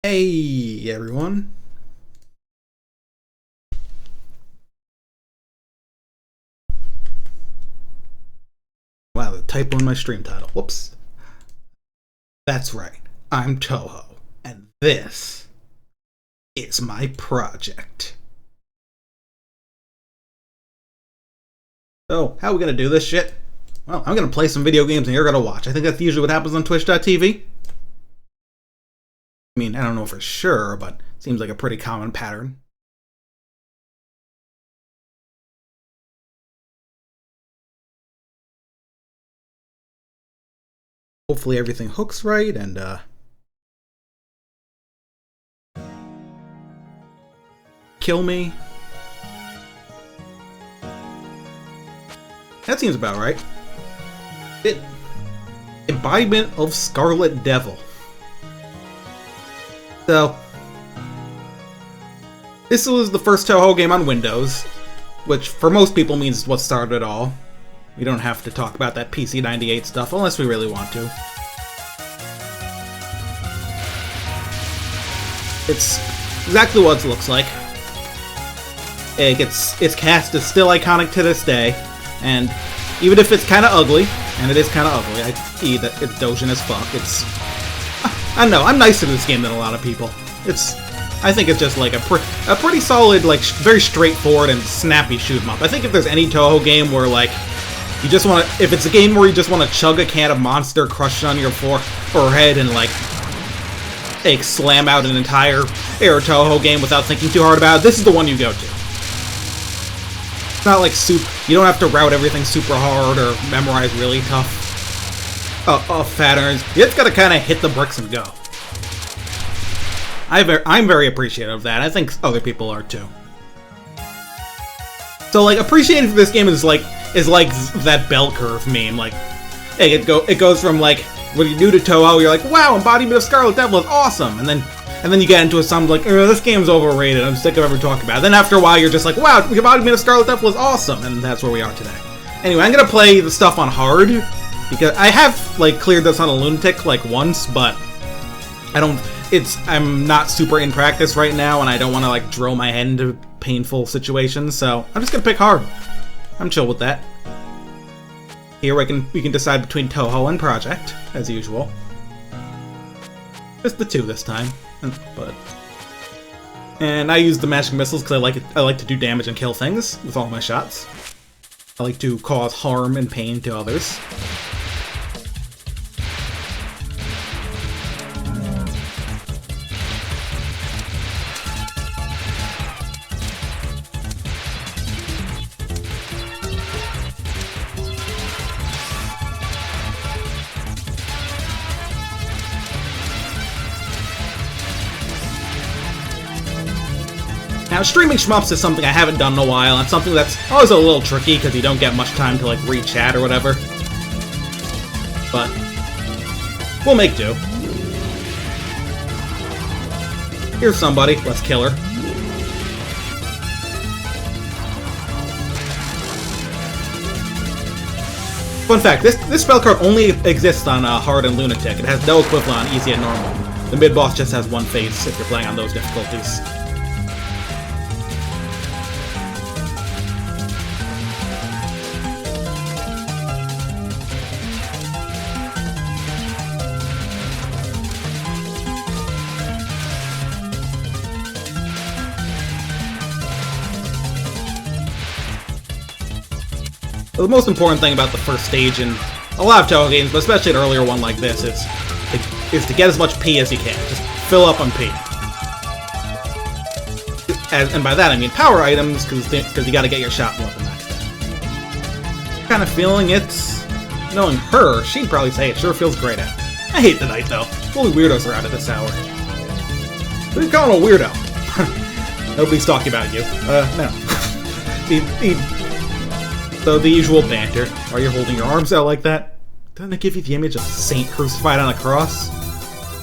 Hey everyone. Wow, the typo in my stream title. Whoops. That's right. I'm Touhou, and this is my project. So, how are we gonna do this shit? Well, I'm gonna play some video games and you're gonna watch. I think that's usually what happens on Twitch.tv. I mean, I don't know for sure, but it seems like a pretty common pattern. Hopefully everything hooks right and kill me. That seems about right. Embodiment of Scarlet Devil. So, this was the first Touhou game on Windows, which for most people means what started it all. We don't have to talk about that PC 98 stuff unless we really want to. It's exactly what it looks like. Its cast is still iconic to this day, and even if it's kind of ugly, and it is kind of ugly, I see that it's Dojin as fuck. I don't know, I'm nicer to this game than a lot of people. I think it's just like a pretty solid, like very straightforward and snappy shoot 'em up. I think if there's any Touhou game where like you just want to, if it's a game where you just want to chug a can of Monster, crush it on your forehead, and like slam out an entire Air Touhou game without thinking too hard about it, this is the one you go to. It's not like you don't have to route everything super hard or memorize really tough patterns. You just gotta kind of hit the bricks and go. I'm very appreciative of that. I think other people are too. So like appreciating for this game is like that bell curve meme. Like, hey, it goes from like when you're new to Touhou, you're like, wow, Embodiment of Scarlet Devil is awesome, and then you get into some like, this game's overrated. I'm sick of ever talking about it. Then after a while, you're just like, wow, Embodiment of Scarlet Devil is awesome, and that's where we are today. Anyway, I'm gonna play the stuff on hard because I have like cleared this on a lunatic like once, but I'm not super in practice right now, and I don't want to like drill my head into painful situations, so I'm just gonna pick hard. I'm chill with that. Here we can decide between Touhou and Project, as usual. Just the two this time, and I use the magic missiles because I like to do damage and kill things with all my shots. I like to cause harm and pain to others. Now, streaming shmups is something I haven't done in a while, and something that's always a little tricky because you don't get much time to like read chat or whatever. But we'll make do. Here's somebody. Let's kill her. Fun fact: this spell card only exists on hard and lunatic. It has no equivalent on easy and normal. The mid boss just has one face if you're playing on those difficulties. The most important thing about the first stage in a lot of Touhou games, but especially an earlier one like this, is to get as much P as you can. Just fill up on P. And by that I mean power items, because you gotta get your shot level maxed out. Kind of feeling it. Knowing her, she'd probably say it sure feels great out. I hate the night though. Fully weirdos are out at this hour. What are you calling a weirdo? Nobody's talking about you. No. So the usual banter. Are you holding your arms out like that? Doesn't it give you the image of a saint crucified on a cross?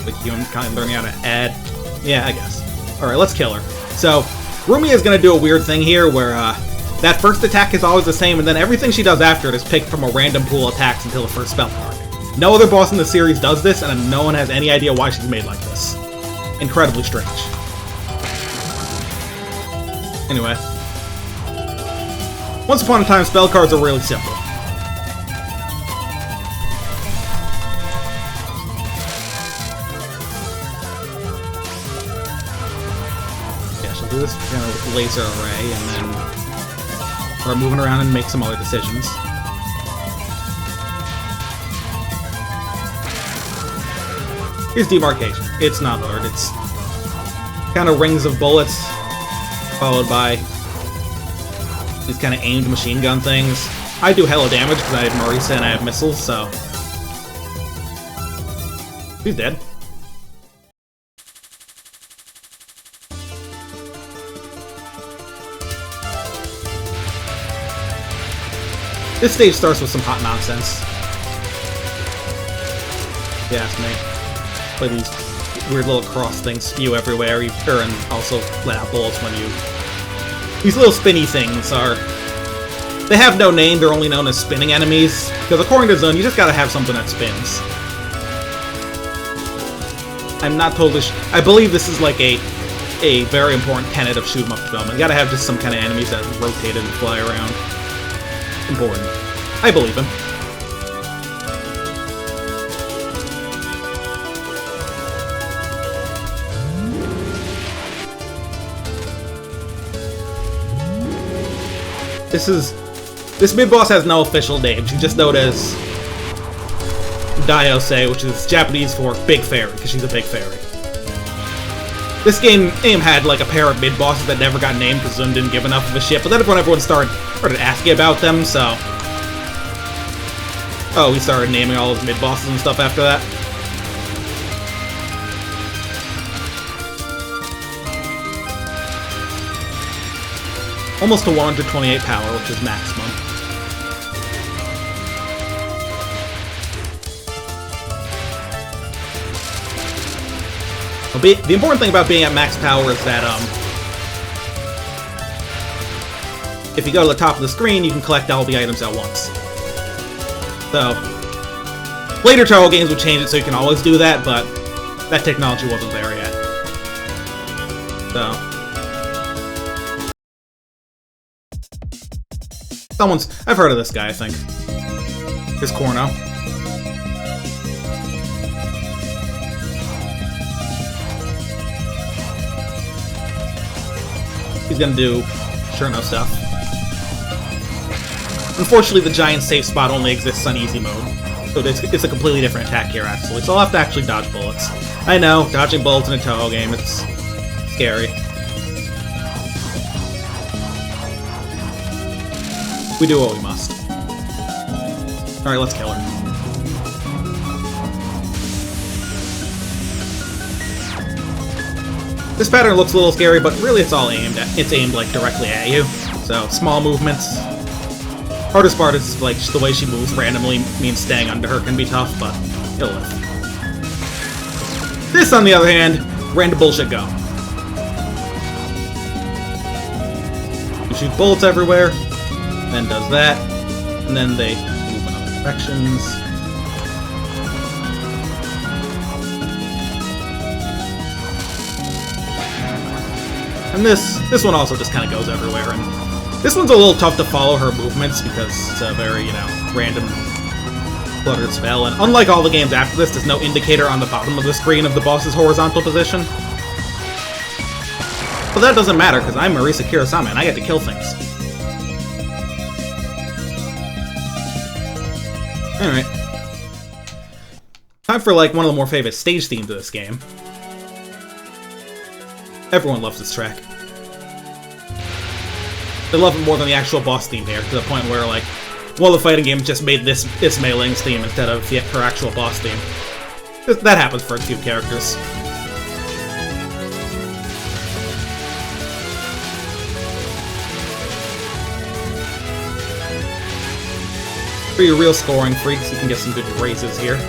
Like humans kind of learning how to add. Yeah, I guess. Alright, let's kill her. So, Rumi is going to do a weird thing here where that first attack is always the same, and then everything she does after it is picked from a random pool of attacks until the first spell card. No other boss in the series does this, and no one has any idea why she's made like this. incredibly strange. Anyway. Once upon a time, spell cards are really simple. Yeah, she'll do this kind of laser array, and then start moving around and make some other decisions. Here's Demarcation. It's not hard. It's kind of rings of bullets, followed by these kind of aimed machine gun things. I do hella damage because I have Marisa and I have missiles, so... He's dead. This stage starts with some hot nonsense. If you ask me. Play these weird little cross things spew everywhere, and also let out bullets when you... These little spinny things are... They have no name, they're only known as spinning enemies, because according to Zone, you just gotta have something that spins. I'm not totally I believe this is like a very important tenet of shoot 'em up development. You gotta have just some kind of enemies that rotate and fly around. Important. I believe him. This mid-boss has no official name. She's just known as Daiose, which is Japanese for Big Fairy, because she's a big fairy. This game had like a pair of mid-bosses that never got named because Zun didn't give enough of a shit, but then when everyone started asking about them, so... Oh, we started naming all his mid-bosses and stuff after that. Almost to 128 power, which is maximum. The important thing about being at max power is that, if you go to the top of the screen, you can collect all the items at once. So, later Touhou games would change it so you can always do that, but that technology wasn't there yet. So... I've heard of this guy, I think. Here's Corno. He's gonna do Cherno stuff. Unfortunately, the giant safe spot only exists on easy mode. So it's a completely different attack here, actually. So I'll have to actually dodge bullets. I know, dodging bullets in a Touhou game, it's scary. We do what we must. Alright, let's kill her. This pattern looks a little scary, but really it's all aimed at. It's aimed, like, directly at you. So, small movements. Hardest part is, like, just the way she moves randomly means staying under her can be tough, but it'll live. This, on the other hand, random bullshit go. You shoot bullets everywhere. Then does that, and then they move in other directions. And this one also just kind of goes everywhere, and this one's a little tough to follow her movements because it's a very, random cluttered spell, and unlike all the games after this, there's no indicator on the bottom of the screen of the boss's horizontal position. But that doesn't matter, because I'm Marisa Kurosama, and I get to kill things. Alright. Time for, like, one of the more famous stage themes of this game. Everyone loves this track. They love it more than the actual boss theme here, to the point where, like, one of the fighting games just made this Mei Ling's theme instead of her actual boss theme. That happens for a few characters. For your real scoring freaks, you can get some good raises here.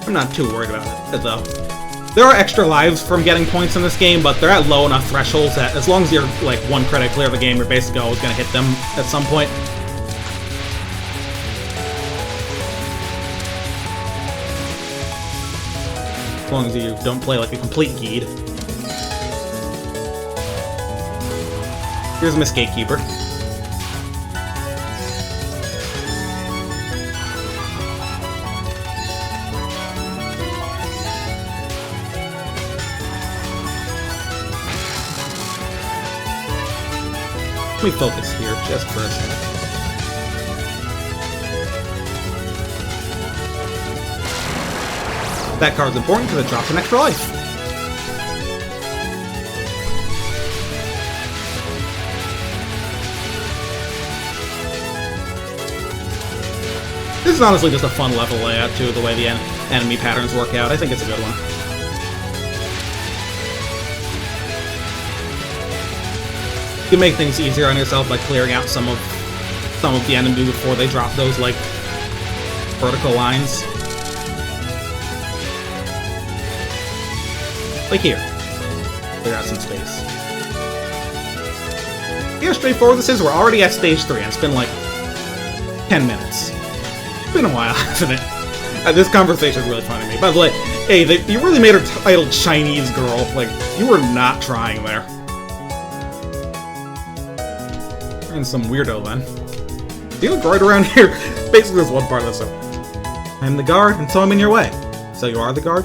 I'm not too worried about it, though. There are extra lives from getting points in this game, but they're at low enough thresholds that as long as you're like 1 credit clear of the game, you're basically always going to hit them at some point. As long as you don't play like a complete geed. Here's Miss Gatekeeper. Let me focus here just for a second. That card's important because it drops an extra life. This is honestly just a fun level layout too, the way the enemy patterns work out. I think it's a good one. You can make things easier on yourself by clearing out some of the enemy before they drop those like vertical lines. Like here. Clear out some space. See how straightforward this is? We're already at stage 3 and it's been like 10 minutes. It's been a while, hasn't it? This conversation is really funny to me. By the way, hey, you really made her titled Chinese girl. Like, you were not trying there. And some weirdo then. You look right around here. Basically, there's one part of this. I'm the guard, and so I'm in your way. So you are the guard?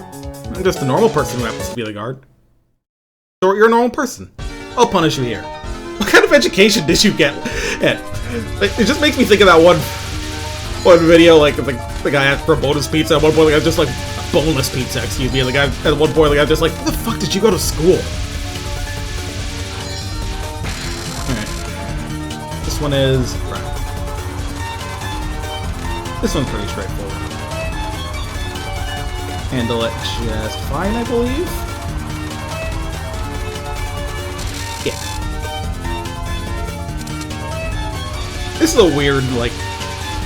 I'm just a normal person who happens to be the guard. So you're a normal person. I'll punish you here. What kind of education did you get? It just makes me think of that one video, like the guy asked for a bonus pizza. At one point, the guy just like boneless pizza. Excuse me. And the guy at one point, the guy just like, "Where the fuck did you go to school?" This one is... This one's pretty straightforward. Handle it just fine, I believe? Yeah. This is a weird, like,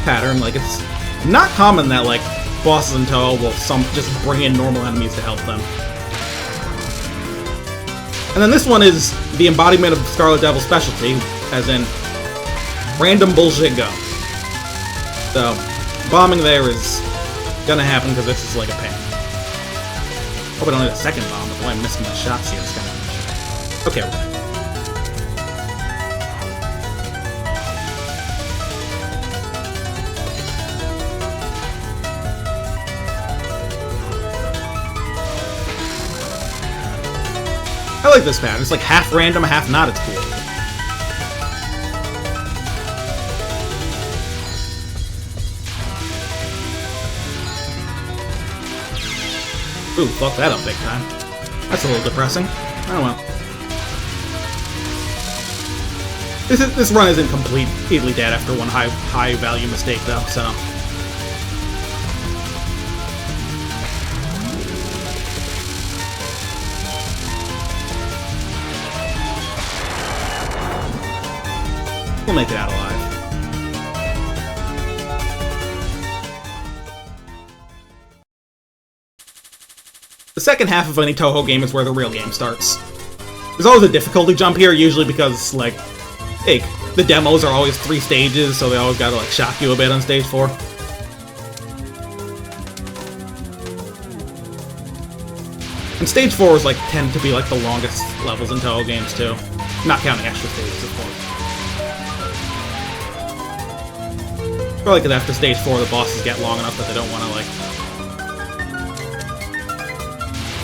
pattern. Like, it's not common that, like, bosses in Touhou will just bring in normal enemies to help them. And then this one is the embodiment of Scarlet Devil's specialty, as in random bullshit go. So, bombing there is gonna happen because this is like a pain. Hope I don't need a second bomb, but the way I'm missing my shots here is kind of... Okay, we're good. I like this pattern. It's like half random, half not. It's cool. Ooh, fuck that up big time. That's a little depressing. Oh well. This run isn't completely dead after one high value mistake though, so. We'll make it out alive. The second half of any Touhou game is where the real game starts. There's always a difficulty jump here, usually because, like, hey, the demos are always 3 stages, so they always gotta, like, shock you a bit on stage 4. And stage 4 is, like, tend to be, like, the longest levels in Touhou games, too. Not counting extra stages, of course. Probably because after stage 4, the bosses get long enough that they don't want to, like,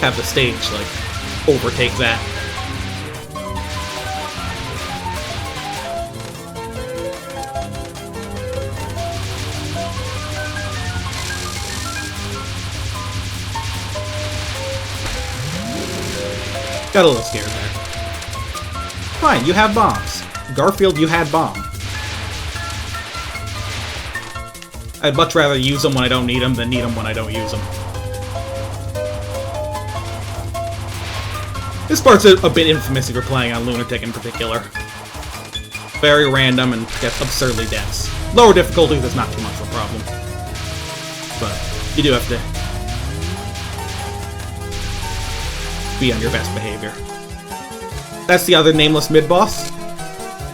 have the stage, like, overtake that. Got a little scared there. Fine, you have bombs. Garfield, you had bomb. I'd much rather use them when I don't need them than need them when I don't use them. This part's a bit infamous if you're playing on Lunatic in particular. Very random and gets absurdly dense. Lower difficulties, that's not too much of a problem. But you do have to be on your best behavior. That's the other nameless mid-boss,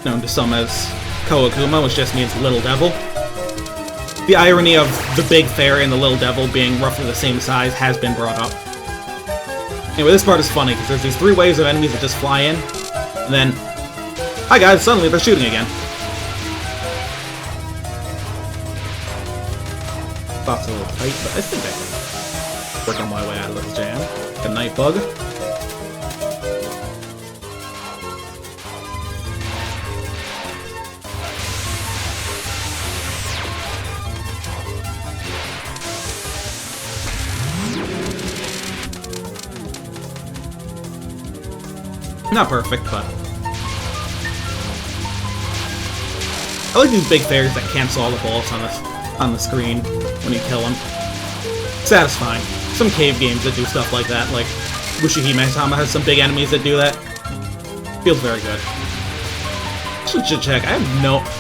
known to some as Koakuma, which just means Little Devil. The irony of the Big Fairy and the Little Devil being roughly the same size has been brought up. Anyway, this part is funny, because there's these 3 waves of enemies that just fly in, and then, hi guys, suddenly they're shooting again. Thoughts a little tight, but I think I can work on my way out of this jam. Good night, bug. Not perfect, but I like these big fairies that cancel all the bullets on the screen when you kill them. Satisfying. Some cave games that do stuff like that, like Mushihime-sama has some big enemies that do that. Feels very good. Should check. I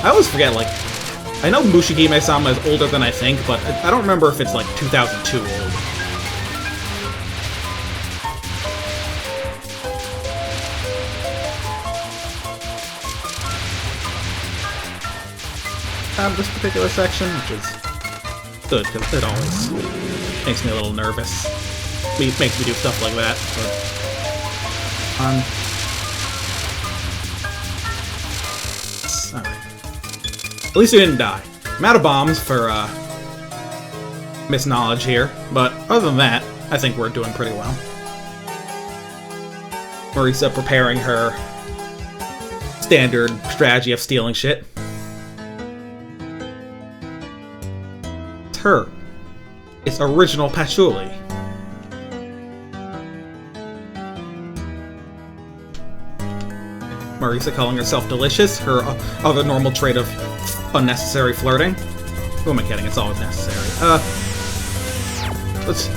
always forget, like, I know Mushihime-sama is older than I think, but I don't remember if it's like 2002 old. This particular section, which is good, because it always makes me a little nervous. It makes me do stuff like that, but... Alright. At least we didn't die. I'm out of bombs for, misknowledge here, but other than that, I think we're doing pretty well. Marisa preparing her standard strategy of stealing shit. Her. It's original patchouli. Marisa calling herself delicious, her other normal trait of unnecessary flirting. Who am I kidding? It's always necessary. Let's...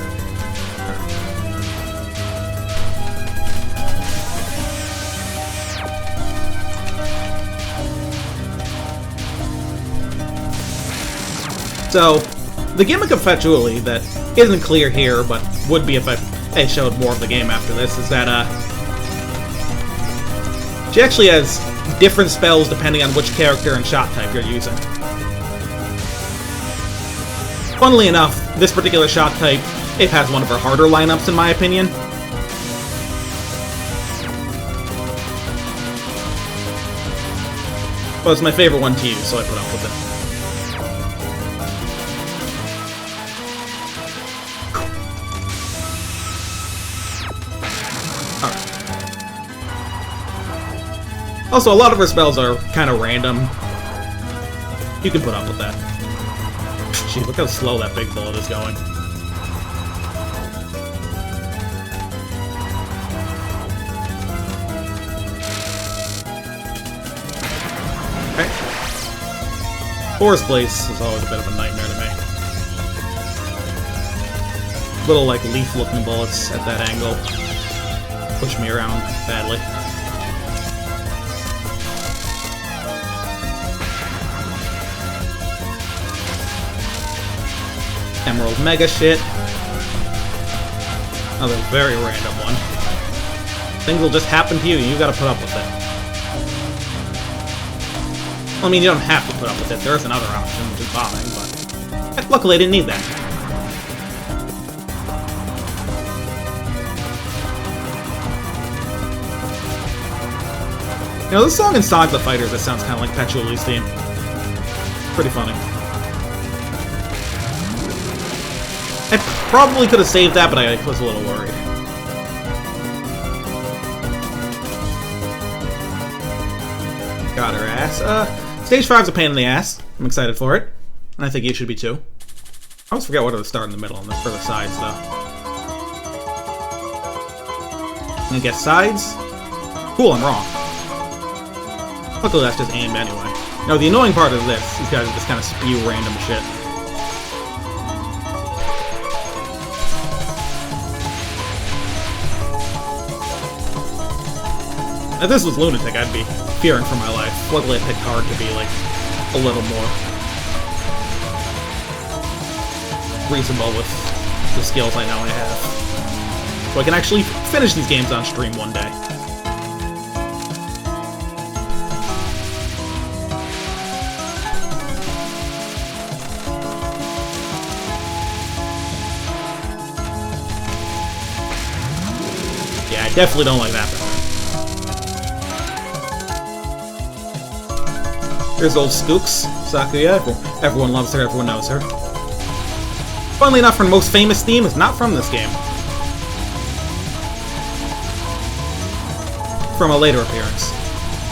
So, the gimmick of Patchouli that isn't clear here, but would be if I showed more of the game after this, is that, she actually has different spells depending on which character and shot type you're using. Funnily enough, this particular shot type, it has one of her harder lineups in my opinion. But it's my favorite one to use, so I put up with it. Also, a lot of her spells are kind of random. You can put up with that. Gee, look how slow that big bullet is going. Okay. Forest Place is always a bit of a nightmare to me. Little, like, leaf-looking bullets at that angle push me around badly. Emerald Mega shit. Another very random one. Things will just happen to you, and you gotta put up with it. Well, I mean, you don't have to put up with it. There is another option, which is bombing, but luckily I didn't need that. You know, this song in Sonic the Fighters, that sounds kind of like Patchouli's theme. Pretty funny. I probably could have saved that, but I was a little worried. Got her ass. Stage 5's a pain in the ass. I'm excited for it. And I think you should be too. I always forget what to start in the middle and for the sides, though. And guess sides? Cool, I'm wrong. Luckily that's just aimed anyway. Now, the annoying part of this, these guys just kind of spew random shit. If this was Lunatic, I'd be fearing for my life. Luckily, I picked hard to be, like, a little more reasonable with the skills I know I have. so I can actually finish these games on stream one day. Yeah, I definitely don't like that pattern. Here's old Skooks, Sakuya. Everyone loves her, everyone knows her. Funnily enough, her most famous theme is not from this game. From a later appearance.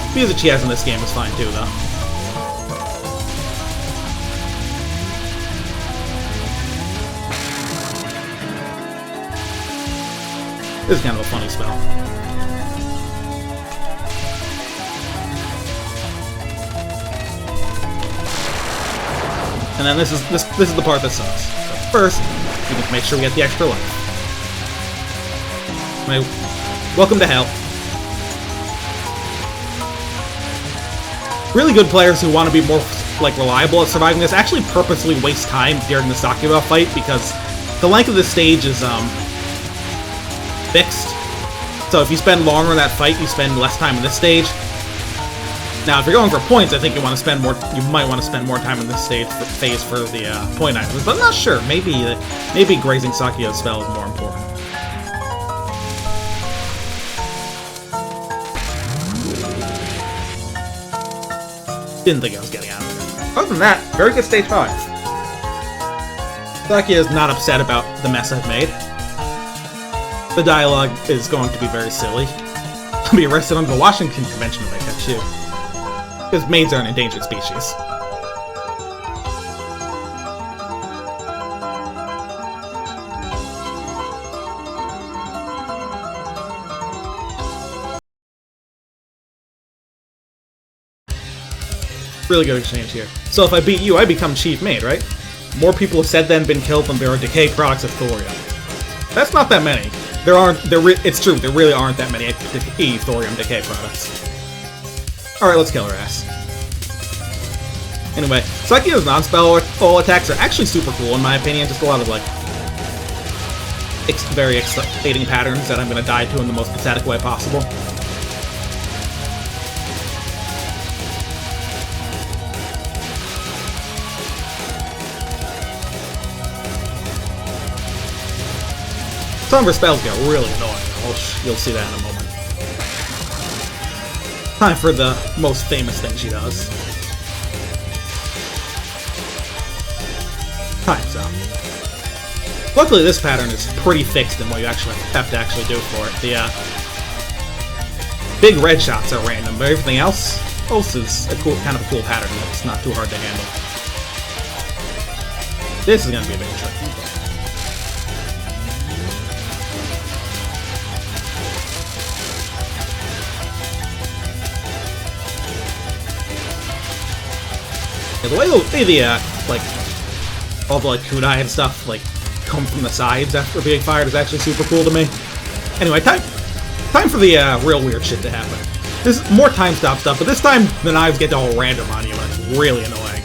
The music she has in this game is fine too, though. This is kind of a funny spell. And then this is the part that sucks. So first, we need to make sure we get the extra life. Welcome to hell. Really good players who want to be more reliable at surviving this actually purposely waste time during the Sakura fight because the length of the stage is fixed. So if you spend longer in that fight, you spend less time in this stage. Now, if you're going for points, I think you want to spend more. You might want to spend more time in this phase for the point items, but I'm not sure. Maybe grazing Sakuya's spell is more important. Didn't think I was getting out of there. Other than that, very good stage 5. Sakuya is not upset about the mess I've made. The dialogue is going to be very silly. I'll be arrested under the Washington Convention if I catch you. Because maids are an endangered species. Really good exchange here. So if I beat you, I become chief maid, right? More people have said than been killed than there are decay products of thorium. That's not that many. It's true, there really aren't that many thorium decay products. Alright, let's kill her ass. Anyway, Sakuya's non-spell attacks are actually super cool in my opinion, just a lot of very exciting patterns that I'm gonna die to in the most pathetic way possible. Some of her spells get really annoying. You'll see that in a moment. Time for the most famous thing she does. Time's up. Luckily, this pattern is pretty fixed in what you actually have to do for it. The big red shots are random, but everything else is a kind of a cool pattern that's not too hard to handle. This is going to be a bit tricky. Yeah, the way all the kunai and stuff come from the sides after being fired is actually super cool to me. Anyway, time for the real weird shit to happen. This is more time stop stuff, but this time the knives get all random on you and it's really annoying.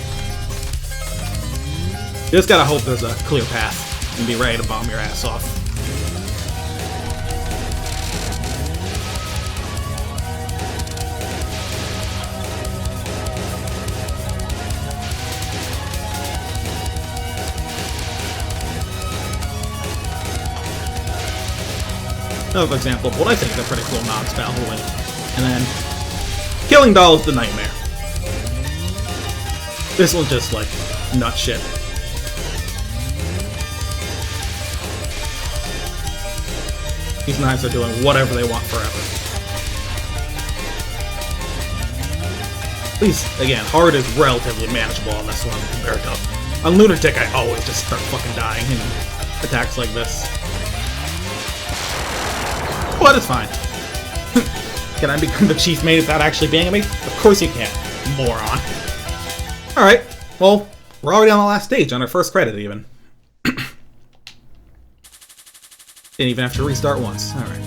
You just gotta hope there's a clear path and be ready to bomb your ass off. Another example of what I think is a pretty cool non-spell win. And then, Killing Doll is the nightmare. This one's just nut shit. These knives are doing whatever they want forever. At least, again, hard is relatively manageable on this one compared to... On Lunatic, I always just start fucking dying in attacks like this. But it's fine. Can I become the chief maid without actually being a maid? Of course you can, moron. Alright, well, we're already on the last stage, on our first credit even. Didn't even have to restart once. Alright.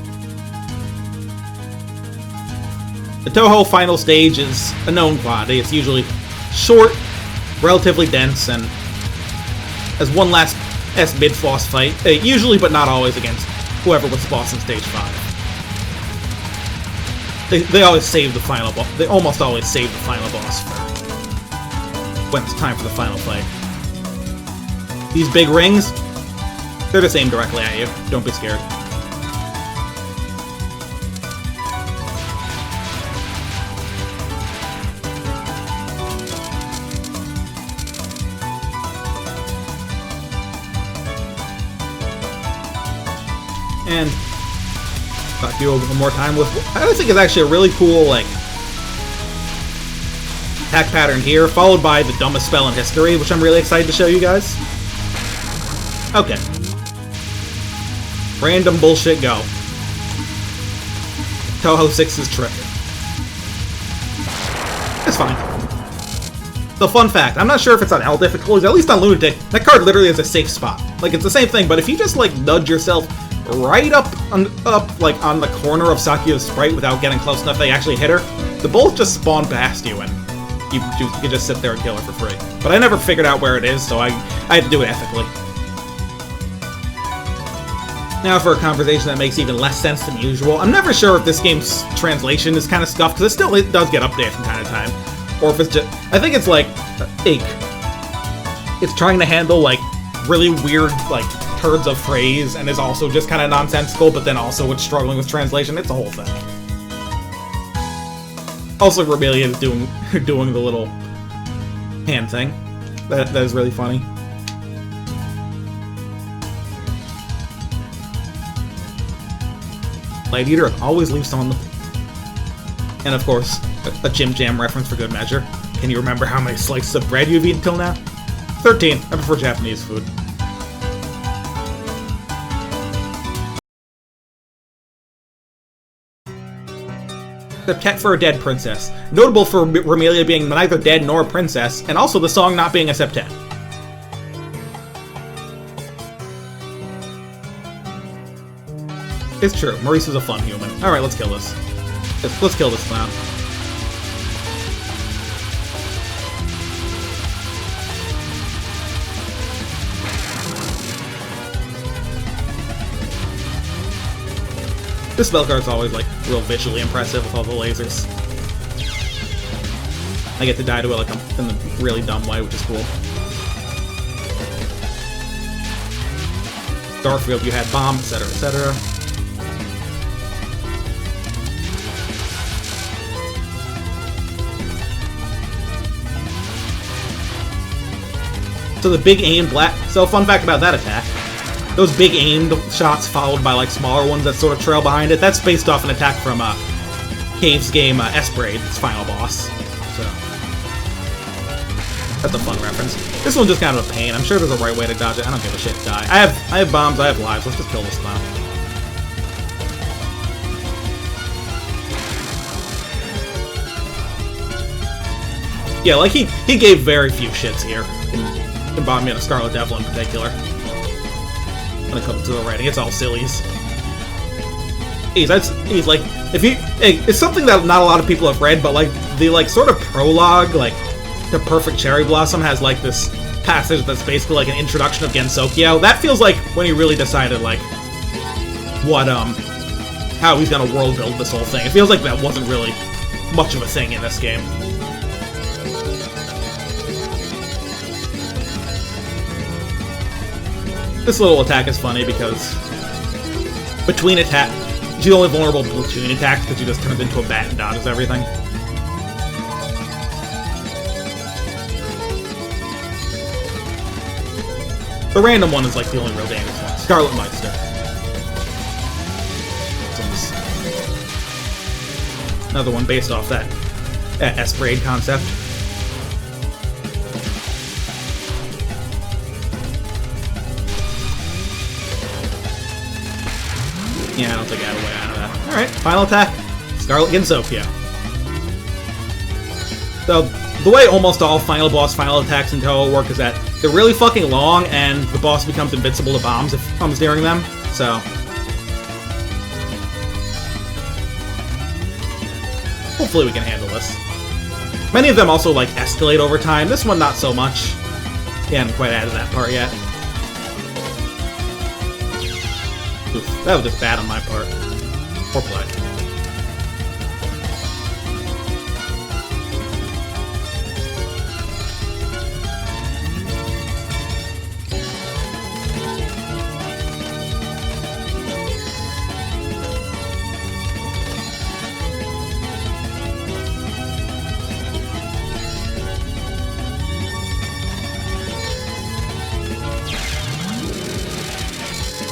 The Touhou final stage is a known quantity. It's usually short, relatively dense, and has one last mid-boss fight, usually but not always against whoever was the boss in stage 5. They always save the final boss. They almost always save the final boss for when it's time for the final fight. These big rings, they're just aimed directly at you. Don't be scared. And talk to you one more time with I think it's actually a really cool like attack pattern here, followed by the dumbest spell in history, which I'm really excited to show you guys. Okay. Random bullshit go. Touhou 6's trick. It's fine. The fun fact, I'm not sure if it's on L difficulties, at least on Lunatic, that card literally is a safe spot. Like, it's the same thing, but if you just, like, nudge yourself right up, like, on the corner of Sakyo's sprite without getting close enough they actually hit her, the bolt just spawn past you, and you can just sit there and kill her for free. But I never figured out where it is, so I had to do it ethically. Now for a conversation that makes even less sense than usual. I'm never sure if this game's translation is kind of scuffed, because it does get updated from time to time. Or if it's just... I think it's like... It's trying to handle, like, really weird, like, turds of phrase, and is also just kind of nonsensical, but then also it's struggling with translation. It's a whole thing. Also, Romelia is doing the little hand thing. That is really funny. Light Eater always leaves some on the... And of course, a Jim Jam reference for good measure. Can you remember how many slices of bread you've eaten till now? 13. I prefer Japanese food. Septet for a dead princess. Notable for Romelia being neither dead nor a princess, and also the song not being a septet. It's true, Maurice is a fun human. Alright, let's kill this. Let's kill this clown. This spell card's always, like, real visually impressive with all the lasers. I get to die to it, like, in a really dumb way, which is cool. Starfield, you had bomb, etc., etc. So the big aimed So fun fact about that attack. Those big aimed shots followed by like smaller ones that sort of trail behind it, that's based off an attack from Cave's game S-Braid, its final boss. So that's a fun reference. This one's just kind of a pain. I'm sure there's a right way to dodge it. I don't give a shit. Die. I have bombs, I have lives. Let's just kill this clown. Yeah, like he gave very few shits here. In Bombing and Scarlet Devil in particular. When it comes to the writing, it's all sillies. He's like, it's something that not a lot of people have read, but like the like sort of prologue, like the Perfect Cherry Blossom has like this passage that's basically like an introduction of Gensokyo. That feels like when he really decided like what how he's gonna world build this whole thing. It feels like that wasn't really much of a thing in this game. This little attack is funny because between attack, she's only vulnerable to between attacks because she just turns into a bat and dodges everything. The random one is like the only real dangerous one. Scarlet Meister. Another one based off that S-Braid concept. Yeah, I don't think I have a way out of that. Alright, final attack. Scarlet Gensokyo. So, the way almost all final boss final attacks in Touhou work is that they're really fucking long, and the boss becomes invincible to bombs if it comes nearing them, so... hopefully we can handle this. Many of them also, like, escalate over time. This one, not so much. Yeah, I haven't quite added that part yet. Oof, that was just bad on my part. Poor play.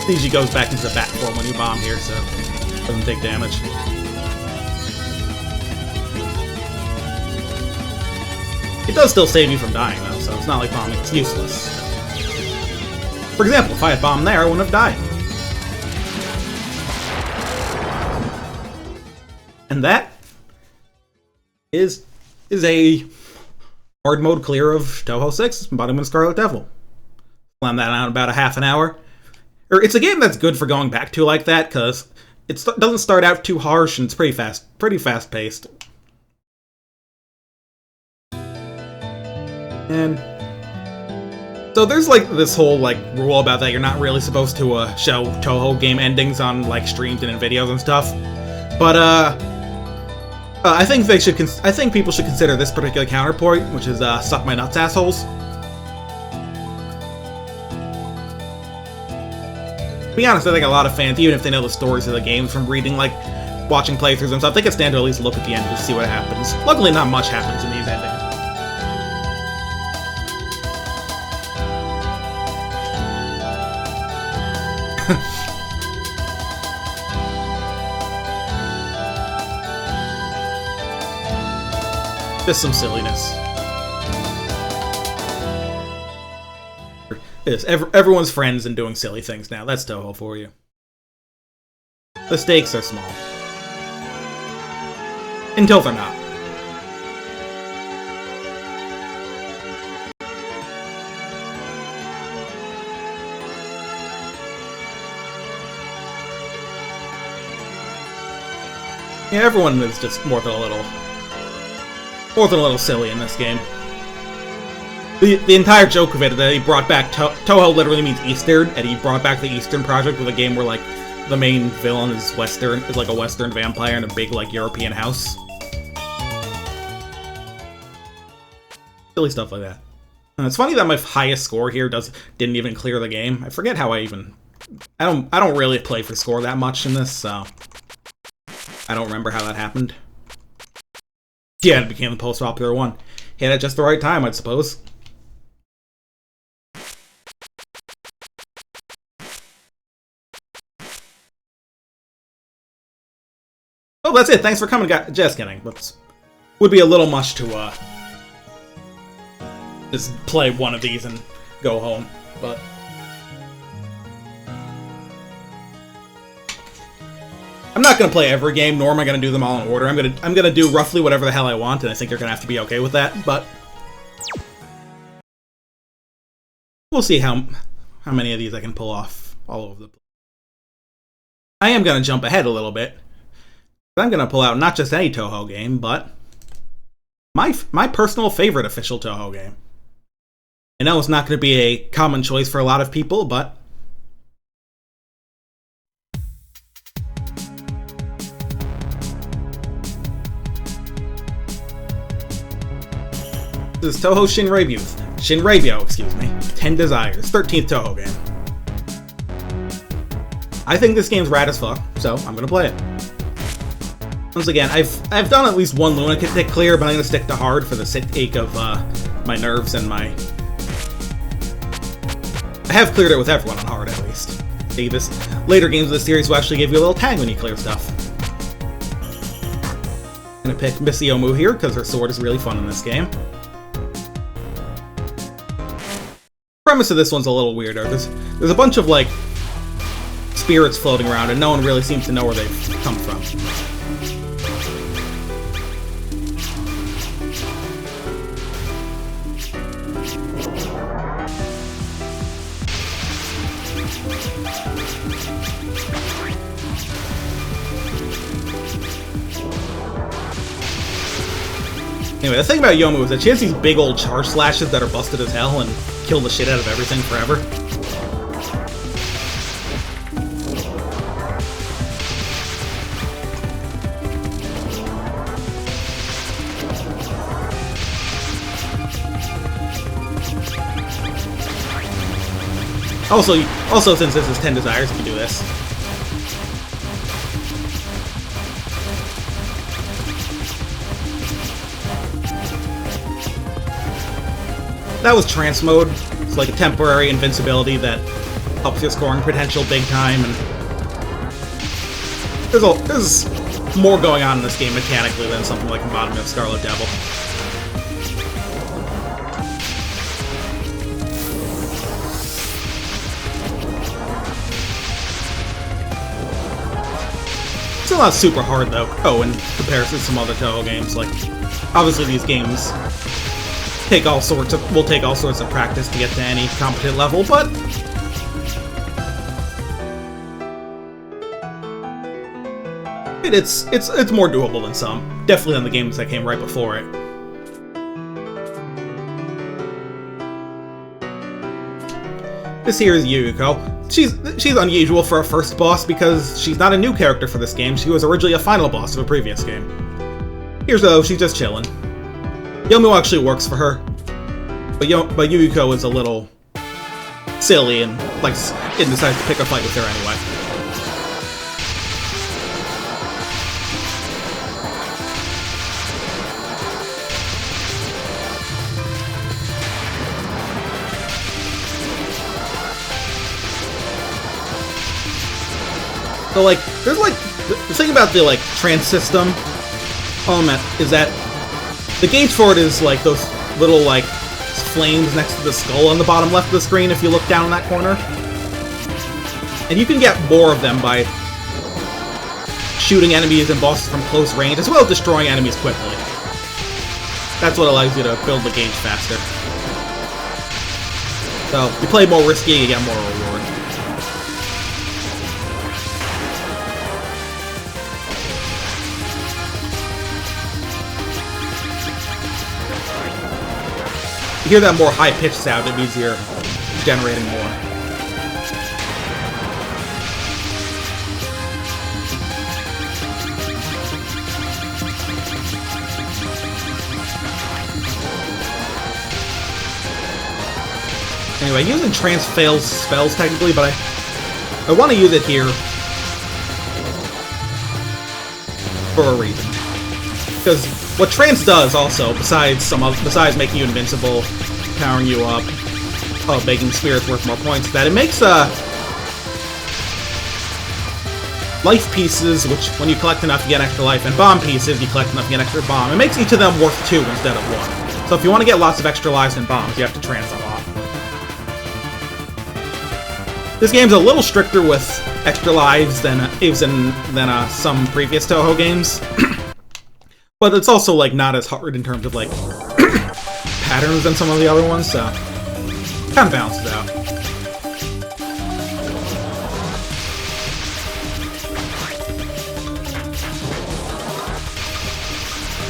Usually goes back into the bat form when you bomb here, so it doesn't take damage. It does still save you from dying, though, so it's not like bombing is useless. For example, if I had bombed there, I wouldn't have died. And that is a hard mode clear of Touhou 6, Embodiment of Scarlet Devil. Slam that out in about a half an hour. It's a game that's good for going back to like that, because it doesn't start out too harsh, and it's pretty fast-paced. And so there's like this whole like rule about that you're not really supposed to show Touhou game endings on like streams and in videos and stuff. But I think people should consider this particular counterpoint, which is suck my nuts, assholes. To be honest, I think a lot of fans, even if they know the stories of the games from reading, like, watching playthroughs and stuff, they can stand to at least look at the end to see what happens. Luckily, not much happens in these endings. Just some silliness. Everyone's friends and doing silly things now. That's Touhou for you. The stakes are small. Until they're not. Yeah, everyone is just more than a little silly in this game. The entire joke of it that he brought back Touhou literally means Eastern, and he brought back the Eastern Project with a game where like the main villain is like a Western vampire in a big like European house. Silly stuff like that. And it's funny that my highest score here didn't even clear the game. I forget how I don't really play for score that much in this, so I don't remember how that happened. Yeah, it became the most popular one. Hit at just the right time, I suppose. Oh, that's it. Thanks for coming, guys. Just kidding. Would be a little much to just play one of these and go home, but I'm not gonna play every game, nor am I gonna do them all in order. I'm gonna do roughly whatever the hell I want, and I think you're gonna have to be okay with that. But we'll see how many of these I can pull off all over the place. I am gonna jump ahead a little bit. I'm gonna pull out not just any Touhou game, but my personal favorite official Touhou game. I know it's not gonna be a common choice for a lot of people, but this is Touhou Shinrabyo, excuse me. 10 Desires, 13th Touhou game. I think this game's rad as fuck, so I'm gonna play it. Once again, I've done at least one lunatic clear, but I'm gonna stick to hard for the sake of my nerves and my. I have cleared it with everyone on hard at least. See, this later games of the series will actually give you a little tag when you clear stuff. I'm gonna pick Miss Yomu here because her sword is really fun in this game. The premise of this one's a little weirder. There's a bunch of like spirits floating around, and no one really seems to know where they've come from. Anyway, the thing about Yomu is that she has these big old charge slashes that are busted as hell and kill the shit out of everything forever. Also, since this is 10 desires, you can do this. That was trance mode. It's like a temporary invincibility that helps your scoring potential big time, and there's more going on in this game mechanically than something like Embodiment of Scarlet Devil. It's not super hard though. Oh, in comparison to some other Touhou games, like obviously these games will take all sorts of practice to get to any competent level, but it's more doable than some. Definitely than the games that came right before it. This here is Yuyuko. She's unusual for a first boss because she's not a new character for this game. She was originally a final boss of a previous game. Here's though, she's just chilling. Yomu actually works for her, but Yuyuko is a little silly and decides to pick a fight with her anyway. So the thing about the trance system element is that the gauge for it is like those little flames next to the skull on the bottom left of the screen if you look down in that corner. And you can get more of them by shooting enemies and bosses from close range, as well as destroying enemies quickly. That's what allows you to build the gauge faster. So, you play more risky, you get more reward. You hear that more high-pitched sound, it means you're generating more. Anyway, using trance fails spells technically, but I want to use it here for a reason. Because what trance does also, besides making you invincible, powering you up, making spirits worth more points, that it makes life pieces, which when you collect enough you get extra life, and bomb pieces, you collect enough you get extra bomb. It makes each of them worth 2 instead of 1. So if you want to get lots of extra lives and bombs, you have to trance them off. This game's a little stricter with extra lives than some previous Touhou games. But it's also, not as hard in terms of, patterns than some of the other ones, so kind of balances out.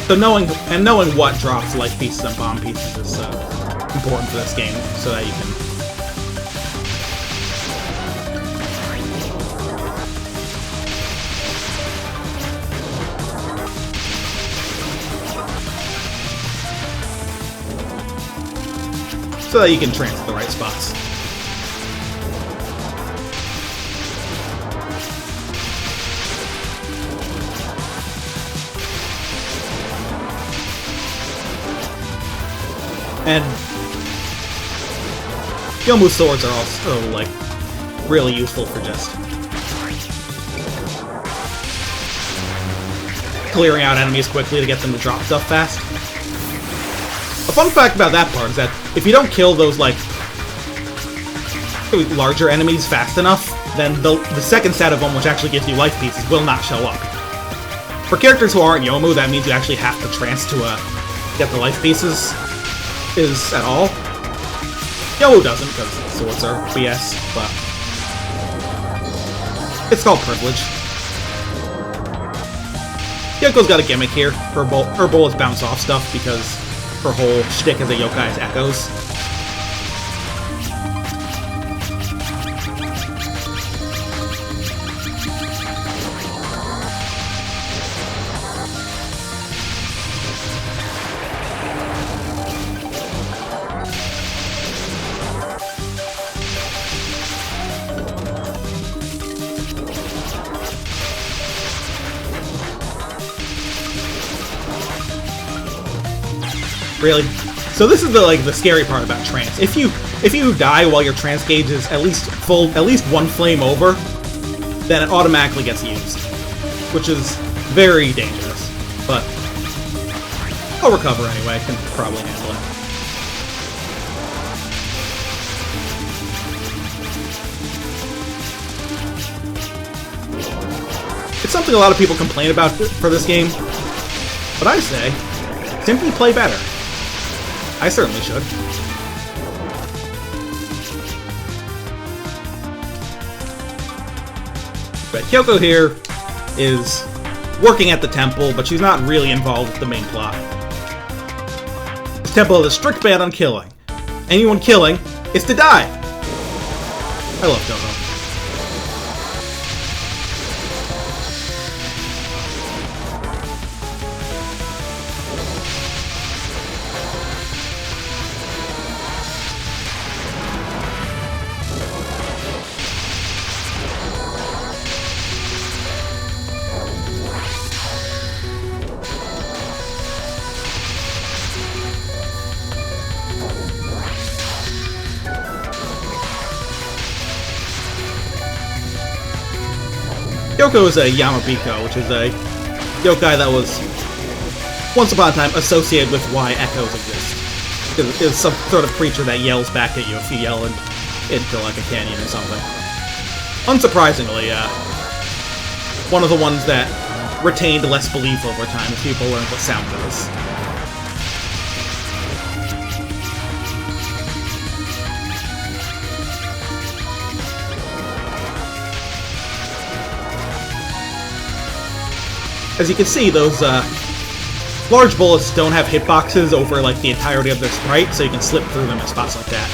So knowing what drops life pieces and bomb pieces is important for this game, so that you can trance at the right spots. And Yomu's swords are also, really useful for just clearing out enemies quickly to get them to drop stuff fast. A fun fact about that part is that if you don't kill those, larger enemies fast enough, then the second set of them, which actually gives you life pieces, will not show up. For characters who aren't Yomu, that means you actually have to trance to get the life pieces at all. Yomu doesn't, because swords are BS, but it's called privilege. Yoko's got a gimmick here. Her bullets bounce off stuff because her whole shtick as a yokai is echoes. Really? So this is the scary part about trance. If you die while your trance gauge is at least one flame over, then it automatically gets used, which is very dangerous. But I'll recover anyway. I can probably handle it. It's something a lot of people complain about for this game, but I say, simply play better. I certainly should. But Kyoko here is working at the temple, but she's not really involved with the main plot. This temple has a strict ban on killing. Anyone killing is to die. I love Touhou. Kyoko is a Yamabiko, which is a yokai that was once upon a time associated with why echoes exist. It's some sort of creature that yells back at you if you yell into like a canyon or something. Unsurprisingly, one of the ones that retained less belief over time as people learned what sound was. As you can see, those large bullets don't have hitboxes over like the entirety of their sprite, so you can slip through them in spots like that.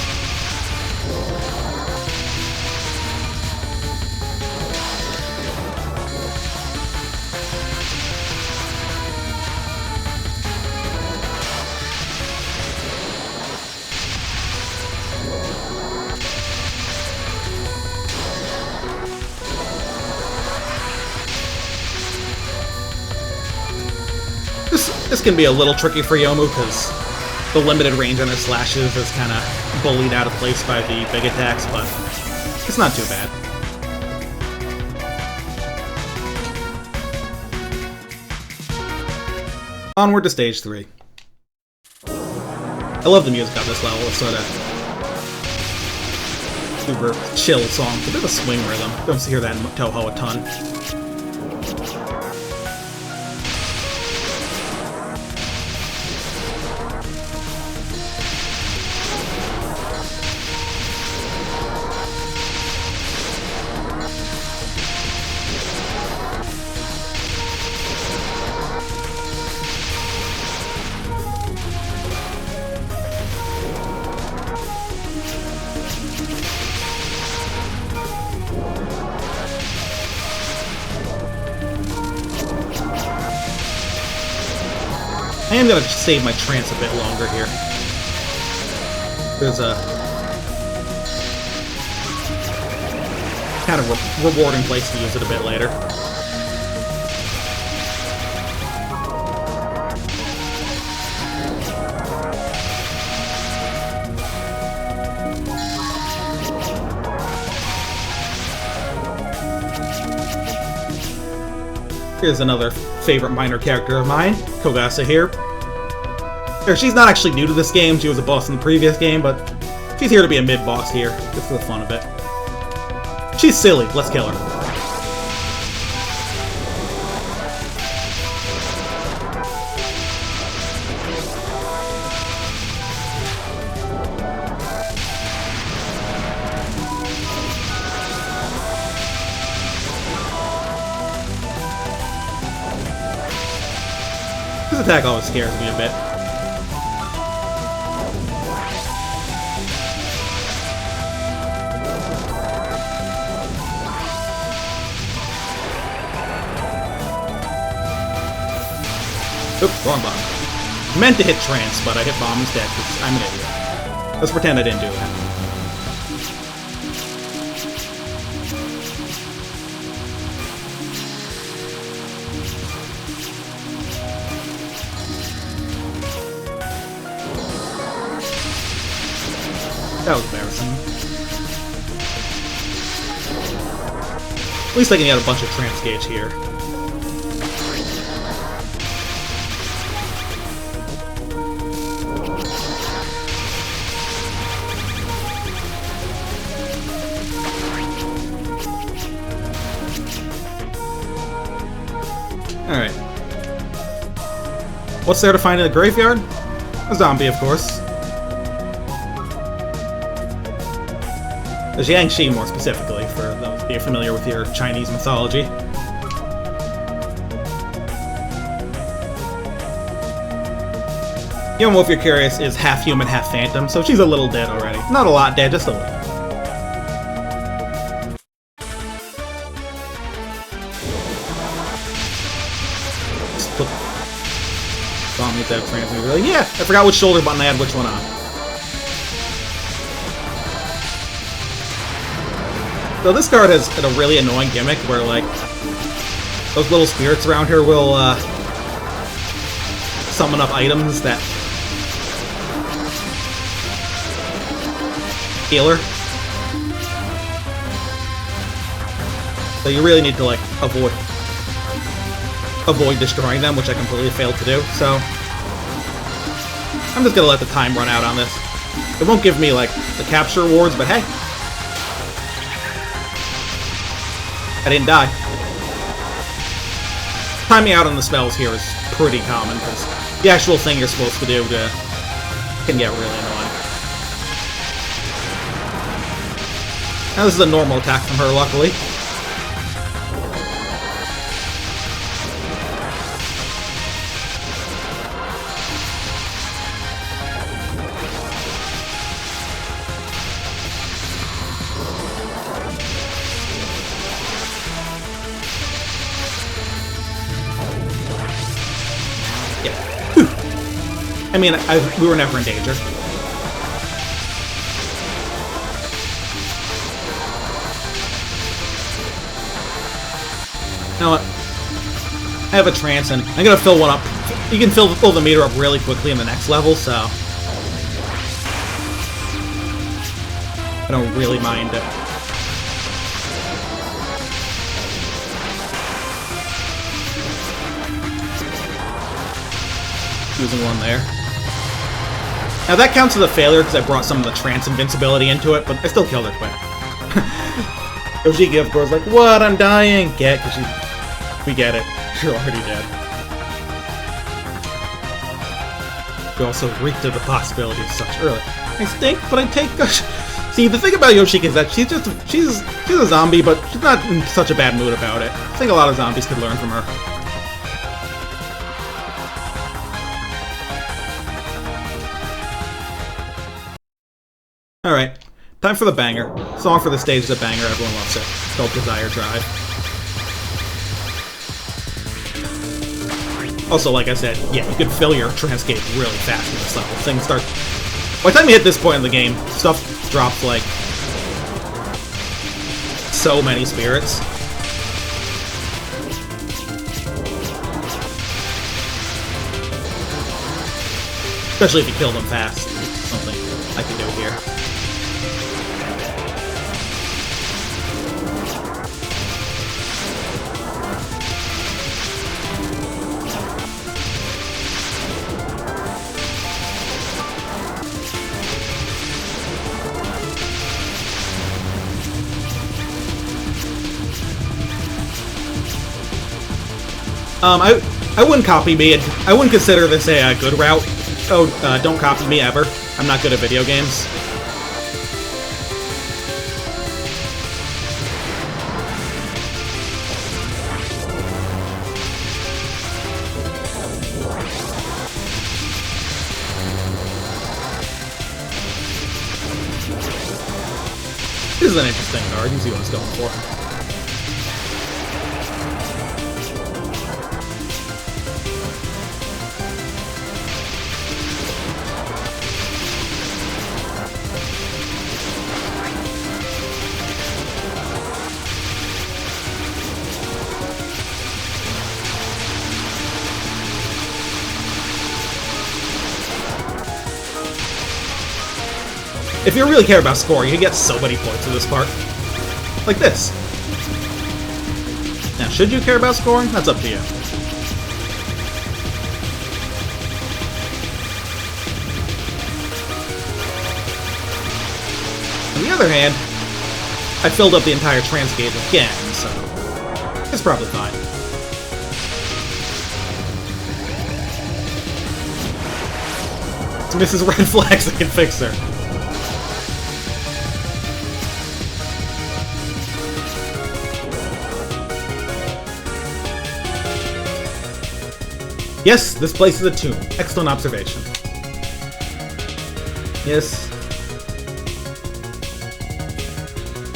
This can be a little tricky for Yomu, because the limited range on her slashes is kind of bullied out of place by the big attacks, but it's not too bad. Onward to stage 3. I love the music on this level. It's sort of super chill song. It's a bit of a swing rhythm. Don't hear that in Touhou a ton. I am going to save my trance a bit longer here. There's a kind of rewarding place to use it a bit later. Here's another favorite minor character of mine, Kogasa here. She's not actually new to this game, she was a boss in the previous game, but she's here to be a mid-boss here, just for the fun of it. She's silly, let's kill her. This attack always scares me a bit. Oops, wrong bomb. Meant to hit trance, but I hit bomb instead because I'm an idiot. Let's pretend I didn't do that. At least I can get a bunch of trance gauge here. Alright. What's there to find in the graveyard? A zombie, of course. A Jiangshi, more specifically, for those of you familiar with your Chinese mythology. Yomo, if you're curious, is half human, half phantom, so she's a little dead already. Not a lot dead, just a little. Zombie dead trans. Like, yeah, I forgot which shoulder button I had which one on. So this card has a really annoying gimmick where, like, those little spirits around here will summon up items that heal her. So you really need to, like, avoid destroying them, which I completely failed to do, so I'm just gonna let the time run out on this. It won't give me, like, the capture rewards, but hey. I didn't die. Timing out on the spells here is pretty common, because the actual thing you're supposed to do can get really annoying. Now this is a normal attack from her, luckily. I mean, we were never in danger. Now what? I have a trance, and I'm gonna fill one up. You can fill the meter up really quickly in the next level, so I don't really mind it. Using one there. Now that counts as a failure because I brought some of the trance invincibility into it, but I still killed her quick. Yoshiki, of course, like, what? I'm dying! Get, because we get it. You're already dead. We also reeked of the possibility of such early. I stink, but I take. See, the thing about Yoshiki is that she's a zombie, but she's not in such a bad mood about it. I think a lot of zombies could learn from her. Alright, time for the banger. Song for the stage is a banger, everyone loves it. It's called Desire Drive. Also, like I said, yeah, you can fill your transcape really fast in this level. Things start... By the time you hit this point in the game, stuff drops like... so many spirits. Especially if you kill them fast. Something I can do here. I wouldn't copy me. I wouldn't consider this a good route. Oh, don't copy me ever. I'm not good at video games. This is an interesting card. You see what it's going for. If you really care about scoring, you can get so many points in this part. Like this. should you care about scoring? That's up to you. On the other hand, I filled up the entire transgate again, so it's probably fine. It's Mrs. Red Flags that can fix her. Yes, this place is a tomb. Excellent observation. Yes.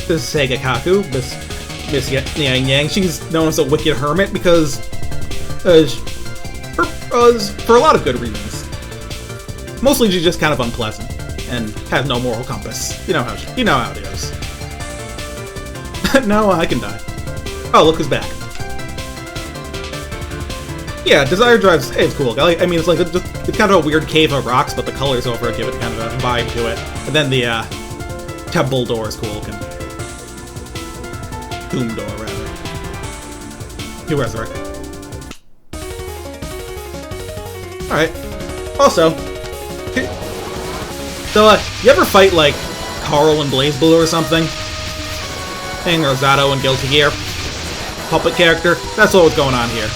This is Seiga Kaku, Miss Yang Yang. She's known as a wicked hermit because for a lot of good reasons. Mostly she's just kind of unpleasant and has no moral compass. You know how it is. No, I can die. Oh, look who's back. Yeah, Desire Drive's it's cool. I mean, it's like it's kind of a weird cave of rocks, but the colors over it give it kind of a vibe to it. And then the temple door is cool. Tomb door, rather. You resurrect. Alright. Also, so, you ever fight, like, Carl and BlazBlue or something? And Rosado and Guilty Gear? Puppet character? That's what was going on here.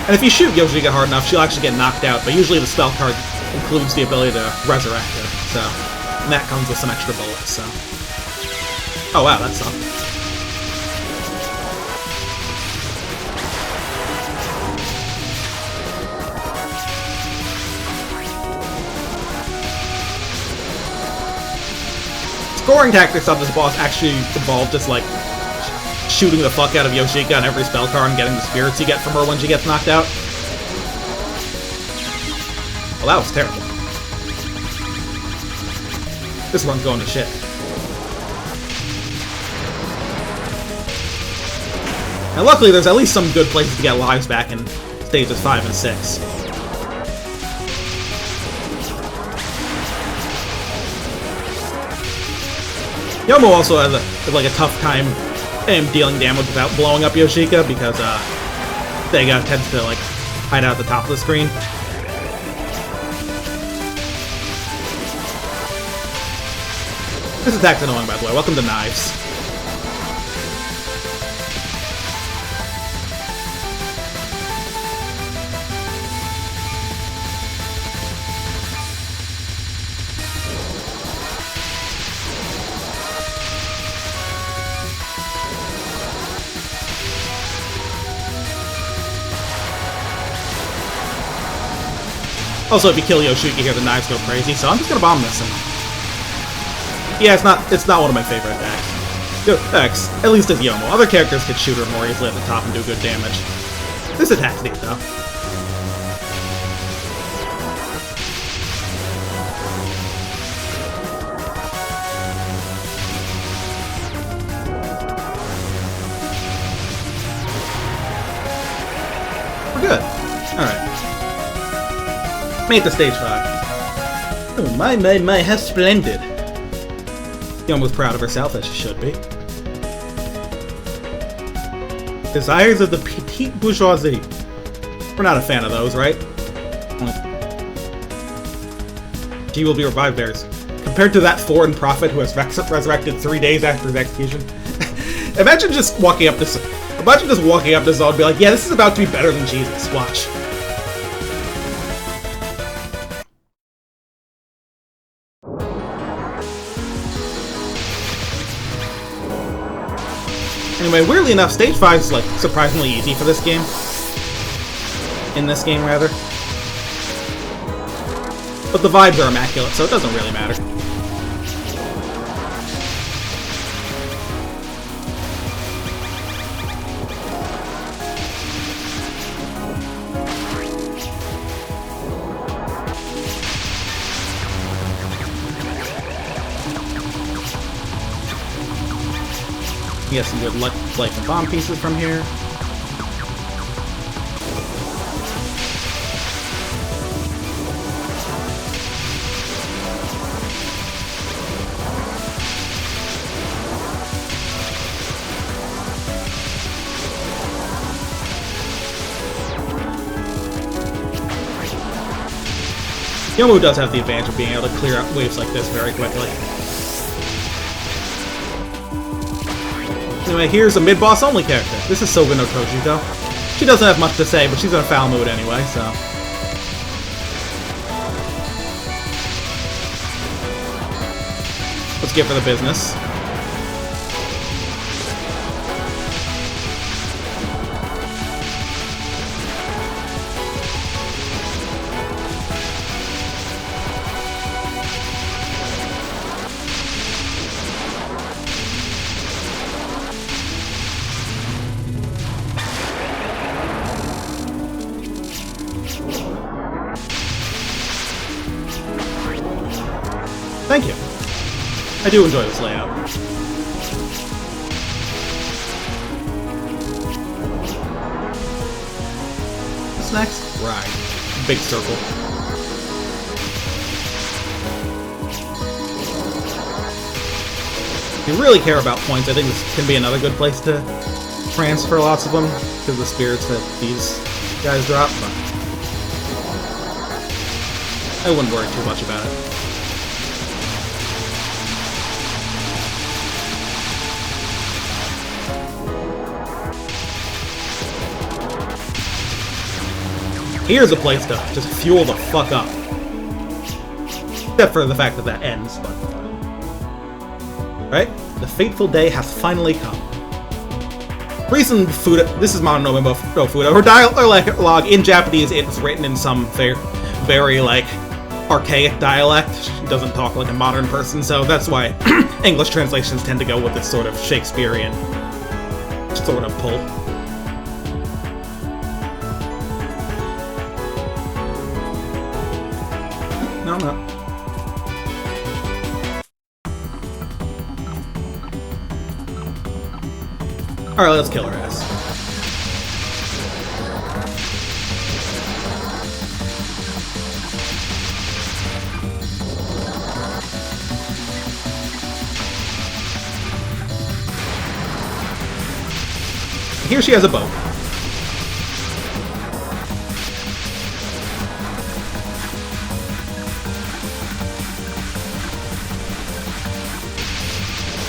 And if you shoot Yoshika hard enough, she'll actually get knocked out, but usually the spell card includes the ability to resurrect her, so... And that comes with some extra bullets, so... Oh wow, that sucked. Scoring tactics of this boss actually involved just, like, shooting the fuck out of Yoshika on every spell card and getting the spirits you get from her when she gets knocked out. Well, that was terrible. This run's going to shit. And luckily, there's at least some good places to get lives back in stages 5 and 6. Yomo also has a tough time dealing damage without blowing up Yoshika because Seiga tends to like hide out at the top of the screen. This attack's annoying, by the way. Welcome to Knives. Also, if you kill Yoshiki here, the knives go crazy, so I'm just gonna bomb this thing. Yeah, it's not one of my favorite attacks. Good X, at least as Yomo. Other characters could shoot her more easily at the top and do good damage. This attack's neat, though. We're good. Alright. Made it to stage 5. Oh, my, how splendid. Yomo's proud of herself, as she should be. Desires of the petite bourgeoisie. We're not a fan of those, right? He will be revived bears. Compared to that foreign prophet who has resurrected 3 days after his execution. Imagine just walking up this zone and be like, yeah, this is about to be better than Jesus. Watch. Anyway, weirdly enough, Stage 5 is, like, surprisingly easy for this game. In this game, rather. But the vibes are immaculate, so it doesn't really matter. We get some good life and bomb pieces from here. Yomu does have the advantage of being able to clear out waves like this very quickly. Anyway, here's a mid-boss only character. This is Soga no Toshiko. She doesn't have much to say, but she's in a foul mood anyway, so... let's give her the business. Thank you. I do enjoy this layout. What's next? Right. Big circle. If you really care about points, I think this can be another good place to transfer lots of them, because of the spirits that these guys drop, but I wouldn't worry too much about it. Here's a place to just fuel the fuck up. Except for the fact that that ends, but... right? The fateful day has finally come. Reason Fuda... this is Mononobe no Fuda. Her dialogue in Japanese is written in some very, like, archaic dialect. She doesn't talk like a modern person, so that's why English translations tend to go with this sort of Shakespearean sort of pull. No, no. Alright, let's kill her ass. Here she has a bow.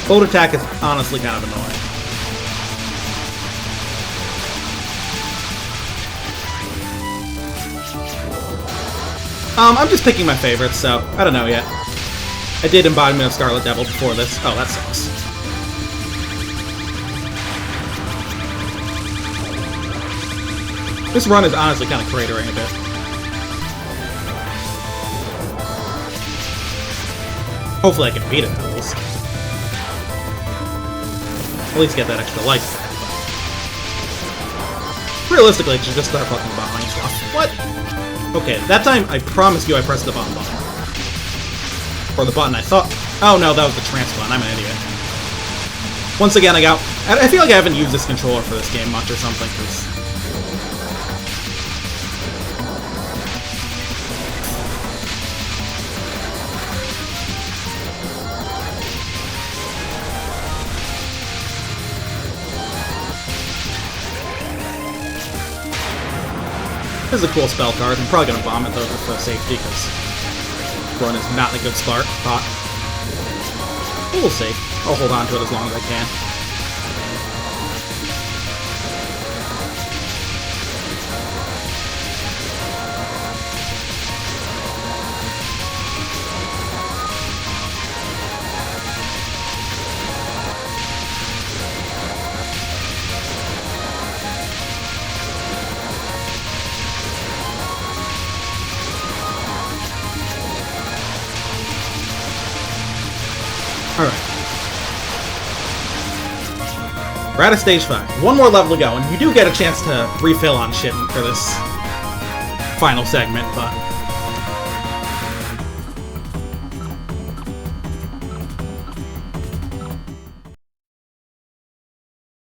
Bolt attack is honestly kind of annoying. I'm just picking my favorites, so I don't know yet. I did Embodiment of Scarlet Devil before this. Oh, that sucks. This run is honestly kind of cratering a bit. Hopefully I can beat it at least. At least get that extra life. Realistically, I should just start fucking behind stuff. What? Okay, that time I promise you I pressed the button. Or the button I thought... oh no, that was the transplant. I'm an idiot. Once again, I feel like I haven't used this controller for this game much or something, because... this is a cool spell card. I'm probably going to bomb it though for safety, because run is not in a good spot. But we'll see. I'll hold on to it as long as I can. Alright. We're at stage 5. One more level to go, and you do get a chance to refill on shit for this final segment, but...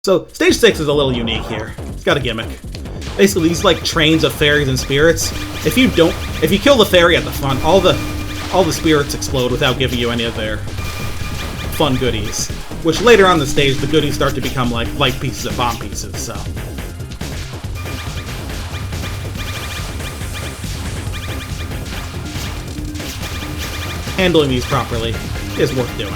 so, stage 6 is a little unique here. It's got a gimmick. Basically, these, like, trains of fairies and spirits. If you kill the fairy at the front, all the spirits explode without giving you any of their fun goodies. Which later on the stage, the goodies start to become like light pieces and bomb pieces, so. handling these properly is worth doing.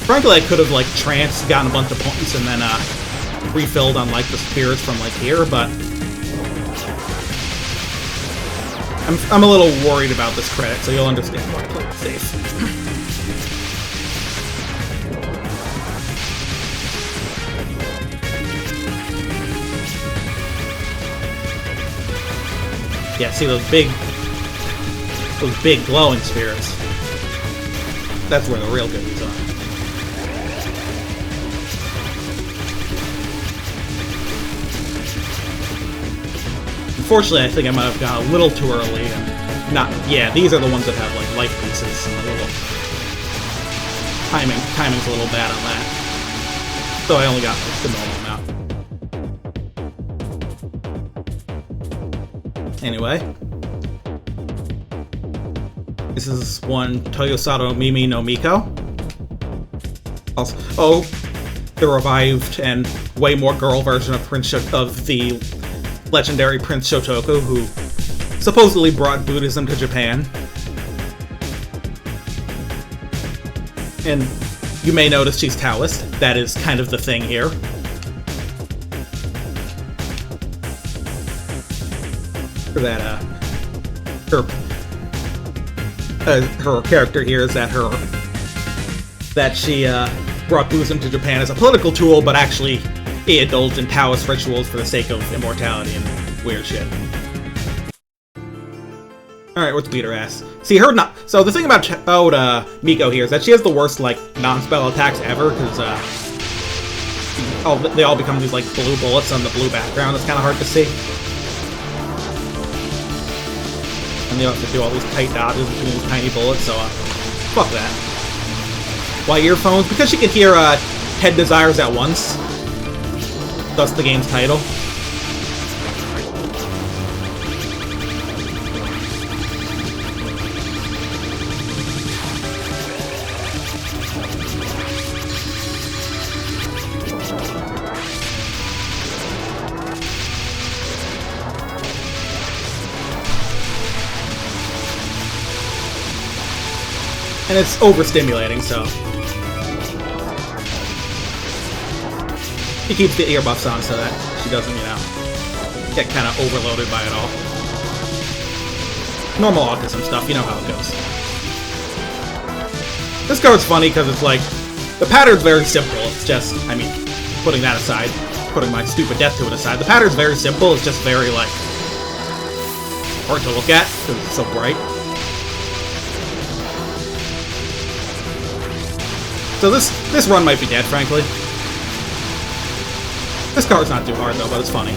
Frankly, I could have, like, tranced, gotten a bunch of points, and then, refilled on, like, the spirits from, like, here, but I'm a little worried about this credit, so you'll understand why I played it safe. Yeah, see those big glowing spheres. That's where the real goodies are. Unfortunately, I think I might have gone a little too early and not. Yeah, these are the ones that have like life pieces. And a little timing's a little bad on that. So I only got like, the normal amount. Anyway, this is one Toyosato Mimi no Miko. Also, the revived and way more girl version of the legendary Prince Shotoku, who supposedly brought Buddhism to Japan. And you may notice she's Taoist. That is kind of the thing here. That her character here is that she brought Buddhism to Japan as a political tool, but actually he indulged in Taoist rituals for the sake of immortality and weird shit. Alright, let's beat her ass. See, so the thing about Miko here is that she has the worst, like, non-spell attacks ever, because, they all become these, like, blue bullets on the blue background. It's kind of hard to see. And you have to do all these tight dodges between these tiny bullets, so, fuck that. Why earphones? Because she can hear, 10 desires at once. Thus the game's title. And it's overstimulating, so he keeps the earbuffs on so that she doesn't, get kind of overloaded by it all. Normal autism stuff, you know how it goes. This card's funny because it's like, the pattern's very simple. It's just, putting that aside, putting my stupid death to it aside, the pattern's very simple. It's just very, like, hard to look at because it's so bright. So this run might be dead, frankly. This card's not too hard, though, but it's funny.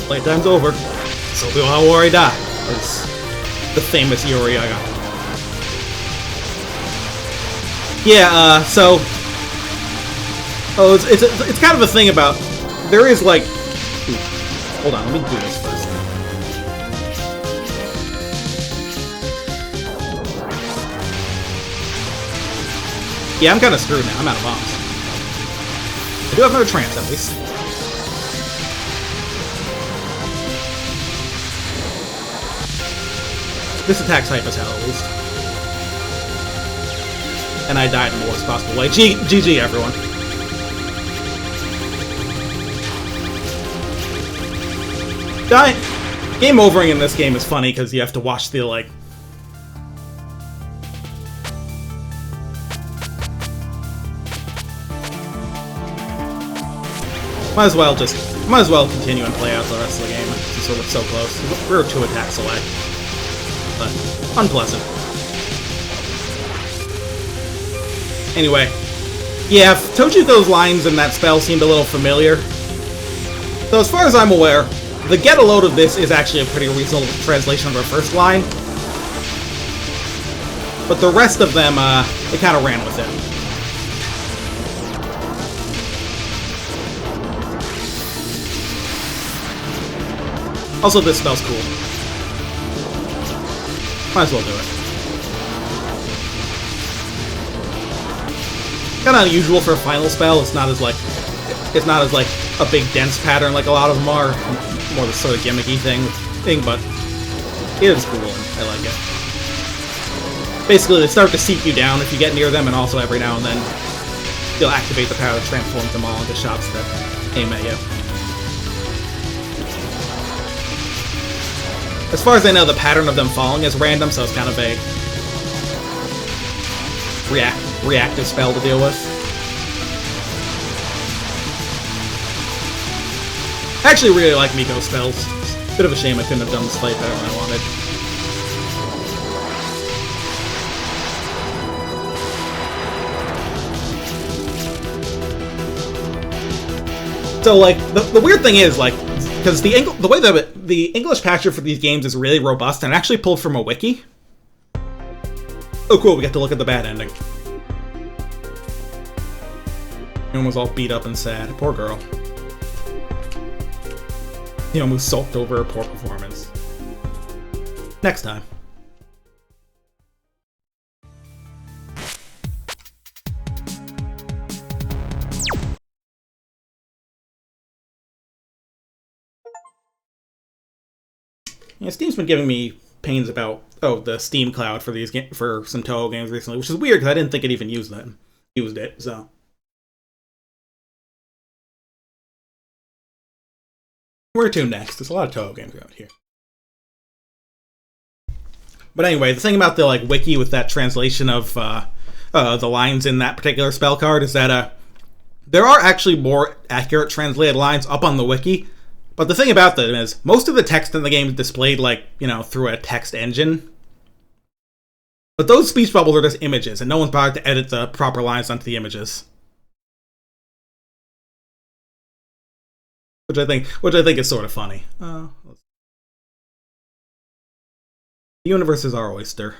Playtime's over. So we will worry die. It's the famous Yuri I got. Yeah, so it's kind of a thing about there is like hold on, let me do this first. Yeah, I'm kind of screwed now. I'm out of bombs. I do have another trance at least. This attack's hype as hell, at least. And I died in the worst possible way. GG, everyone. Game overing in this game is funny because you have to watch the, like... Might as well continue and play out the rest of the game since we're so close. We're 2 attacks away. But unpleasant. Anyway, yeah, Tochiko's lines in that spell seemed a little familiar. So as far as I'm aware, The get a load of this is actually a pretty reasonable translation of our first line. But the rest of them, it kind of ran with it. Also, this spell's cool. Might as well do it. Kind of unusual for a final spell. It's not as like a big dense pattern like a lot of them are. More the sort of gimmicky thing, but it is cool and I like it. Basically, they start to seek you down if you get near them, and also every now and then you'll activate the power that transforms them all into shots that aim at you. As far as I know, the pattern of them falling is random, so it's kind of a reactive spell to deal with. I actually really like Miko's spells. Bit of a shame I couldn't have done this fight better than I wanted. So, like, the weird thing is, like, because the way that the English patcher for these games is really robust and actually pulled from a wiki. Oh, cool, we get to look at the bad ending. He was all beat up and sad. Poor girl. He almost sulked over her poor performance. Next time. Yeah, Steam's been giving me pains about the Steam cloud for these for some Touhou games recently, which is weird because I didn't think it even used it. So where to next? There's a lot of Touhou games around here. But anyway, the thing about the wiki with that translation of the lines in that particular spell card is that there are actually more accurate translated lines up on the wiki. But the thing about them is, most of the text in the game is displayed, through a text engine. But those speech bubbles are just images, and no one's bothered to edit the proper lines onto the images. Which I think is sort of funny. The universe is our oyster.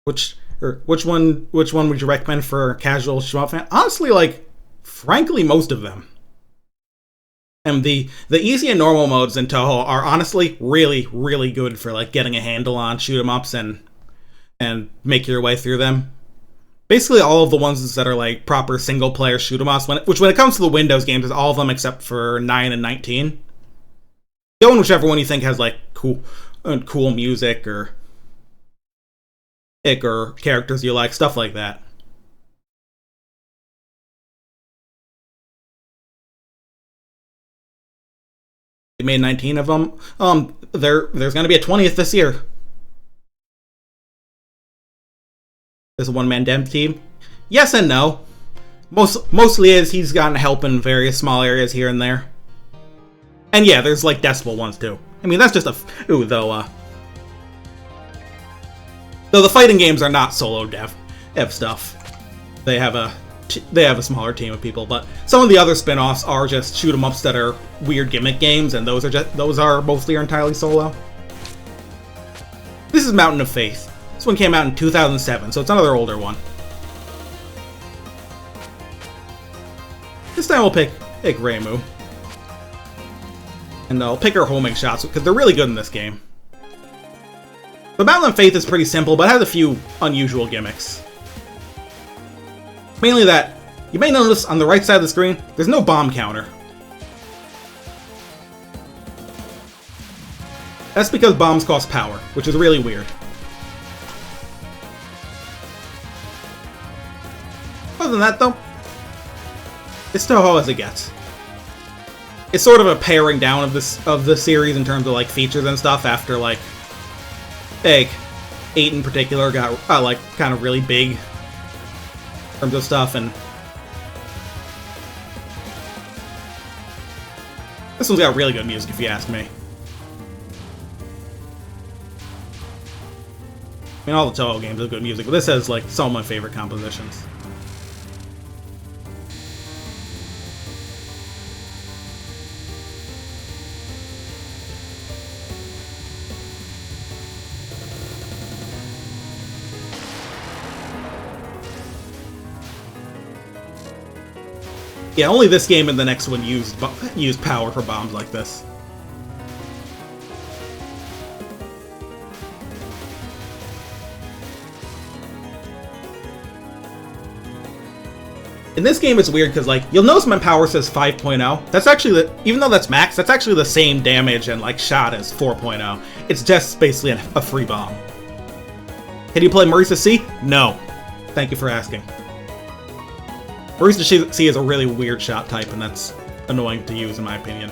Which one would you recommend for a casual shmup fan? Honestly, frankly, most of them. And the easy and normal modes in Touhou are honestly really, really good for getting a handle on shoot 'em ups and make your way through them. Basically, all of the ones that are proper single player shoot 'em ups, when it comes to the Windows games, is all of them except for 9 and 19. Go in whichever one you think has cool music or characters you like, stuff like that. They made 19 of them. There's going to be a 20th this year. There's a one-man dev team. Yes and no. Mostly is he's gotten help in various small areas here and there. And yeah, there's decibel ones too. I mean, that's just though the fighting games are not solo dev stuff. They have a smaller team of people, but some of the other spin-offs are just shoot 'em ups that are weird gimmick games, and those are mostly or entirely solo. This is Mountain of Faith. This one came out in 2007, so it's another older one. This time we'll pick Reimu. And I'll pick her homing shots, because they're really good in this game. The Mountain of Faith is pretty simple, but has a few unusual gimmicks. Mainly that, you may notice on the right side of the screen, there's no bomb counter. That's because bombs cost power, which is really weird. Other than that, though, it's Touhou as it gets. It's sort of a paring down of the series in terms of features and stuff after 8 in particular got kind of really big in terms of stuff, and this one's got really good music if you ask me. I mean, all the Touhou games have good music, but this has some of my favorite compositions. Yeah, only this game and the next one use power for bombs like this. In this game, it's weird because, like, you'll notice my power says 5.0. That's actually even though that's max, that's actually the same damage and, like, shot as 4.0. It's just basically a free bomb. Can you play Marisa C? No. Thank you for asking. Marisa C is a really weird shot type, and that's annoying to use, in my opinion.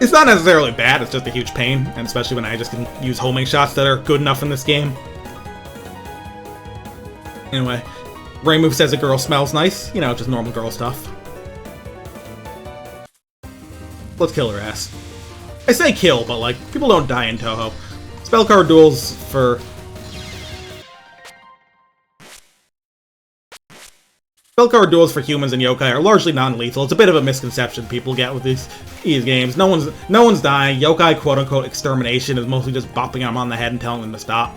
It's not necessarily bad, it's just a huge pain, and especially when I just can use homing shots that are good enough in this game. Anyway. Reimu says a girl smells nice. You know, just normal girl stuff. Let's kill her ass. I say kill, but, like, people don't die in Touhou. Spell card duels for... Spell card duels for humans and yokai are largely non-lethal. It's a bit of a misconception people get with these games. No one's dying. Yokai quote-unquote extermination is mostly just bopping them on the head and telling them to stop.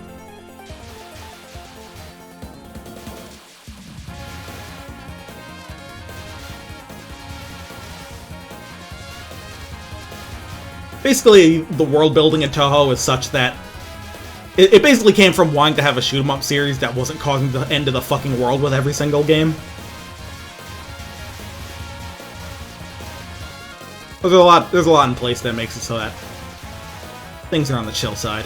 Basically, the world building in Touhou is such that it basically came from wanting to have a shoot-'em-up series that wasn't causing the end of the fucking world with every single game. There's a lot in place that makes it so that things are on the chill side.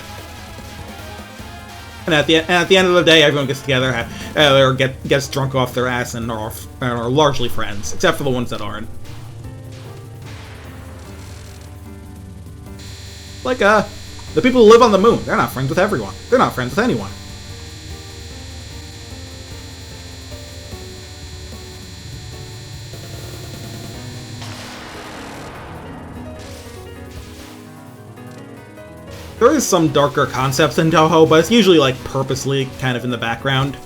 And at the end of the day, everyone gets together, or gets drunk off their ass, and are largely friends, except for the ones that aren't. Like, the people who live on the moon, they're not friends with everyone. They're not friends with anyone. There is some darker concepts in Touhou, but it's usually, like, purposely kind of in the background.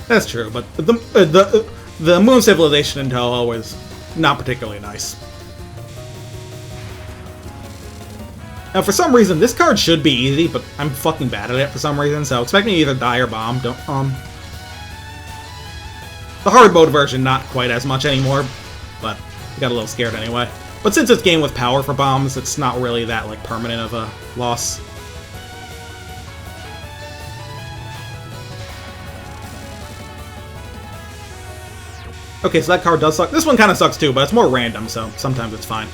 That's true, but the moon civilization in Touhou is not particularly nice. Now, for some reason, this card should be easy, but I'm fucking bad at it for some reason, so expect me to either die or bomb. The hard mode version, not quite as much anymore, but I got a little scared anyway. But since it's game with power for bombs, it's not really that, like, permanent of a loss. Okay, so that card does suck. This one kind of sucks too, but it's more random, so sometimes it's fine.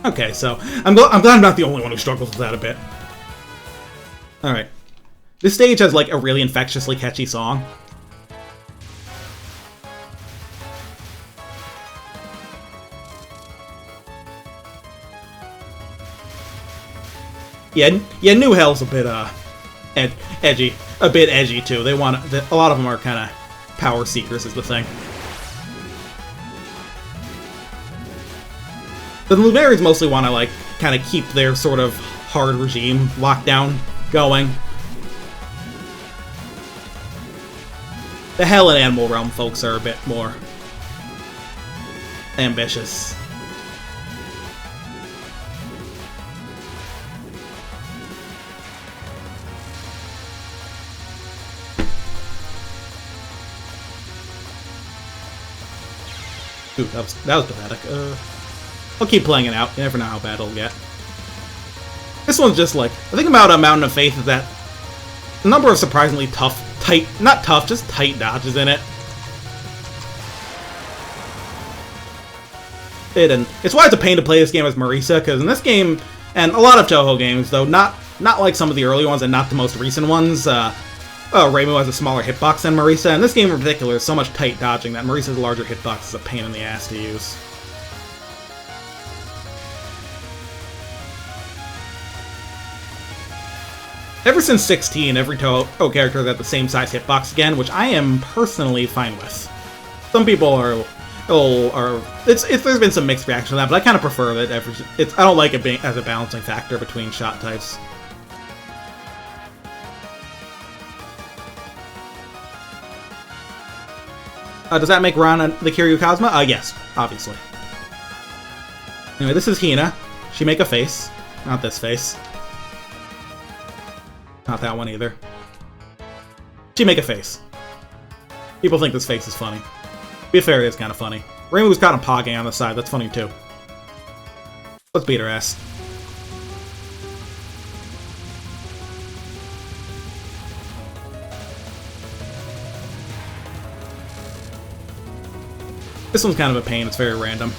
Okay, so I'm glad I'm not the only one who struggles with that a bit. Alright. This stage has, like, a really infectiously catchy song. Yeah, New Hell's a bit, edgy. A bit edgy, too. They want a lot of them are kind of power seekers, is the thing. The Luminaries mostly want to, like, kind of keep their sort of hard regime lockdown going. The Hell and Animal Realm folks are a bit more ambitious. Ooh, that was pathetic. I'll keep playing it out. You never know how bad it'll get. This one's just like... The thing about a Mountain of Faith is that the number of surprisingly not tough, just tight dodges in it. It's why it's a pain to play this game as Marisa, because in this game, and a lot of Touhou games, though, not like some of the early ones and not the most recent ones, Reimu has a smaller hitbox than Marisa, and this game in particular is so much tight dodging that Marisa's larger hitbox is a pain in the ass to use. Ever since 16, every Touhou character has had the same size hitbox again, which I am personally fine with. Some people are Oh, or there's been some mixed reaction to that, but I kind of prefer it. I don't like it being as a balancing factor between shot types. Does that make Ron the Kiryu Kazuma? Yes, obviously. Anyway, this is Hina. She make a face. Not this face. Not that one either. She make a face. People think this face is funny. To be fair, it is kind of funny. Reimu's got him pogging on the side. That's funny too. Let's beat her ass. This one's kind of a pain. It's very random.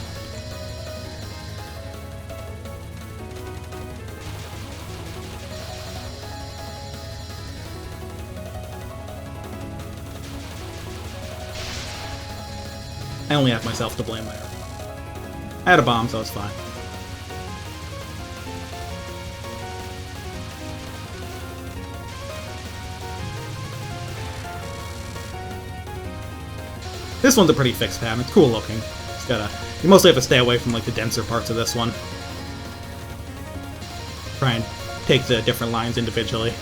I only have myself to blame there. I had a bomb, so it's fine. This one's a pretty fixed pattern. It's cool looking. You mostly have to stay away from like the denser parts of this one. Try and take the different lines individually.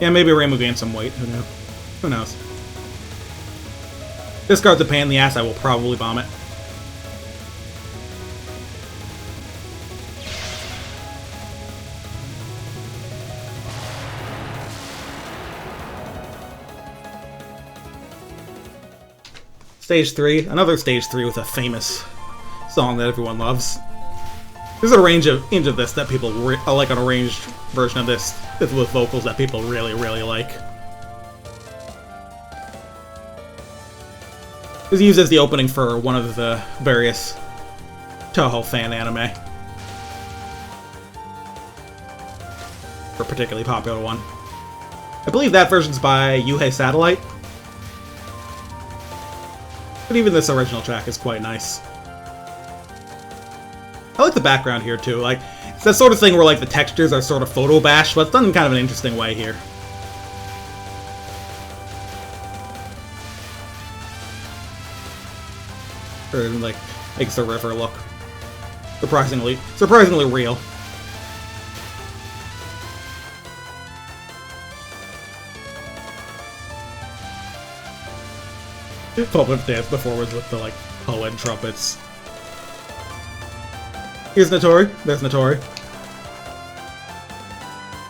Yeah, maybe Reimu gained some weight. Who knows? Who knows? This card's a pain in the ass. I will probably bomb it. Stage 3. Another Stage 3 with a famous song that everyone loves. There's a range of this that people like, an arranged version of this with vocals that people really, really like. It was used as the opening for one of the various Touhou fan anime. For a particularly popular one. I believe that version's by Yuhei Satellite. But even this original track is quite nice. I like the background here too. Like, it's that sort of thing where like the textures are sort of photo bashed, but it's done in kind of an interesting way here. Or like makes the river look surprisingly real. Public dance performance with the like Poen trumpets. Here's Notori. There's Notori.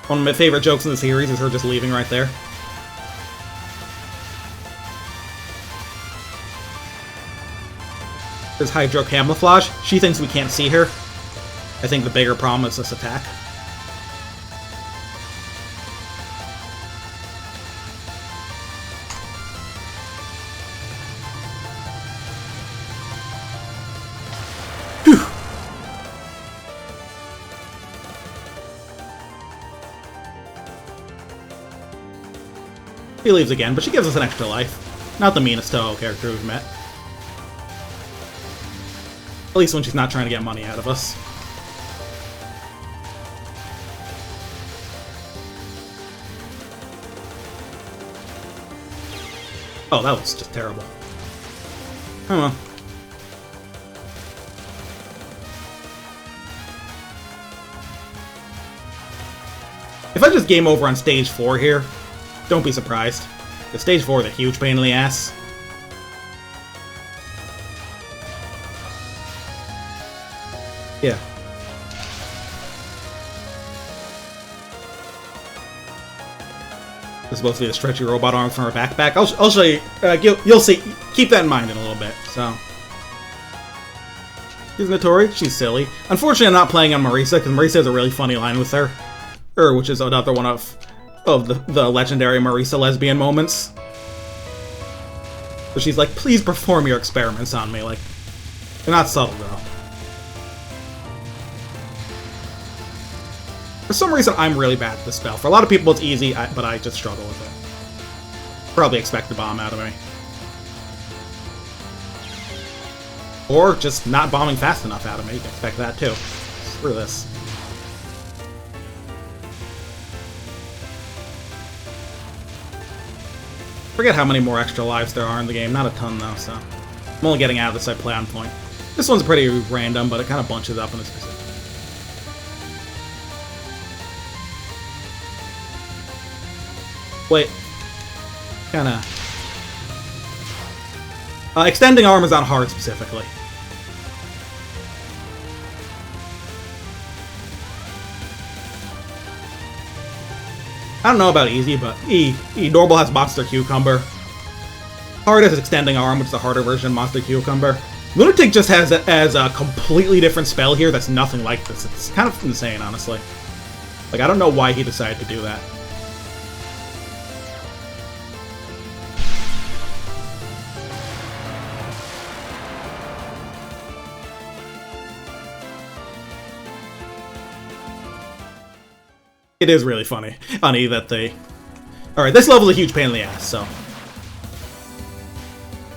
One of my favorite jokes in the series is her just leaving right there. There's Hydro Camouflage. She thinks we can't see her. I think the bigger problem is this attack. He leaves again, but she gives us an extra life. Not the meanest Touhou character we've met. At least when she's not trying to get money out of us. Oh, that was just terrible. Oh well. If I just game over on stage 4 here, don't be surprised. The stage 4 is a huge pain in the ass. Yeah. This is supposed to be the stretchy robot arms from her backpack. I'll show you. You'll see. Keep that in mind in a little bit. So. Here's Notori. She's silly. Unfortunately, I'm not playing on Marisa, because Marisa has a really funny line with her. Which is another one of the legendary Marisa lesbian moments. So she's like, please perform your experiments on me. Like, they're not subtle, though. For some reason, I'm really bad at this spell. For a lot of people, it's easy, but I just struggle with it. Probably expect the bomb out of me. Or just not bombing fast enough out of me. You can expect that, too. Screw this. Forget how many more extra lives there are in the game. Not a ton, though, so... I'm only getting out of this at play on point. This one's pretty random, but it kind of bunches up in a specific... Wait. Kinda... extending arm is on hard, specifically. I don't know about easy, but E normal has Monster Cucumber. Hard has extending arm, which is a harder version of Monster Cucumber. Lunatic just has a completely different spell here that's nothing like this. It's kind of insane, honestly. Like, I don't know why he decided to do that. It is really funny that they... Alright, this level's a huge pain in the ass, so...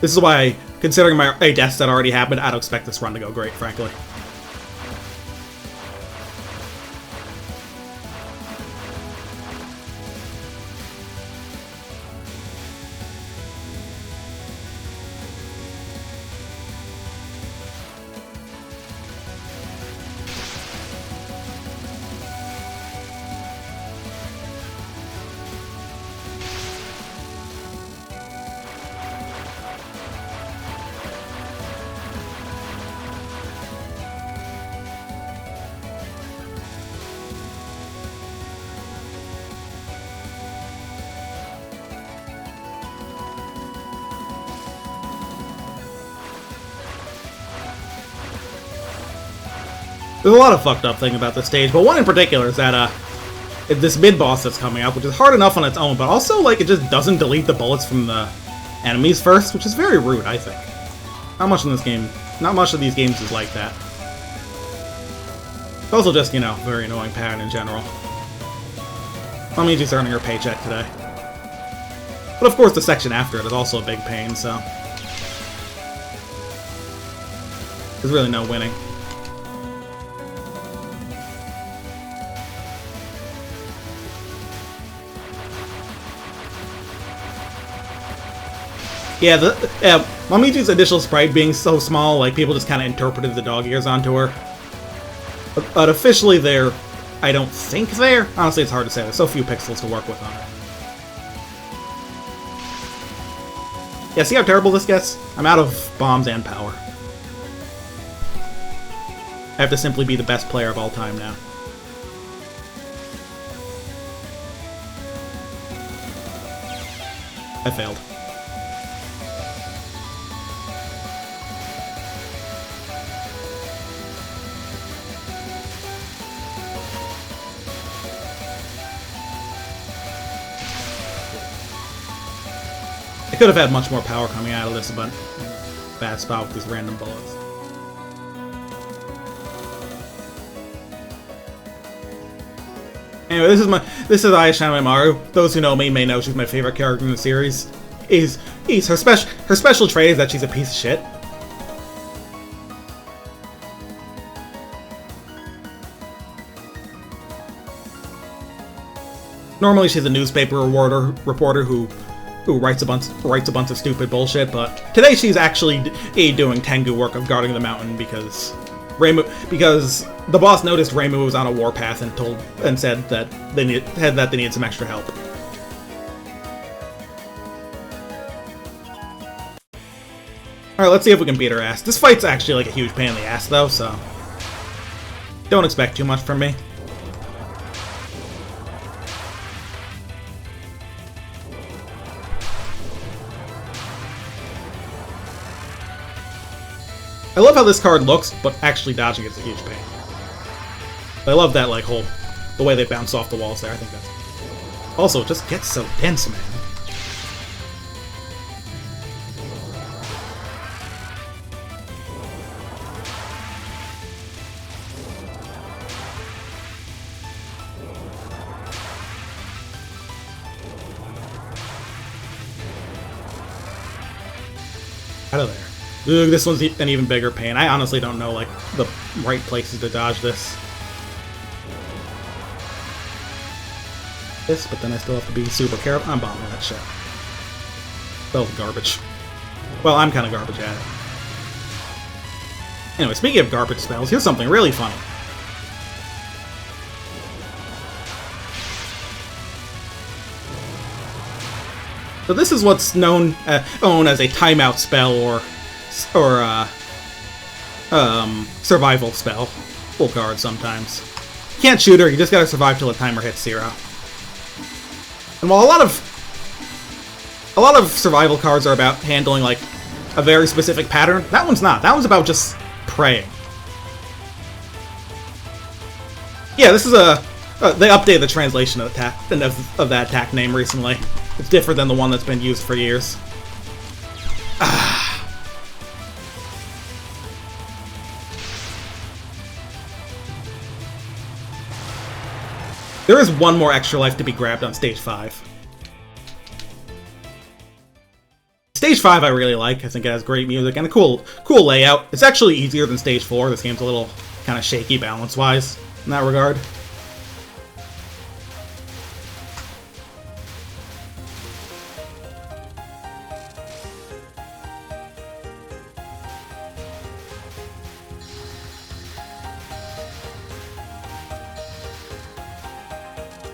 This is why, considering my deaths that already happened, I don't expect this run to go great, frankly. There's a lot of fucked up things about this stage, but one in particular is that, this mid-boss that's coming up, which is hard enough on its own, but also, like, it just doesn't delete the bullets from the enemies first, which is very rude, I think. Not much of these games is like that. It's also just, you know, very annoying pattern in general. That means she's earning her paycheck today. But of course the section after it is also a big pain, so... There's really no winning. Yeah, Mamiji's initial sprite being so small, like, people just kind of interpreted the dog ears onto her. But officially they're... I don't think they're... Honestly, it's hard to say. There's so few pixels to work with on it. Yeah, see how terrible this gets? I'm out of bombs and power. I have to simply be the best player of all time now. I failed. I could have had much more power coming out of this, but bad spot with these random bullets. Anyway, this is Ayashime Maru. Those who know me may know she's my favorite character in the series. Her special trait is that she's a piece of shit. Normally she's a newspaper reporter who writes a bunch of stupid bullshit, but today she's actually doing Tengu work of guarding the mountain because the boss noticed Reimu was on a warpath and said that they needed some extra help. Alright, let's see if we can beat her ass. This fight's actually like a huge pain in the ass though, so don't expect too much from me. I love how this card looks, but actually dodging it's a huge pain. I love that, like, the way they bounce off the walls there. I think that's... Also, it just gets so dense, man. Out of there. Ugh, this one's an even bigger pain. I honestly don't know, like, the right places to dodge this. But then I still have to be super careful. I'm bombing that shit. Spell's garbage. Well, I'm kind of garbage at it. Anyway, speaking of garbage spells, here's something really funny. So this is what's known as a timeout spell or survival spell. Full guard sometimes. You can't shoot her, you just gotta survive till the timer hits 0. And while a lot of survival cards are about handling like a very specific pattern, that one's not. That one's about just praying. Yeah, this is they updated the translation of that attack name recently. It's different than the one that's been used for years. There is one more extra life to be grabbed on Stage 5. Stage 5 I really like. I think it has great music and a cool layout. It's actually easier than Stage 4. This game's a little kind of shaky balance-wise in that regard.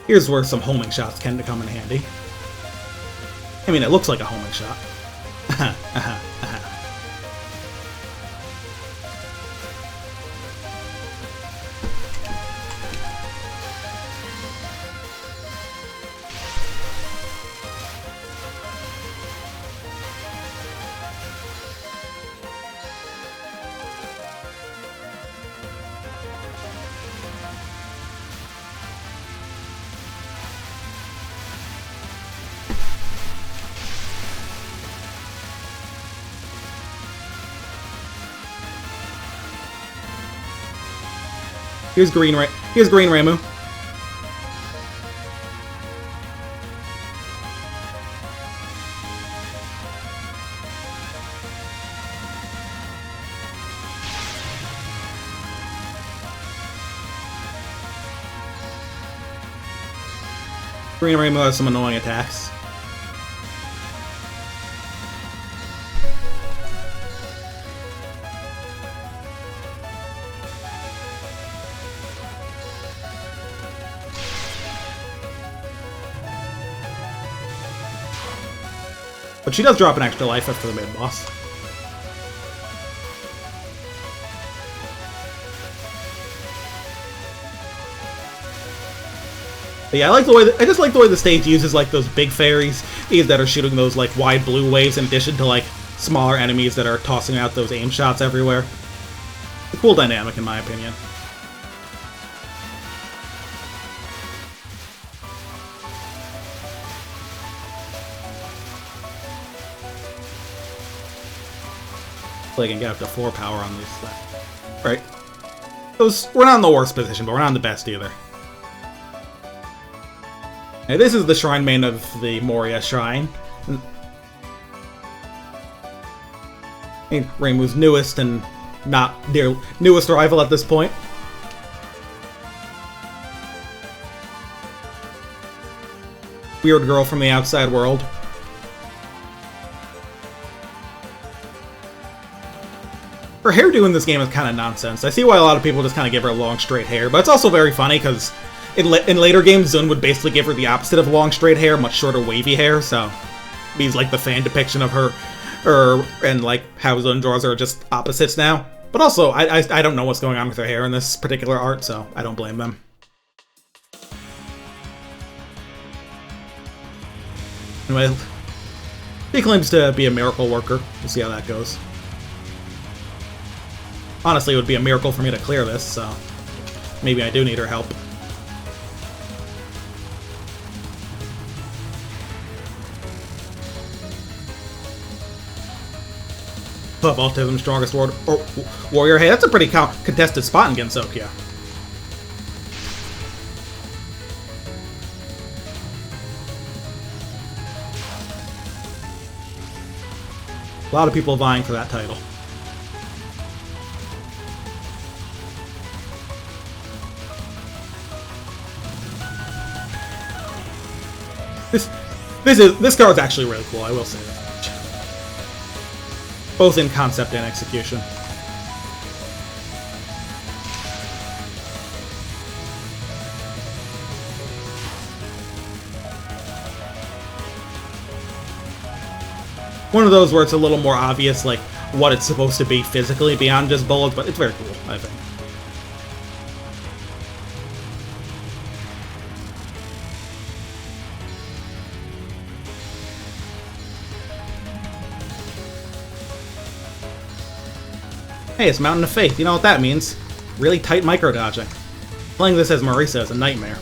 Here's where some homing shots tend to come in handy. I mean, it looks like a homing shot. Here's Green Ramu. Green Ramu has some annoying attacks. But she does drop an extra life after the mid-boss. But yeah, I just like the way the stage uses like those big fairies, these that are shooting those like wide blue waves in addition to like smaller enemies that are tossing out those aim shots everywhere. A cool dynamic in my opinion. I can get up to 4 power on these things. Right. We're not in the worst position, but we're not in the best either. Now, this is the shrine main of the Moria Shrine. Reimu's newest and not their newest rival at this point. Weird girl from the outside world. Her hairdo in this game is kind of nonsense. I see why a lot of people just kind of give her long, straight hair, but it's also very funny because in later games, Zun would basically give her the opposite of long, straight hair, much shorter, wavy hair, so means like the fan depiction of her and like how Zun draws her are just opposites now. But also, I don't know what's going on with her hair in this particular art, so I don't blame them. Anyway, he claims to be a miracle worker. We'll see how that goes. Honestly, it would be a miracle for me to clear this, so maybe I do need her help. Autism, strongest warrior. Hey, that's a pretty contested spot in Gensokyo. A lot of people vying for that title. This card's actually really cool, I will say that. both in concept and execution. One of those where it's a little more obvious, like, what it's supposed to be physically beyond just bullets, but it's very cool, I think. Hey, it's Mountain of Faith. You know what that means. Really tight micro-dodging. Playing this as Marisa is a nightmare.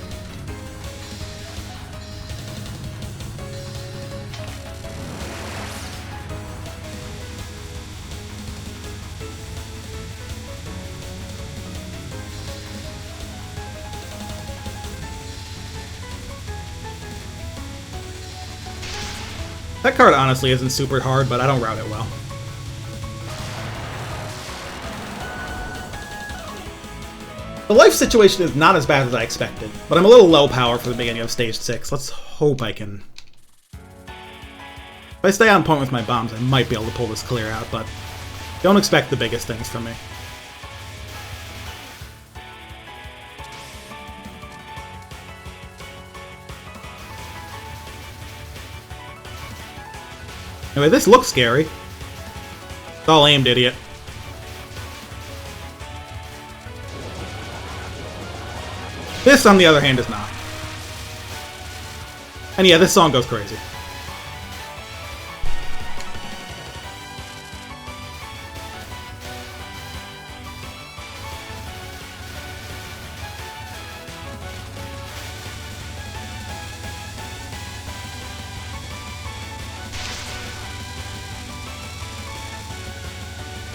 That card honestly isn't super hard, but I don't route it well. The life situation is not as bad as I expected, but I'm a little low power for the beginning of Stage 6. Let's hope I can... If I stay on point with my bombs, I might be able to pull this clear out, but don't expect the biggest things from me. Anyway, this looks scary. It's all aimed, idiot. This, on the other hand, is not. And yeah, this song goes crazy.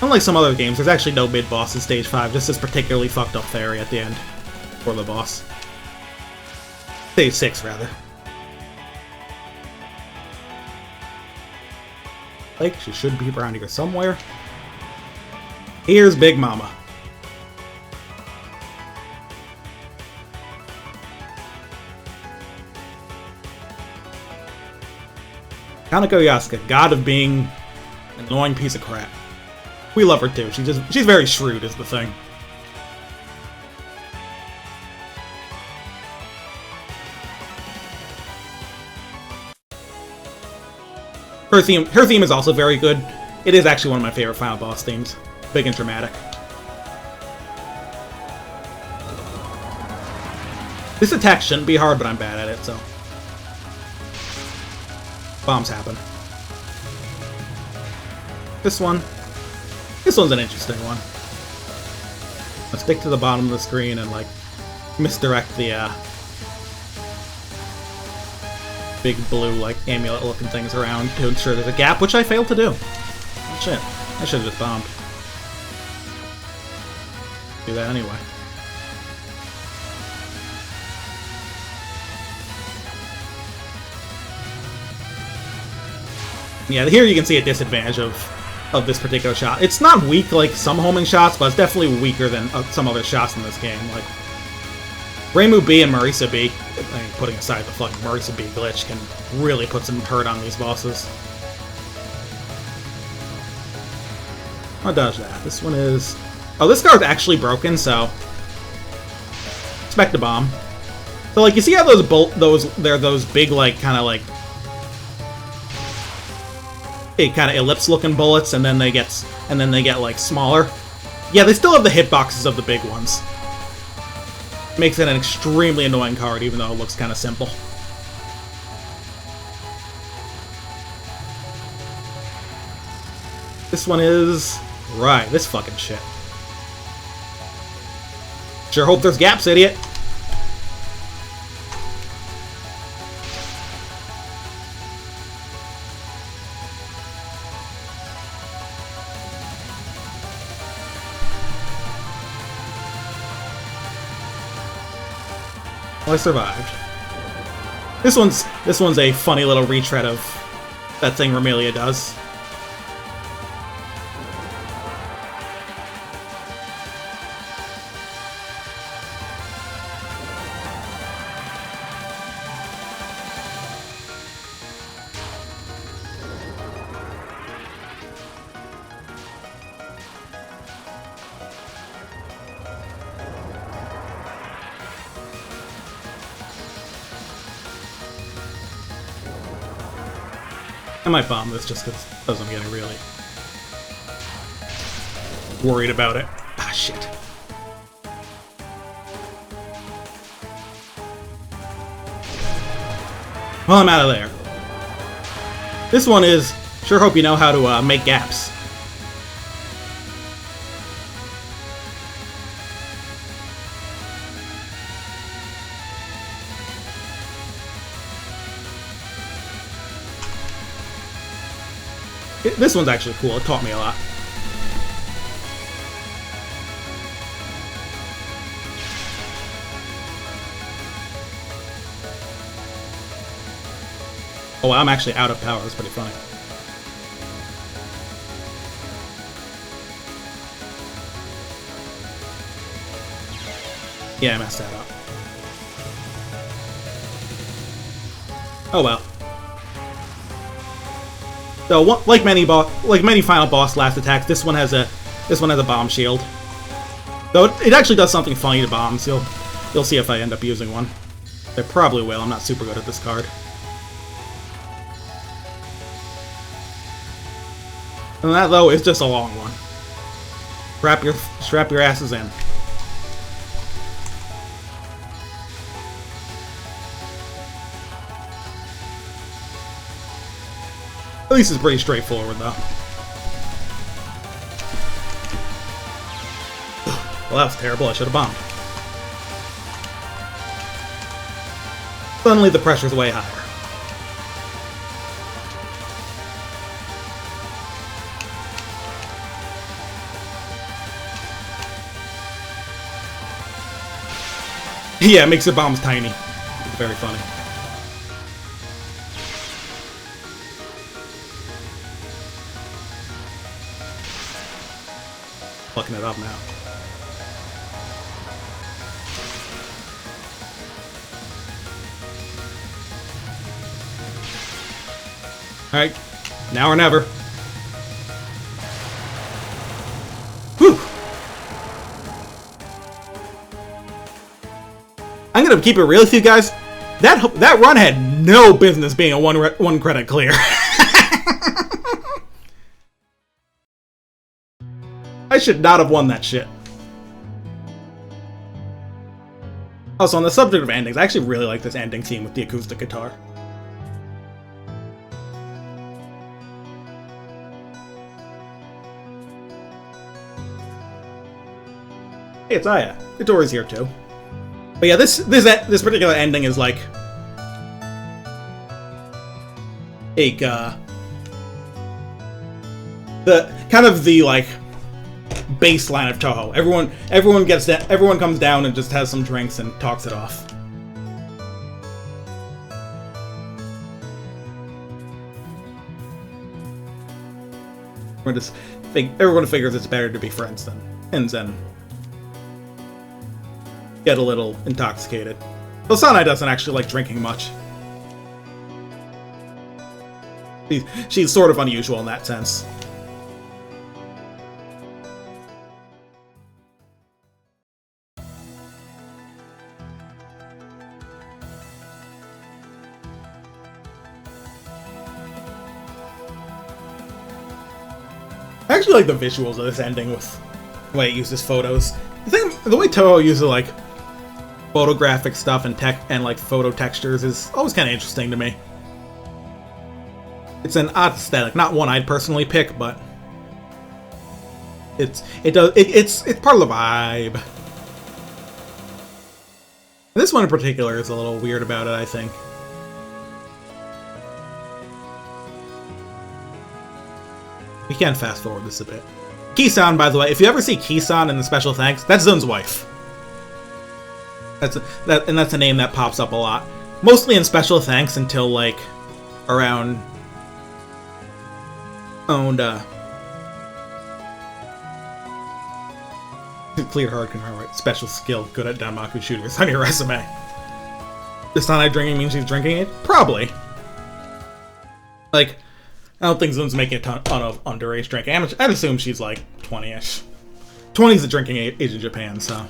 Unlike some other games, there's actually no mid-boss in Stage 5, just this particularly fucked up fairy at the end. For the boss. Stage 6, rather. Like, she should be around here somewhere. Here's Big Mama. Kaneko Yasuka, god of being an annoying piece of crap. We love her too. She's very shrewd is the thing. Her theme is also very good. It is actually one of my favorite final boss themes. Big and dramatic. This attack shouldn't be hard, but I'm bad at it, so... Bombs happen. This one's an interesting one. Let's stick to the bottom of the screen and, like, misdirect the, big blue, like, amulet-looking things around to ensure there's a gap, which I failed to do. Oh, shit. I should've just bombed. Do that anyway. Yeah, here you can see a disadvantage of this particular shot. It's not weak like some homing shots, but it's definitely weaker than some other shots in this game. Like, Reimu B and Marisa B, I mean, putting aside the fucking Marisa B glitch, can really put some hurt on these bosses. I'll dodge that. This one is... Oh, this card's actually broken, so... Expect a bomb. So, like, you see how those big, like, kind of, like... kind of ellipse-looking bullets, and then they get like smaller. Yeah, they still have the hitboxes of the big ones. Makes it an extremely annoying card, even though it looks kind of simple. This one is right. This fucking shit. Sure hope there's gaps, idiot. I survived. This one's a funny little retread of that thing Romelia does. I might bomb this just because I'm getting really worried about it. Ah, shit. Well, I'm out of there. This one is, sure hope you know how to make gaps. This one's actually cool, it taught me a lot. Oh, wow, I'm actually out of power. That's pretty funny. Yeah, I messed that up. Oh well. So, like many final boss last attacks, this one has a bomb shield. Though it actually does something funny to bombs. You'll see if I end up using one. I probably will. I'm not super good at this card. And that, though, is just a long one. Strap your asses in. At least it's pretty straightforward, though. Well, that was terrible. I should have bombed. Suddenly, the pressure's way higher. Yeah, it makes your bombs tiny. It's very funny. Fucking it up now. Alright, now or never. Whew! I'm gonna keep it real with you guys. That run had no business being a one credit clear. I should not have won that shit. Also, on the subject of endings, I actually really like this ending scene with the acoustic guitar. Hey, it's Aya. Itori's here too. But yeah, this particular ending is like the kind of the like baseline of Touhou. Everyone comes down and just has some drinks and talks it off. Everyone figures it's better to be friends than get a little intoxicated. Though Sanai doesn't actually like drinking much. She's sort of unusual in that sense. I actually like the visuals of this ending with the way it uses photos. The way Touhou uses like photographic stuff and like photo textures is always kind of interesting to me. It's an odd aesthetic, not one I'd personally pick, but it's part of the vibe. And this one in particular is a little weird about it, I think. We can fast forward this a bit. Kisan, by the way, if you ever see Kisan in the special thanks, that's Zun's wife. That's a name that pops up a lot. Mostly in special thanks until like around clear hard can remember it. Special skill, good at Danmaku shooters on your resume. This Sanai drinking means she's drinking it? Probably. Like, I don't think Zun's making a ton of underage drinking. I'd assume she's like 20-ish. 20 is the drinking age in Japan, so.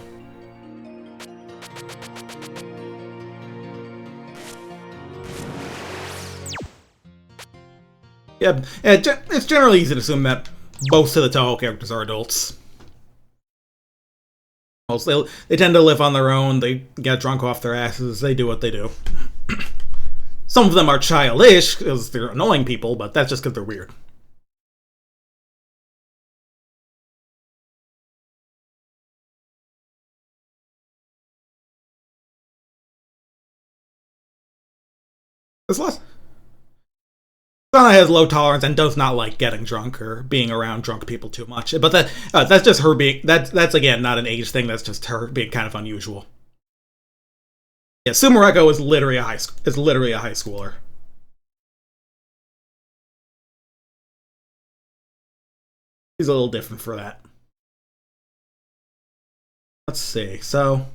Yeah, it's generally easy to assume that most of the Touhou characters are adults. They tend to live on their own, they get drunk off their asses, they do what they do. Some of them are childish, because they're annoying people, but that's just because they're weird. Sana has low tolerance and does not like getting drunk or being around drunk people too much. But that's just her being that's again not an age thing. That's just her being kind of unusual. Yeah, Sumareko is literally a high schooler. He's a little different for that. Let's see. So.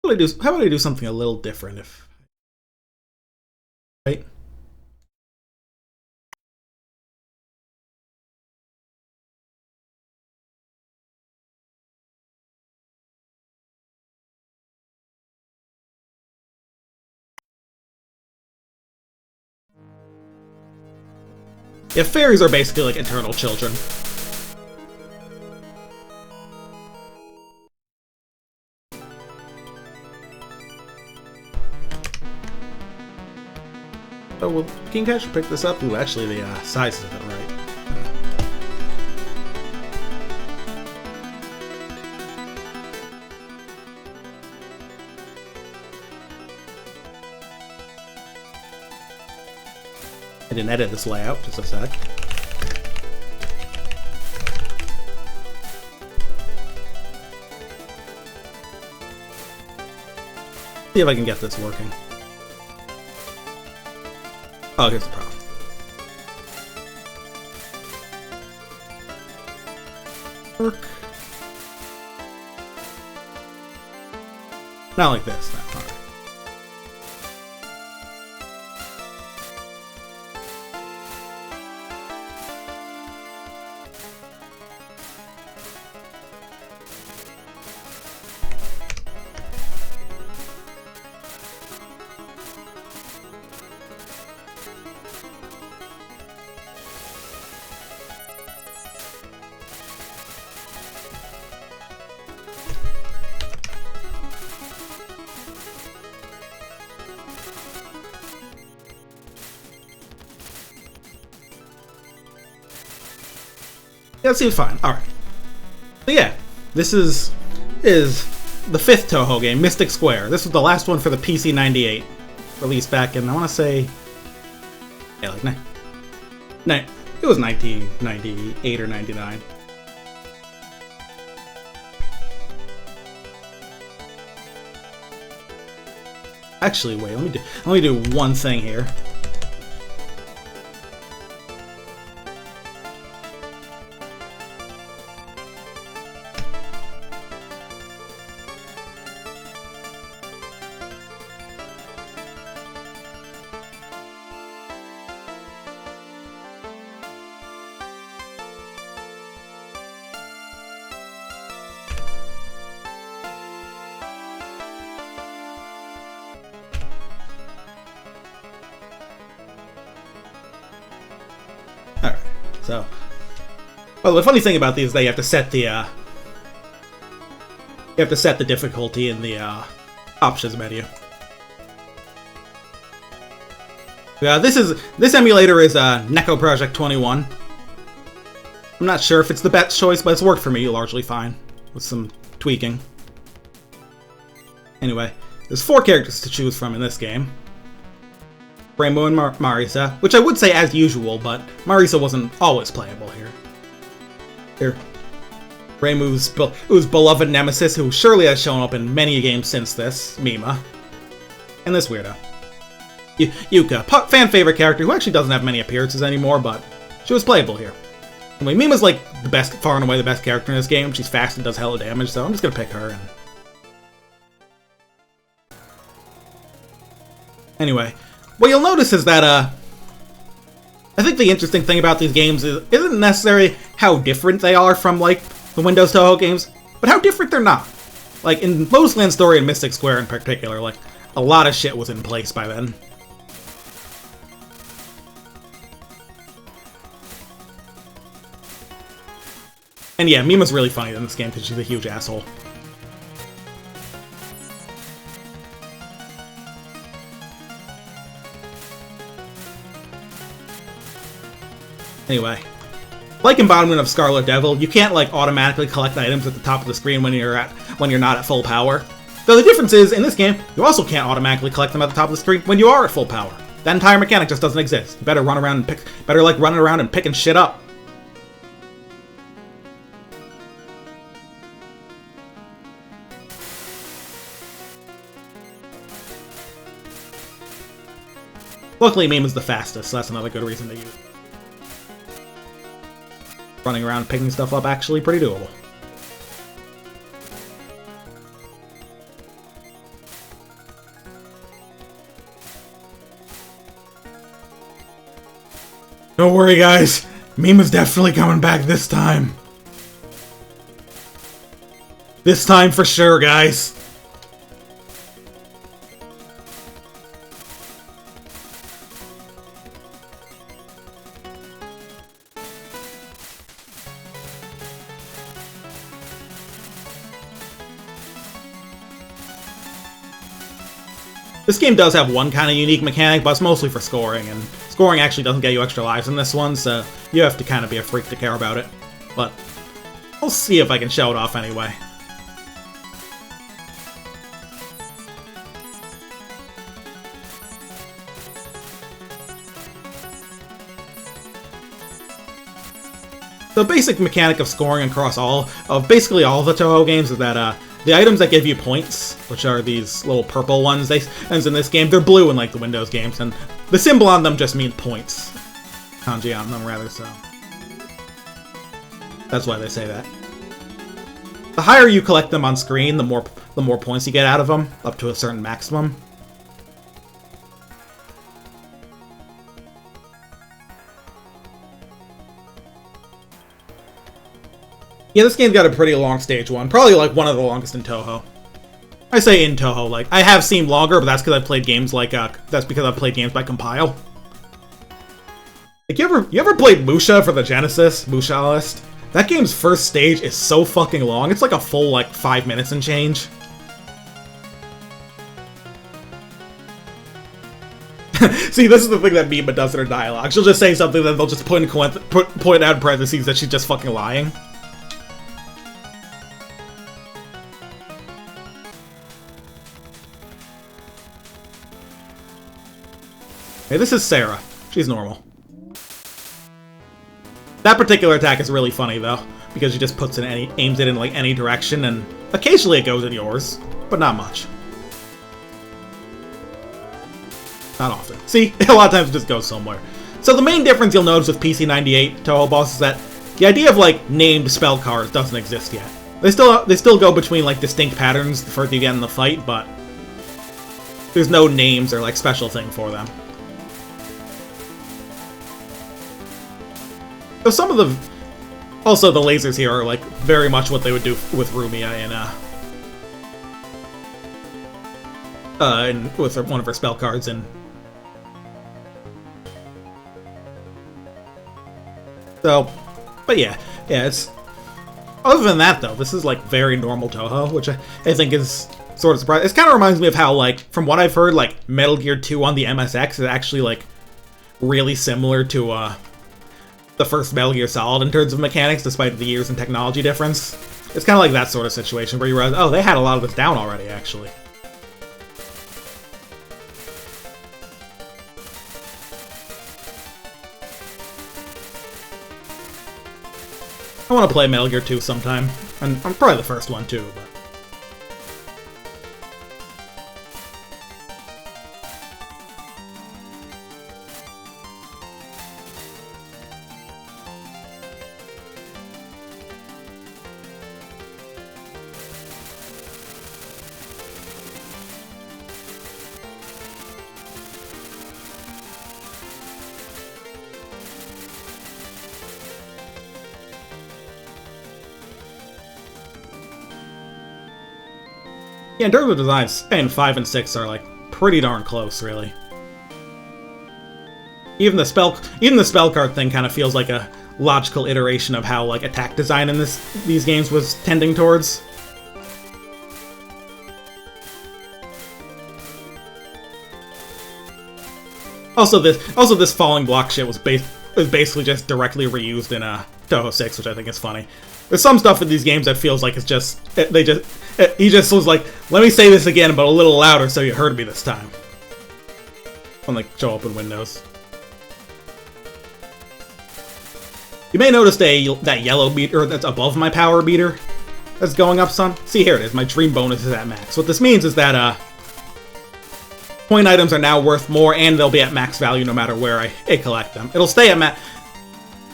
How about I do something a little different if right? Yeah, fairies are basically like eternal children. Oh, well, King Cat should pick this up. Ooh, actually, the size isn't right. I didn't edit this layout, just a sec. See if I can get this working. Oh, here's the problem. Work. Not like this, no. Alright. Yeah, it seems fine. Alright. So yeah, this is the 5th Touhou game, Mystic Square. This was the last one for the PC 98. Released back in, I want to say... Yeah, like... It was 1998 or 99. Actually, wait, let me do one thing here. Alright, so... Well, the funny thing about these is that you have to set the, difficulty in the, options menu. Yeah, this emulator is, Neko Project 21. I'm not sure if it's the best choice, but it's worked for me largely fine, with some tweaking. Anyway, there's 4 characters to choose from in this game. Reimu and Marisa, which I would say as usual, but Marisa wasn't always playable here. Reimu's beloved nemesis, who surely has shown up in many games since this, Mima. And this weirdo. Yuka, fan-favorite character who actually doesn't have many appearances anymore, but she was playable here. Anyway, Mima's like the best, far and away the best character in this game. She's fast and does hella damage, so I'm just gonna pick her. And... Anyway, what you'll notice is that, I think the interesting thing about these games isn't necessarily how different they are from, like, the Windows Touhou games, but how different they're not. Like, in Lotus Land Story and Mystic Square in particular, like, a lot of shit was in place by then. And yeah, Mima's really funny in this game because she's a huge asshole. Anyway, like Embodiment of Scarlet Devil, you can't like automatically collect items at the top of the screen when you're not at full power. Though the difference is, in this game, you also can't automatically collect them at the top of the screen when you are at full power. That entire mechanic just doesn't exist. You better run around and running around and picking shit up. Luckily, Mima's the fastest, so that's another good reason to use it. Running around picking stuff up actually pretty doable. Don't worry, guys. Mima's definitely coming back this time. This time for sure, guys. This game does have one kind of unique mechanic, but it's mostly for scoring, and scoring actually doesn't get you extra lives in this one, so you have to kind of be a freak to care about it. But I'll see if I can show it off anyway. The basic mechanic of scoring across basically all the Touhou games is that the items that give you points, which are these little purple ones, and in this game, they're blue in like the Windows games, and the symbol on them just means points. Kanji on them, rather, so. That's why they say that. The higher you collect them on screen, the more points you get out of them, up to a certain maximum. Yeah, this game's got a pretty long stage one. Probably, like, one of the longest in Touhou. I say in Touhou, like, I have seen longer, but that's because I've played games like, that's because I've played games by Compile. Like, you ever played Musha for the Genesis? Musha List? That game's first stage is so fucking long. It's like a full, like, 5 minutes and change. See, this is the thing that Mima does in her dialogue. She'll just say something, then they'll just point out in parentheses that she's just fucking lying. Hey, this is Sarah. She's normal. That particular attack is really funny, though, because she just aims it in, like, any direction, and occasionally it goes in yours, but not much. Not often. See, a lot of times it just goes somewhere. So the main difference you'll notice with PC98 Touhou boss is that the idea of, like, named spell cards doesn't exist yet. They still go between, like, distinct patterns the further you get in the fight, but there's no names or, like, special thing for them. So some of the... Also, the lasers here are, like, very much what they would do with Rumia with one of her spell cards in... So, but yeah, it's... Other than that, though, this is, like, very normal Touhou, which I think is sort of surprising. It kind of reminds me of how, like, from what I've heard, like, Metal Gear 2 on the MSX is actually, like, really similar to, the first Metal Gear Solid in terms of mechanics, despite the years and technology difference. It's kind of like that sort of situation where you realize, oh, they had a lot of this down already, actually. I want to play Metal Gear 2 sometime, and I'm probably the first one too, but... Yeah, in terms of designs, and 5 and 6 are, like, pretty darn close, really. Even the spell card thing kind of feels like a logical iteration of how, like, attack design in these games was tending towards. Also, this falling block shit was basically just directly reused in Touhou 6, which I think is funny. There's some stuff in these games that feels like it's just he just was like, let me say this again, but a little louder so you heard me this time. When like show up in Windows. You may notice that yellow meter that's above my power meter that's going up some. See, here it is. My dream bonus is at max. What this means is that point items are now worth more, and they'll be at max value no matter where I collect them. It'll stay at max.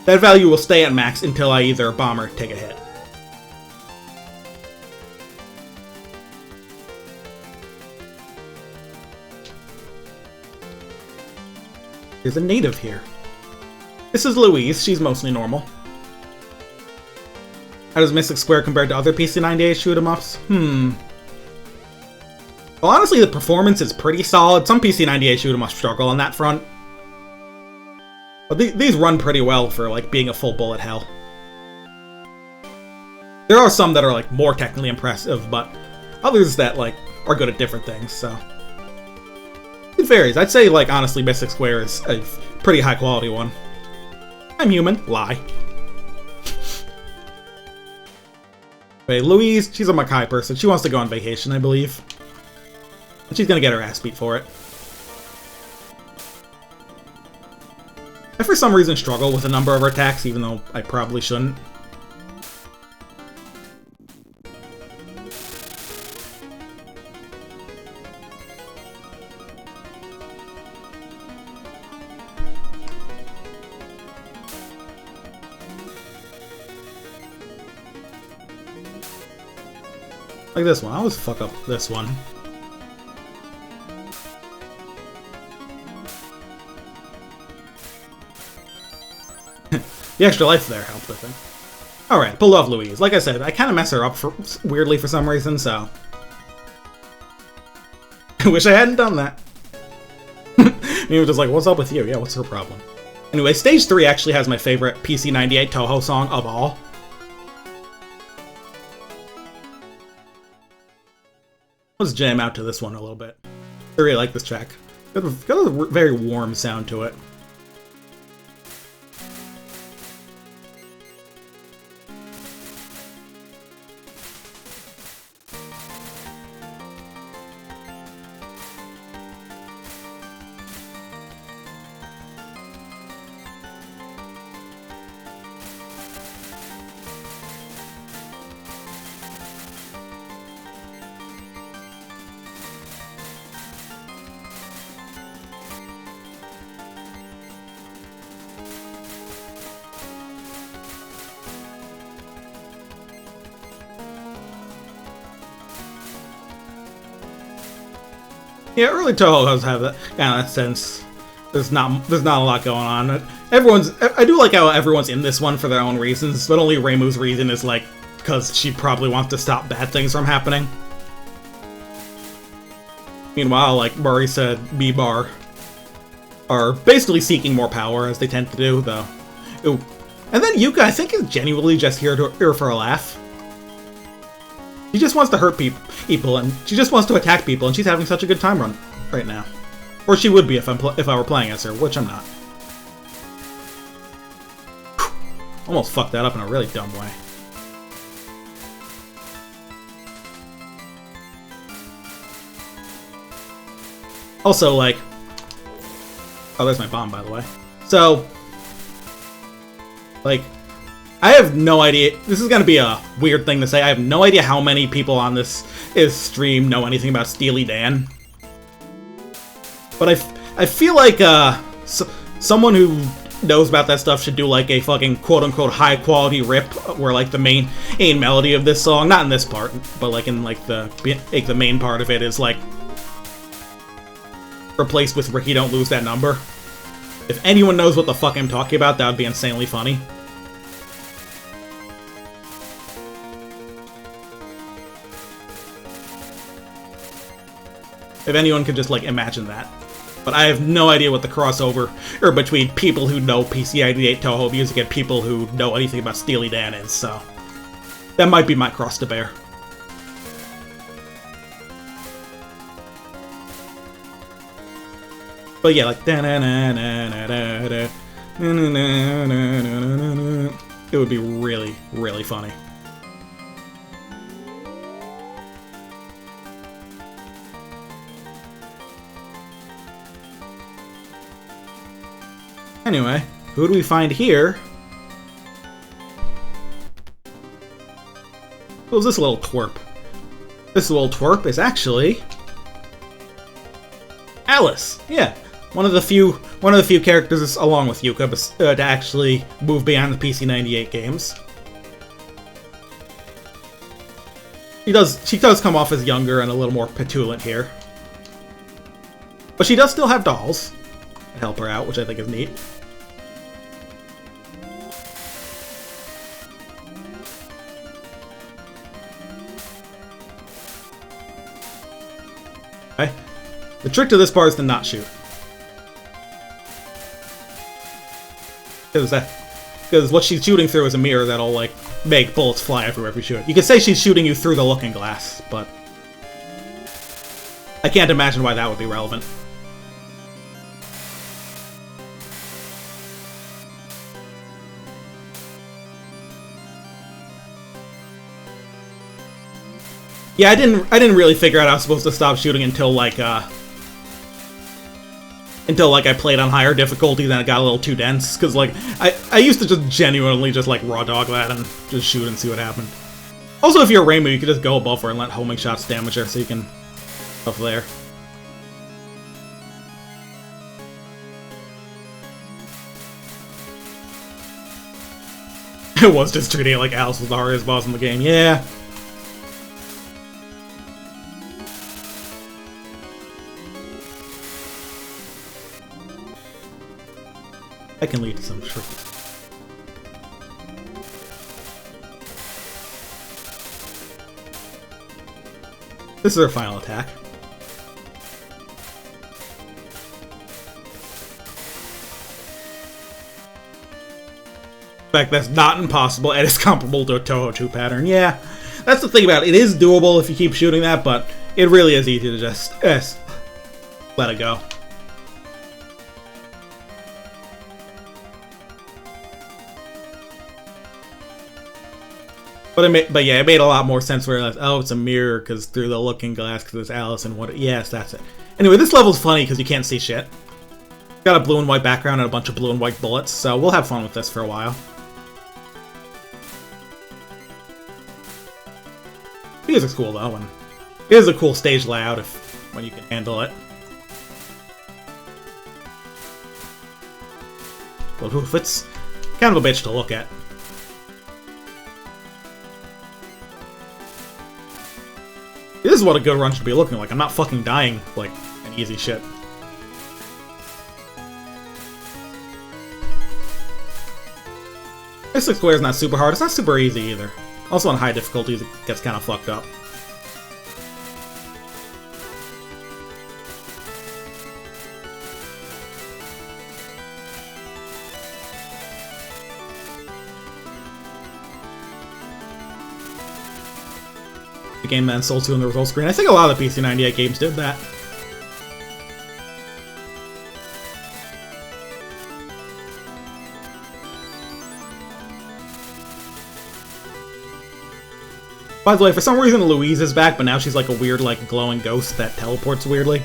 That value will stay at max until I either bomb or take a hit. There's a native here. This is Louise. She's mostly normal. How does Mystic Square compare to other PC98 shoot-em-ups? Well, honestly, the performance is pretty solid. Some PC98 shoot-em-ups struggle on that front. But these run pretty well for, like, being a full bullet hell. There are some that are, like, more technically impressive, but others that, like, are good at different things, so... It varies. I'd say, like, honestly, Mystic Square is a pretty high-quality one. I'm human. Lie. Wait, Louise, she's a Makai person. She wants to go on vacation, I believe. And she's gonna get her ass beat for it. I, for some reason, struggle with a number of her attacks, even though I probably shouldn't. Like this one. I always fuck up this one. The extra life there helped, I think. Alright, pulled off Louise. Like I said, I kind of mess her up weirdly for some reason, so... I wish I hadn't done that. He was just like, what's up with you? Yeah, what's her problem? Anyway, Stage 3 actually has my favorite PC98 Touhou song of all. Let's jam out to this one a little bit. I really like this track. Got a very warm sound to it. Yeah, early Touhou does have that kind of sense. There's not a lot going on. I do like how everyone's in this one for their own reasons, but only Reimu's reason is like because she probably wants to stop bad things from happening. Meanwhile, like Murray said, B-Bar are basically seeking more power as they tend to do, though. Ooh. And then Yuka, I think, is genuinely just here for a laugh. She just wants to hurt people, and she just wants to attack people, and she's having such a good time right now. Or she would be if I were playing as her, which I'm not. Almost fucked that up in a really dumb way. Also, like... Oh, there's my bomb, by the way. So... Like... I have no idea. This is going to be a weird thing to say. I have no idea how many people on this stream know anything about Steely Dan. But I feel like someone who knows about that stuff should do like a fucking quote-unquote high-quality rip where like the main melody of this song, not in this part, but like in like the main part of it is like replaced with Ricky Don't Lose That Number. If anyone knows what the fuck I'm talking about, that would be insanely funny. If anyone could just, like, imagine that. But I have no idea what the crossover or between people who know PC 98 Touhou music and people who know anything about Steely Dan is, so that might be my cross to bear. But yeah, like it would be really, really funny. Anyway, who do we find here? Who's this little twerp? This little twerp is actually Alice. Yeah, one of the few characters, along with Yuka, to actually move beyond the PC 98 games. She does come off as younger and a little more petulant here, but she does still have dolls to help her out, which I think is neat. Okay. The trick to this part is to not shoot. Because what she's shooting through is a mirror that'll, like, make bullets fly everywhere if you shoot. You could say she's shooting you through the looking glass, but I can't imagine why that would be relevant. Yeah, I didn't really figure out I was supposed to stop shooting until I played on higher difficulty, then it got a little too dense, because, like, I used to just genuinely just, like, raw dog that and just shoot and see what happened. Also, if you're Rainbow, you can just go above her and let homing shots damage her, so you can up there. It was just treating it like Alice was the hardest boss in the game, yeah. That can lead to some tricky. This is our final attack. In fact, that's not impossible, and it's comparable to a Touhou 2 pattern. Yeah, that's the thing about it. It is doable if you keep shooting that, but it really is easy to just let it go. But yeah, it made a lot more sense where like, oh, it's a mirror because through the looking glass because it's Alice and what? Yes, that's it. Anyway, this level's funny because you can't see shit. Got a blue and white background and a bunch of blue and white bullets, so we'll have fun with this for a while. The music's cool though, and it is a cool stage layout when you can handle it. But oof, it's kind of a bitch to look at. This is what a good run should be looking like. I'm not fucking dying like an easy shit. This square is not super hard. It's not super easy either. Also on high difficulties, it gets kind of fucked up. The game then sold to in the result screen. I think a lot of the PC 98 games did that. By the way, for some reason Louise is back, but now she's like a weird, like, glowing ghost that teleports weirdly.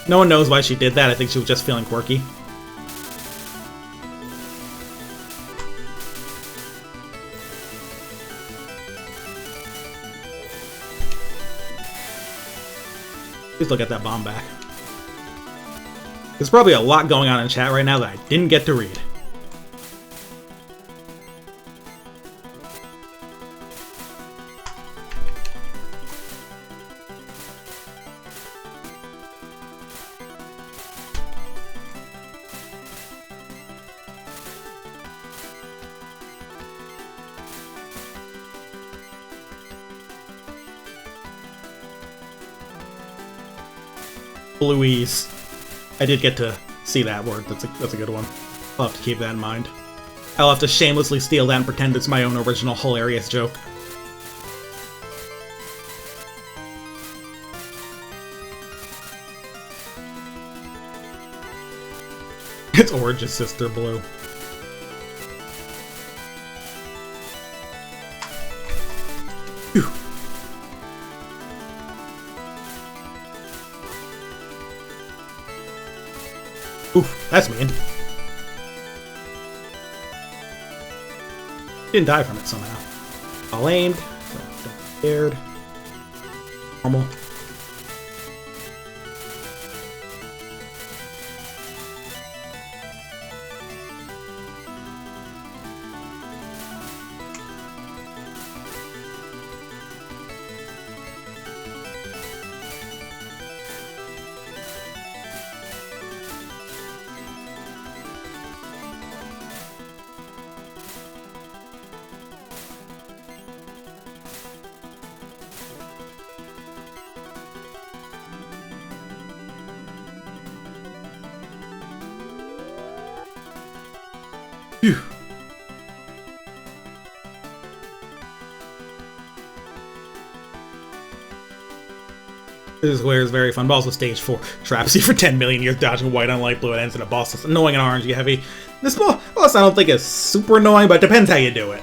No one knows why she did that. I think she was just feeling quirky. Please look at that bomb back. There's probably a lot going on in chat right now that I didn't get to read. Louise. I did get to see that word. That's a good one. I'll have to keep that in mind. I'll have to shamelessly steal that and pretend it's my own original hilarious joke. It's Orange's sister, Blue. Phew. Oof, that's mean. Didn't die from it somehow. All aimed, so don't be scared. Normal. Phew. This is where it's very fun, but also stage 4. Traps you for 10 million years, dodging white on light blue, it ends in a boss that's annoying and orangey heavy. This boss I don't think is super annoying, but it depends how you do it.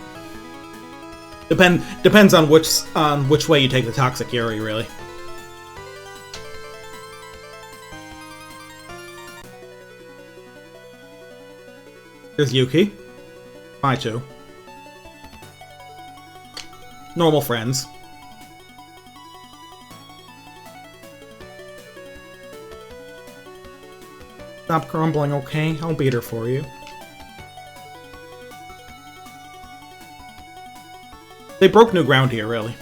Depends on which way you take the Toxic Yuri, really. There's Yuki. My two. Normal friends. Stop grumbling, okay? I'll beat her for you. They broke new ground here, really.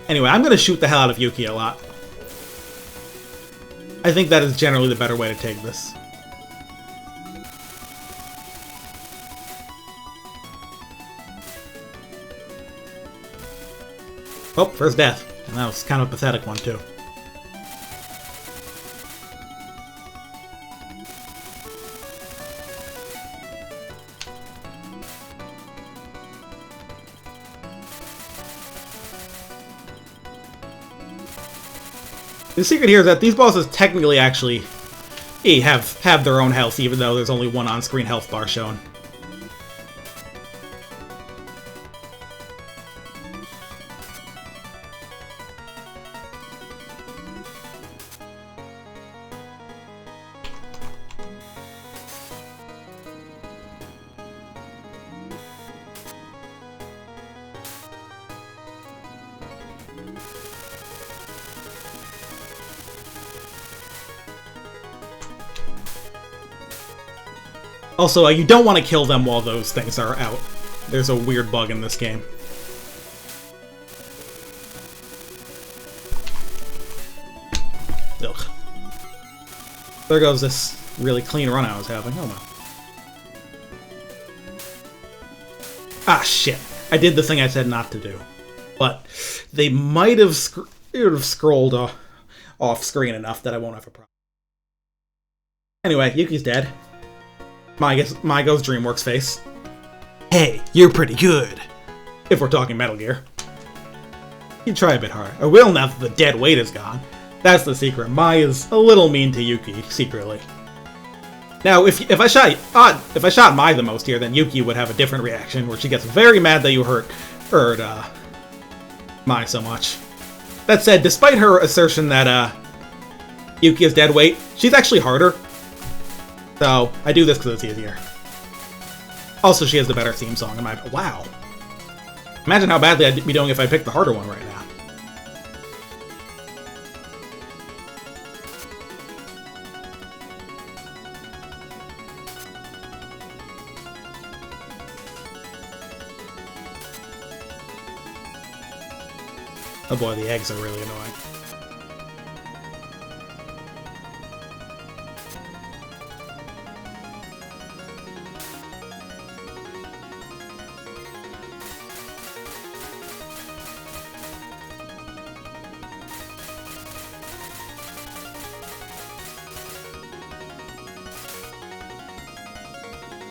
Anyway, I'm gonna shoot the hell out of Yuki a lot. I think that is generally the better way to take this. Oh, first death. And that was kind of a pathetic one, too. The secret here is that these bosses technically actually have their own health, even though there's only one on-screen health bar shown. Also, you don't want to kill them while those things are out. There's a weird bug in this game. Ugh. There goes this really clean run I was having. Oh well. Ah, shit. I did the thing I said not to do. But they might have scrolled off screen enough that I won't have a problem. Anyway, Yuki's dead. Maigo's DreamWorks face. Hey, you're pretty good. If we're talking Metal Gear. You try a bit harder. I will now that the dead weight is gone. That's the secret. Mai is a little mean to Yuki, secretly. Now, if I shot Mai the most here, then Yuki would have a different reaction, where she gets very mad that you hurt Mai so much. That said, despite her assertion that Yuki is dead weight, she's actually harder. So, I do this because it's easier. Also, she has the better theme song in my... Wow. Imagine how badly I'd be doing if I picked the harder one right now. Oh boy, the eggs are really annoying.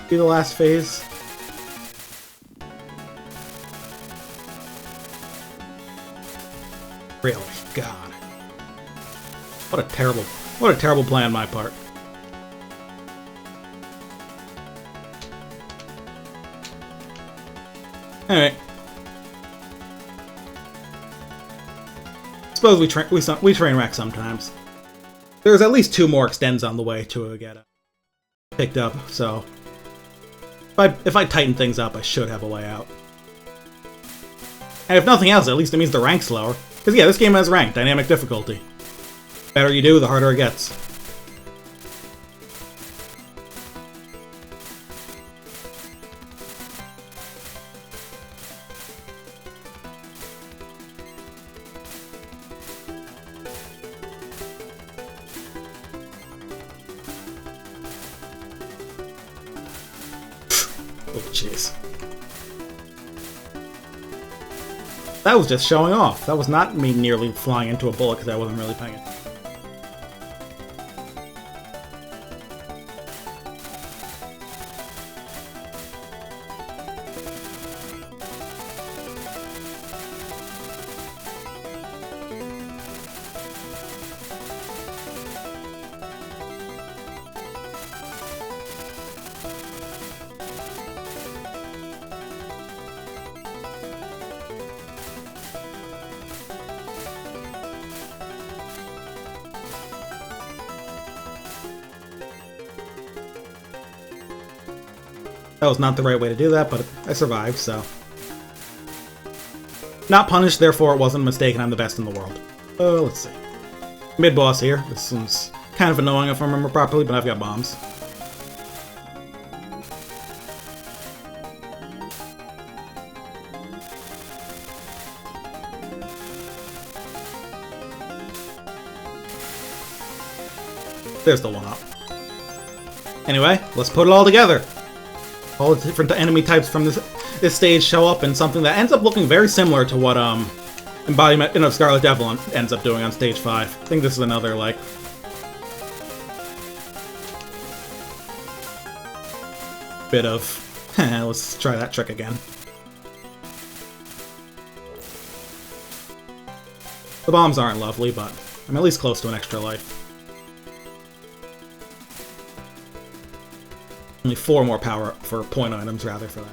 Be the last phase. Really? God. What a terrible plan on my part. Alright. Suppose we train wreck sometimes. There's at least 2 more extends on the way to get picked up, so if I tighten things up, I should have a way out. And if nothing else, at least it means the rank's lower. Because yeah, this game has rank, dynamic difficulty. The better you do, the harder it gets. Oh, jeez. That was just showing off. That was not me nearly flying into a bullet because I wasn't really paying attention. That was not the right way to do that, but I survived, so. Not punished, therefore it wasn't a mistake, and I'm the best in the world. Let's see. Mid-boss here. This one's kind of annoying if I remember properly, but I've got bombs. There's the one-up. Anyway, let's put it all together. All the different enemy types from this stage show up in something that ends up looking very similar to what Embodiment of Scarlet Devil ends up doing on stage 5. I think this is another, like, bit of, let's try that trick again. The bombs aren't lovely, but I'm at least close to an extra life. Only 4 more power for point items, rather, for that.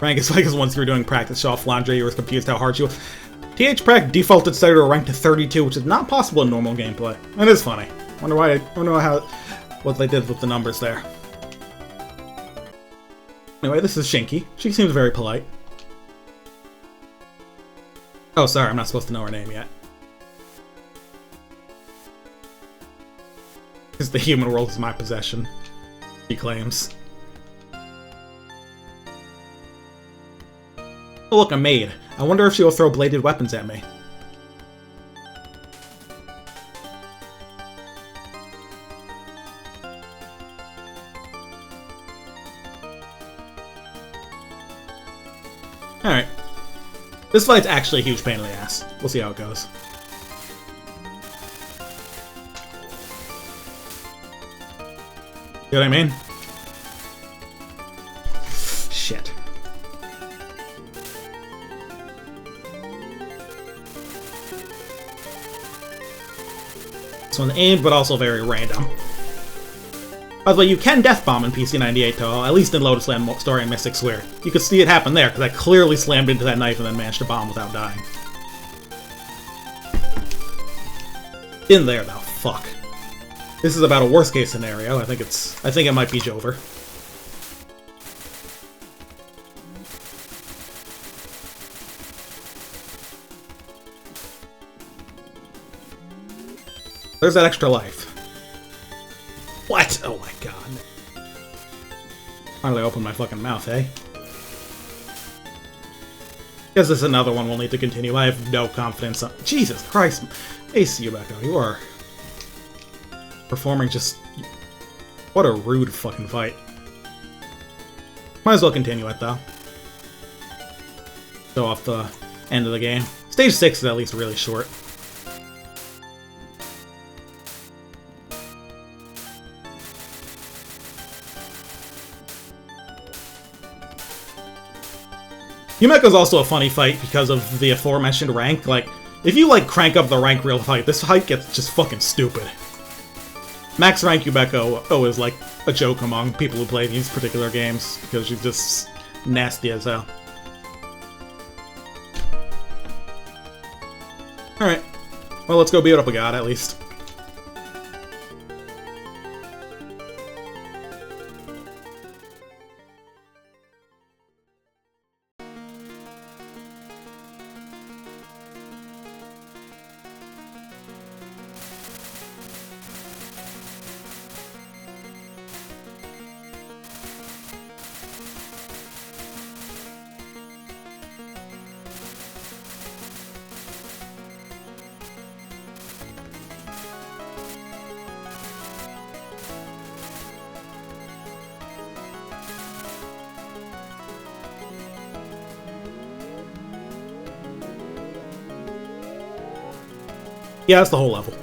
Rank is like as once you were doing practice show off laundry, you were confused how hard you were. TH-Prac defaulted starter rank to 32, which is not possible in normal gameplay. It is funny. Wonder what they did with the numbers there. Anyway, this is Shinky. She seems very polite. Oh, sorry, I'm not supposed to know her name yet. Because the human world is my possession, she claims. Oh look, a maid. I wonder if she will throw bladed weapons at me. Alright. This fight's actually a huge pain in the ass. We'll see how it goes. You know what I mean? Shit. This one's aimed, but also very random. By the way, you can death bomb in PC98 Touhou, at least in Lotus Land Story and Mystic Sphere. You could see it happen there, because I clearly slammed into that knife and then managed to bomb without dying. In there, though. Fuck. This is about a worst case scenario. I think it might be Jover. There's that extra life. What? Oh my god. Finally open my fucking mouth, eh? Guess this is another one we'll need to continue. I have no confidence on— Jesus Christ! Ace Yubeko, you are performing just— what a rude fucking fight. Might as well continue it, though. Show off the end of the game. Stage 6 is at least really short. Yumeko's also a funny fight because of the aforementioned rank. Like, if you, like, crank up the rank real fight, this fight gets just fucking stupid. Max rank Yumeko is, like, a joke among people who play these particular games, because she's just nasty as hell. Alright. Well, let's go beat up a god, at least. Yeah, that's the whole level.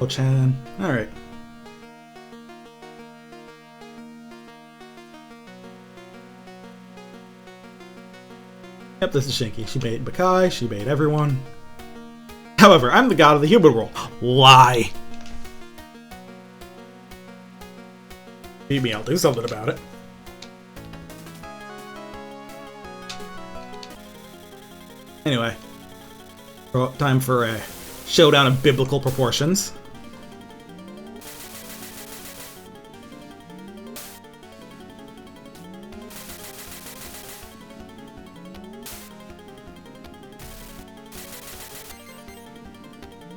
Oh-chan. Alright. Yep, this is Shinky. She bait Bakai, she bait everyone. However, I'm the god of the human world. Lie! Beat me, I'll do something about it. Anyway, time for a showdown of biblical proportions.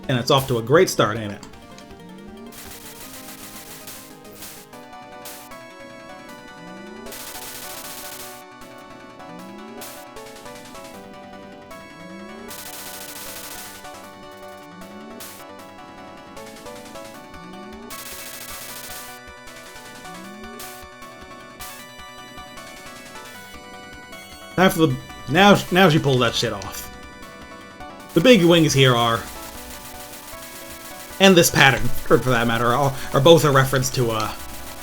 And it's off to a great start, ain't it? Now she pulls that shit off. The big wings here are, and this pattern, or for that matter, are both a reference to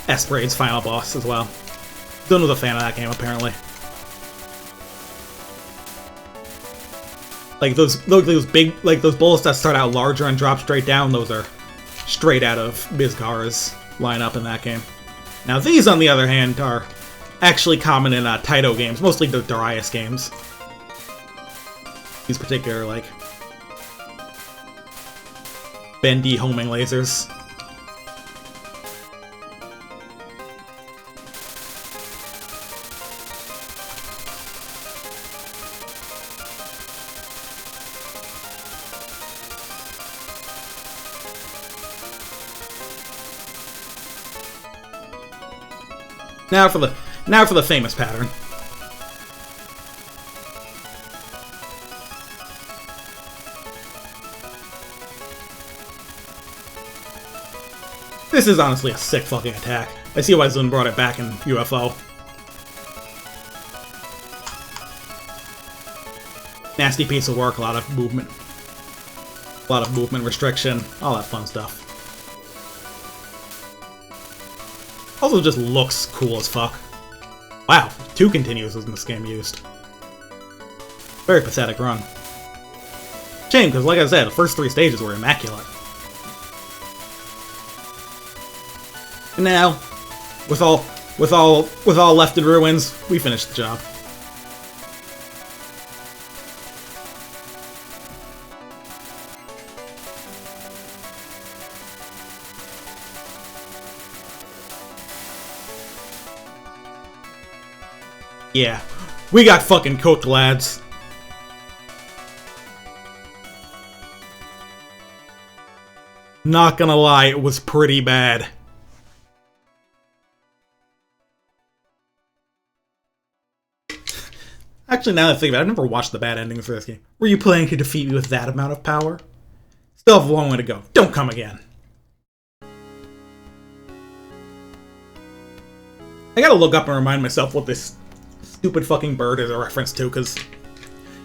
S-Braid's final boss as well. Done was a fan of that game, apparently. Like those bullets that start out larger and drop straight down, those are straight out of Mizgar's lineup in that game. Now these, on the other hand, are actually common in Taito games, mostly the Darius games. These particular, like, bendy homing lasers. Now for the famous pattern. This is honestly a sick fucking attack. I see why Zun brought it back in UFO. Nasty piece of work, a lot of movement. A lot of movement restriction, all that fun stuff. Also just looks cool as fuck. Wow, 2 continues was in this game used. Very pathetic run. Shame, because like I said, the first 3 stages were immaculate. And now, with all left in ruins, we finished the job. Yeah, we got fucking cooked, lads. Not gonna lie, it was pretty bad. Actually, now that I think about it, I've never watched the bad endings for this game. Were you planning to defeat me with that amount of power? Still have a long way to go. Don't come again. I gotta look up and remind myself what this stupid fucking bird is a reference to, because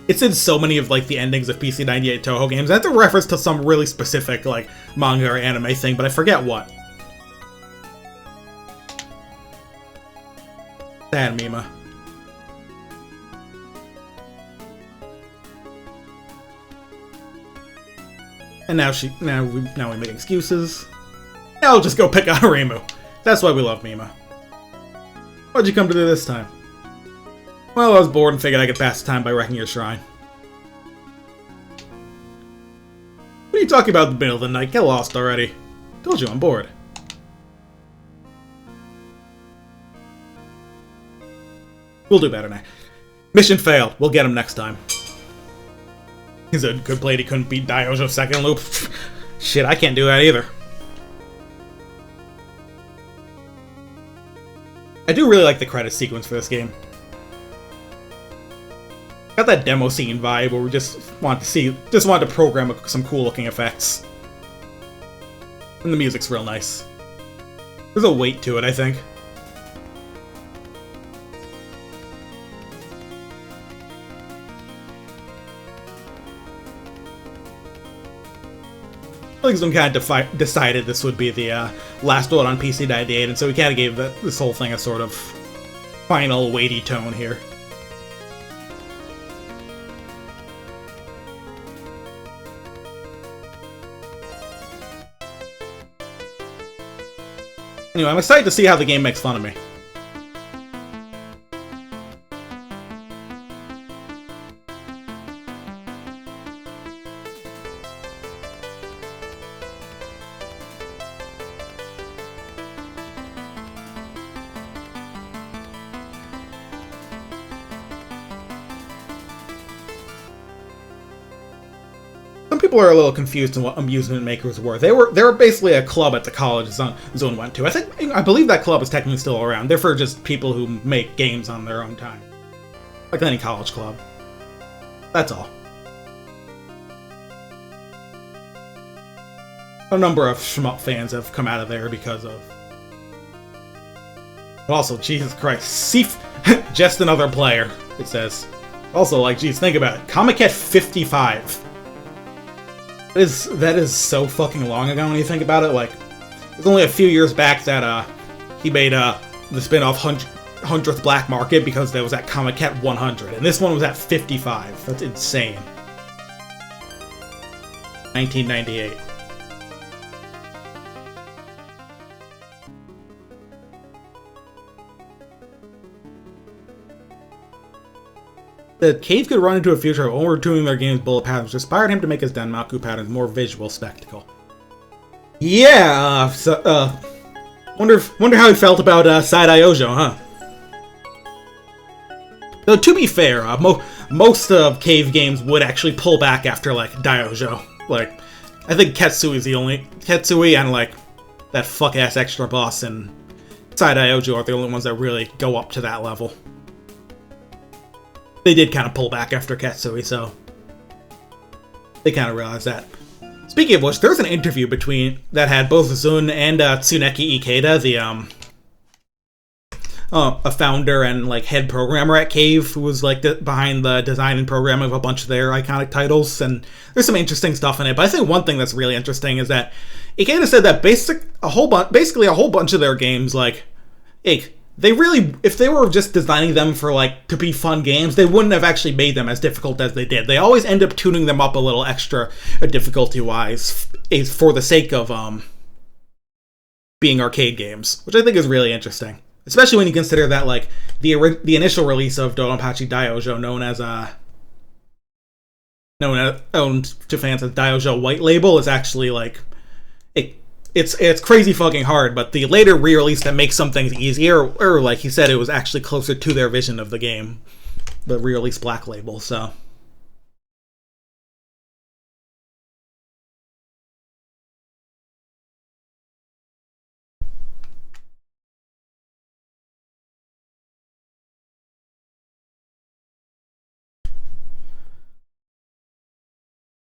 it's in so many of, like, the endings of PC-98 Touhou games. That's a reference to some really specific, like, manga or anime thing, but I forget what. Sad Mima. And now we make excuses. Now I'll just go pick on Reimu. That's why we love Mima. What'd you come to do this time? Well, I was bored and figured I could pass the time by wrecking your shrine. What are you talking about in the middle of the night? Get lost already. Told you I'm bored. We'll do better now. Mission failed. We'll get him next time. He's a good plate. He couldn't beat Daiojo's second loop. Shit, I can't do that either. I do really like the credit sequence for this game. Got that demo scene vibe where we just wanted to program some cool looking effects. And the music's real nice. There's a weight to it, I think. I think someone kind of decided this would be the last one on PC-98, and so we kind of gave this whole thing a sort of final weighty tone here. Anyway, I'm excited to see how the game makes fun of me. Some people are a little confused on what amusement makers were. They were basically a club at the college Zone went to. I believe that club is technically still around. They're for just people who make games on their own time, like any college club. That's all. A number of shmup fans have come out of there because of. Also, Jesus Christ, Sif, just another player. It says. Also, like, geez, think about it. Comiket 55. That is so fucking long ago when you think about it. Like, it was only a few years back that he made the spin-off 100th Black Market because there was at Comiket 100, and this one was at 55. That's insane. 1998. The Cave could run into a future of overtuning their game's bullet patterns, which inspired him to make his Denmaku patterns more visual spectacle. Yeah, wonder how he felt about Side Daiojo, huh? Though to be fair, most of Cave games would actually pull back after like Daiojo. Like, I think Ketsui's the only Ketsui and like that fuck ass extra boss and Side Daiojo are the only ones that really go up to that level. They did kind of pull back after Ketsui, so they kind of realized that. Speaking of which, there's an interview that had both Zun and Tsuneki Ikeda, the a founder and like head programmer at Cave, who was like behind the design and programming of a bunch of their iconic titles, and there's some interesting stuff in it. But I think one thing that's really interesting is that Ikeda said that basically a whole bunch of their games, like, if they were just designing them for like to be fun games, they wouldn't have actually made them as difficult as they did. They always end up tuning them up a little extra difficulty-wise for the sake of being arcade games, which I think is really interesting. Especially when you consider that like the initial release of Dodonpachi Daiojo, known to fans as Daiojo White Label, is actually like It's crazy fucking hard, but the later re-release that makes some things easier, or like he said, it was actually closer to their vision of the game, the re-release Black Label, so.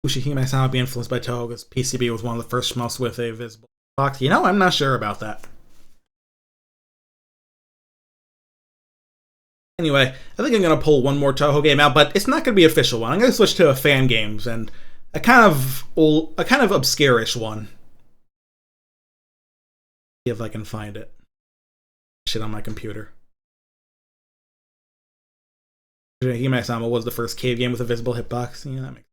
Ushihime somehow be influenced by Touhou because PCB was one of the first shmups with a visible box. You know, I'm not sure about that. Anyway, I think I'm gonna pull one more Touhou game out, but it's not gonna be an official one. I'm gonna switch to a fan games and a kind of obscure-ish one. See if I can find it. Shit on my computer. Hime-sama was the first cave game with a visible hitbox. Yeah, that makes.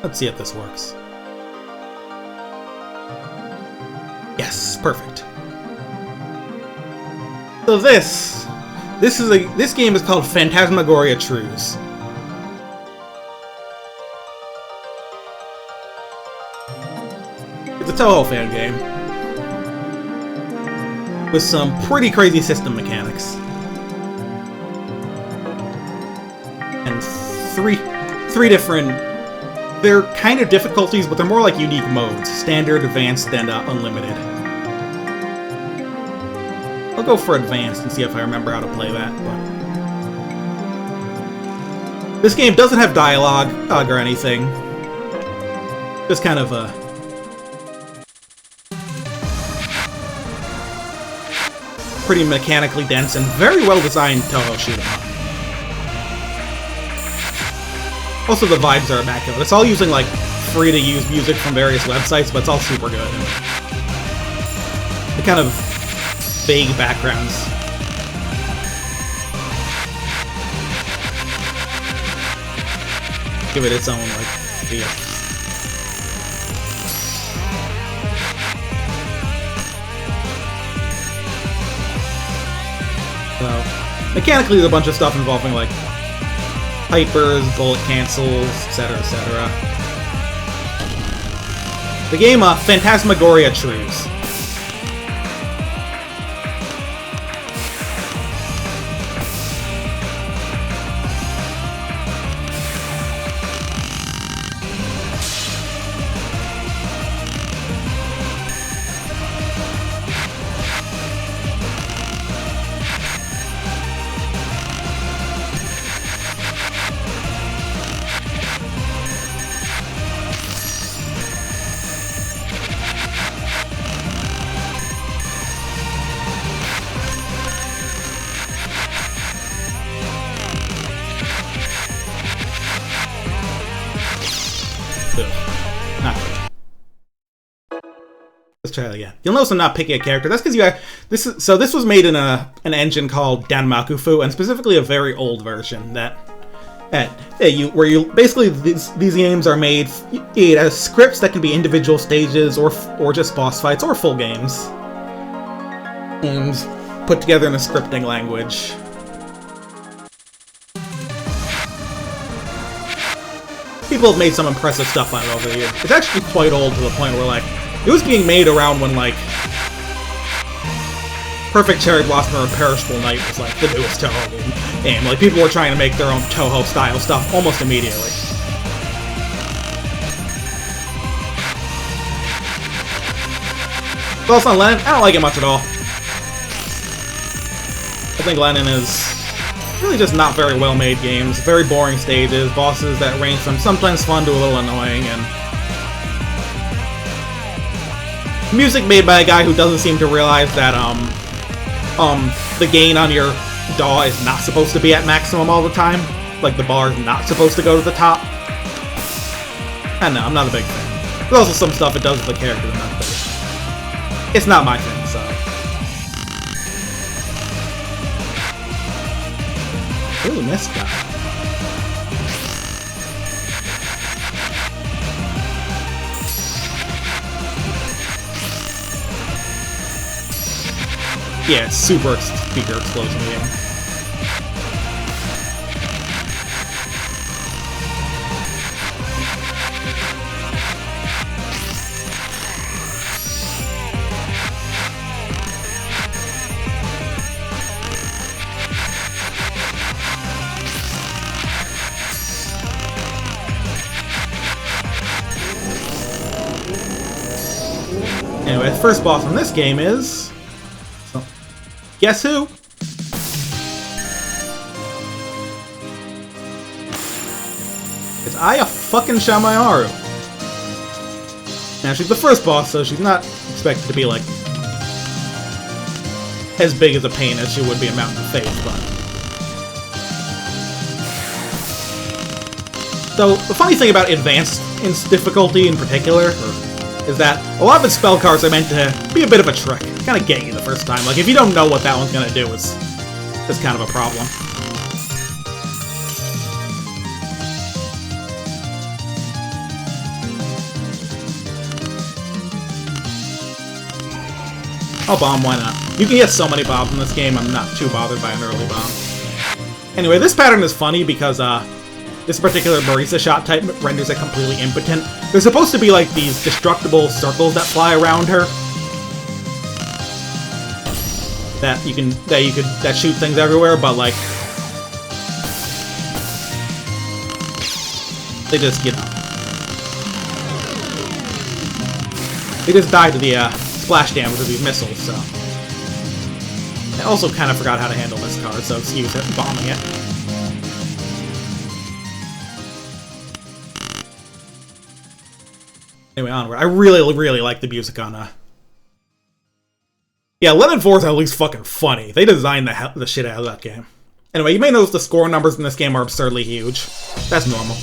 Let's see if this works. Yes, perfect. So this game is called Phantasmagoria Trues. It's a Touhou fan game with some pretty crazy system mechanics and three different. They're kind of difficulties, but they're more like unique modes. Standard, advanced, and unlimited. I'll go for advanced and see if I remember how to play that. But this game doesn't have dialogue or anything. Just kind of a... pretty mechanically dense and very well-designed Touhou shoot-'em-up. Also, the vibes are immaculate. It's all using, like, free-to-use music from various websites, but it's all super good. And the kind of vague backgrounds. Give it its own, like, feel. So, mechanically, there's a bunch of stuff involving, like, hypers, bullet cancels, etc., etc. The game, Phantasmagoria Trues. Let's try that again. You'll notice I'm not picking a character. That's because this was made in an engine called Danmakufu, and specifically a very old version where you basically these games are made as scripts that can be individual stages or just boss fights or full games, and put together in a scripting language. People have made some impressive stuff on it over the years. It's actually quite old to the point where, like, it was being made around when, like, Perfect Cherry Blossom or Perishable Night was, like, the newest Touhou game. Like, people were trying to make their own Touhou-style stuff almost immediately. Thoughts on Lennon? I don't like it much at all. I think Lennon is really just not very well-made games. Very boring stages, bosses that range from sometimes fun to a little annoying, and music made by a guy who doesn't seem to realize that the gain on your DAW is not supposed to be at maximum all the time. Like, the bar is not supposed to go to the top. I don't know, I'm not a big fan. There's also some stuff it does with the character that I'm not big. It's not my thing, so. Really missed that. Yeah, it's super speaker explosion game. Anyway, the first boss in this game is... So, guess who? It's Aya fucking Shamayaru. Now, she's the first boss, so she's not expected to be, like, as big as a pain as she would be in Mountain of Faith, but... So, the funny thing about advanced difficulty in particular, is that a lot of its spell cards are meant to be a bit of a trick. Kind of get you the first time. Like, if you don't know what that one's gonna do, it's kind of a problem. Oh, bomb, why not? You can get so many bombs in this game, I'm not too bothered by an early bomb. Anyway, this pattern is funny because, this particular Marisa shot type renders it completely impotent. There's supposed to be, like, these destructible circles that fly around her. That shoot things everywhere, but, like... They just, you know... They just die to the, splash damage of these missiles, so... I also kind of forgot how to handle this card, so excuse it, bombing it. Anyway, onward. I really, really like the music on, Yeah, Lemon 4 is at least fucking funny. They designed the shit out of that game. Anyway, you may notice the score numbers in this game are absurdly huge. That's normal.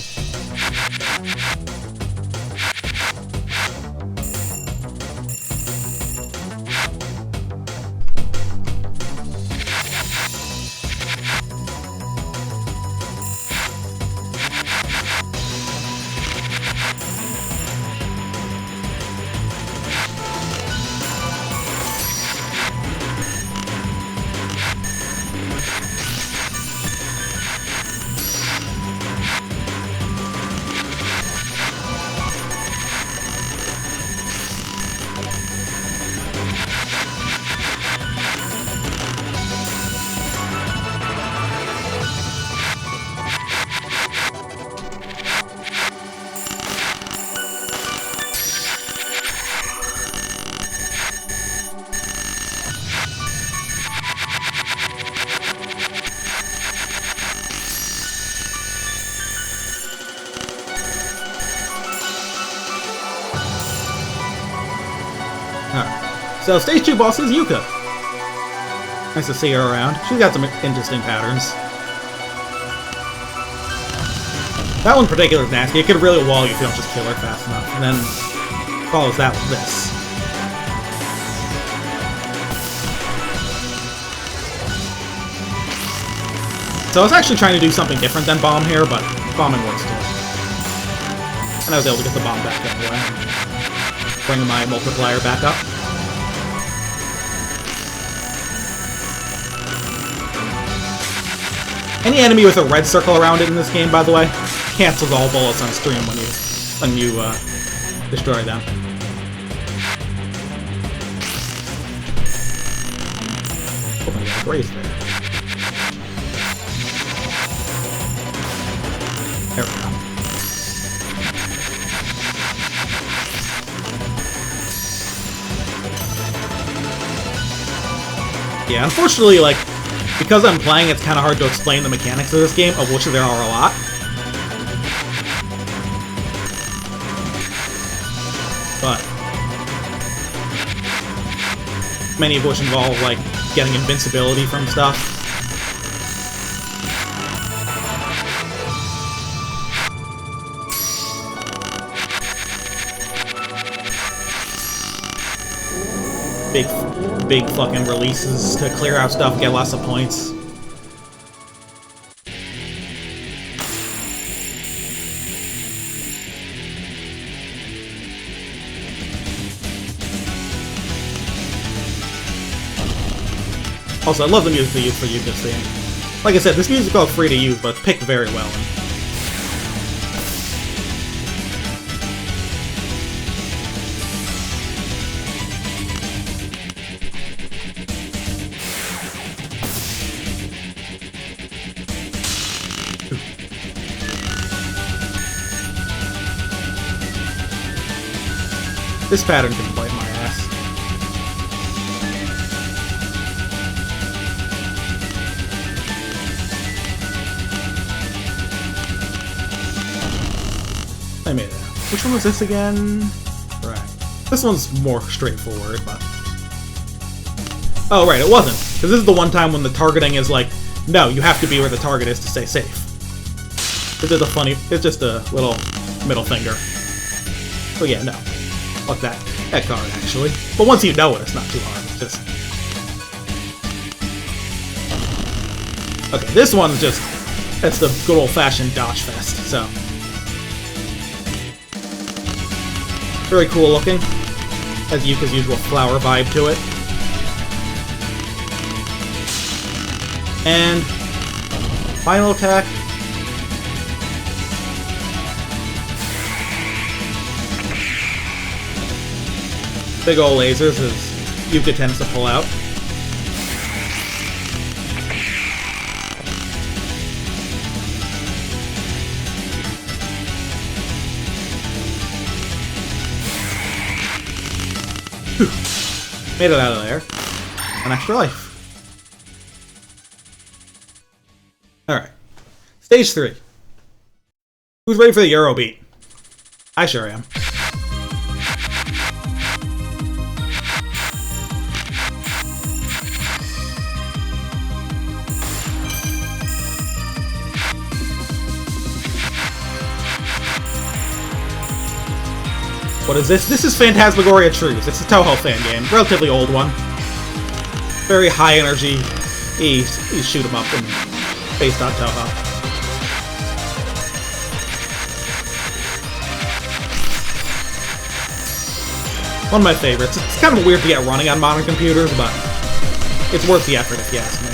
So, stage 2 boss is Yuka. Nice to see her around. She's got some interesting patterns. That one in particular is nasty. It could really wall you if you don't just kill her fast enough. And then follows that with this. So I was actually trying to do something different than bomb here, but bombing works too. And I was able to get the bomb back anyway. Bringing my multiplier back up. Any enemy with a red circle around it in this game, by the way, cancels all bullets on stream when you destroy them. Oh, I got a graze there. There we go. Yeah, unfortunately, like, because I'm playing, it's kind of hard to explain the mechanics of this game, of which there are a lot. But many of which involve, like, getting invincibility from stuff. Big fucking releases to clear out stuff, get lots of points. Also, I love the music they use for this theme. Like I said, this music is all free to use, but it's picked very well. This pattern can bite my ass. I made it out. Which one was this again? Right. This one's more straightforward, but... Oh, right, it wasn't. Because this is the one time when the targeting is like, no, you have to be where the target is to stay safe. It's just a funny... It's just a little middle finger. So yeah, no. Fuck that card, actually. But once you know it, it's not too hard. It's just... Okay, this one's just... That's the good old-fashioned dodge fest, so... Very cool looking. Has Yuka's usual flower vibe to it. And... Final attack... Big ol' lasers as Yuka tends to pull out. Whew. Made it out of there. An extra life. Alright. Stage 3. Who's ready for the Eurobeat? I sure am. What is this? This is Phantasmagoria Truce. It's a Touhou fan game. Relatively old one. Very high energy. You shoot 'em up and based on Touhou. One of my favorites. It's kind of weird to get running on modern computers, but it's worth the effort if you ask me.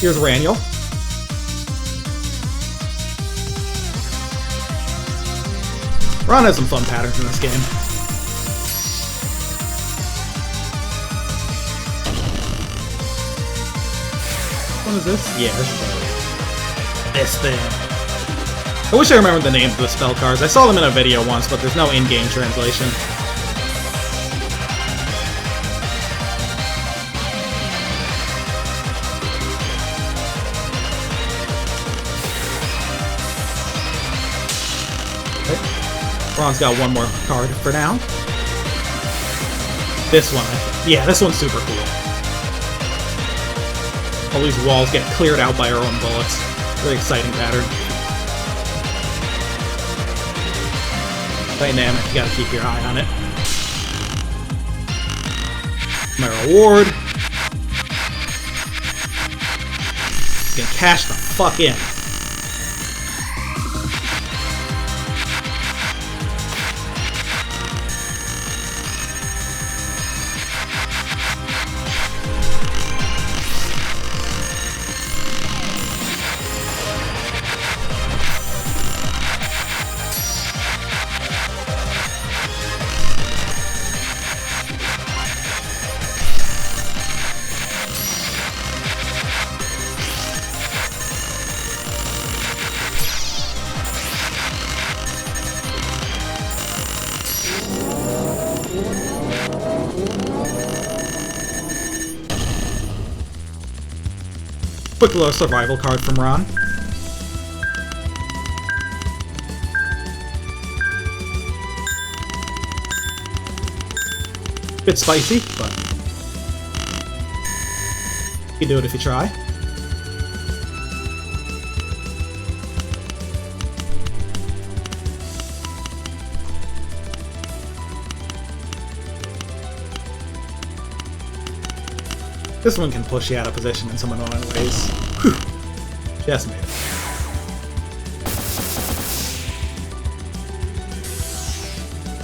Here's Raniel. Ron has some fun patterns in this game. What is this? Yeah, this thing. I wish I remembered the names of the spell cards. I saw them in a video once, but there's no in-game translation. Ron's got one more card for now. This one, yeah, this one's super cool. All these walls get cleared out by our own bullets. Very exciting pattern. Dynamic, you gotta keep your eye on it. My reward. You can cash the fuck in. Quick little survival card from Ron. Bit spicy, but you can do it if you try. This one can push you out of position in some annoying ways. Whew. Just made it.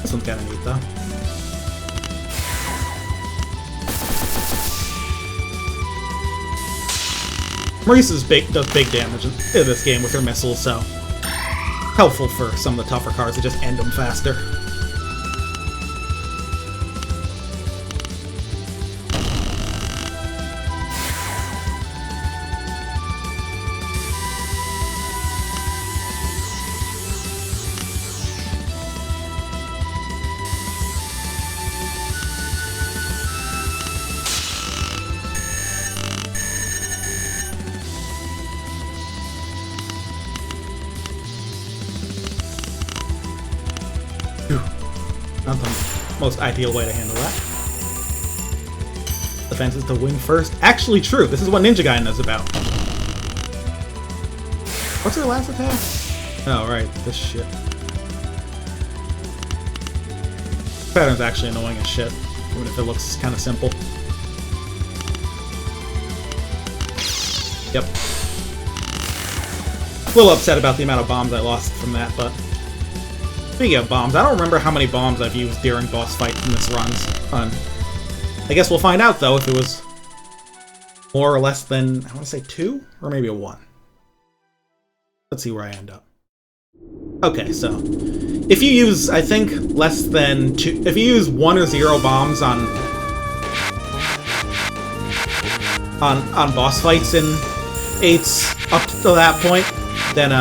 This one's kinda neat, though. Maurice does big damage in this game with her missiles, so helpful for some of the tougher cards to just end them faster. Not the most ideal way to handle that. Defense is to win first. Actually true, this is what Ninja Gaiden is about. What's her last attack? Oh, right, this shit. This pattern's actually annoying as shit, even if it looks kind of simple. Yep. A little upset about the amount of bombs I lost from that, but... Speaking of bombs, I don't remember how many bombs I've used during boss fights in this run. I guess we'll find out, though, if it was more or less than, I want to say 2? Or maybe a 1. Let's see where I end up. Okay, so if you use, I think, less than 2... If you use 1 or 0 bombs on boss fights in 8s up to that point, then,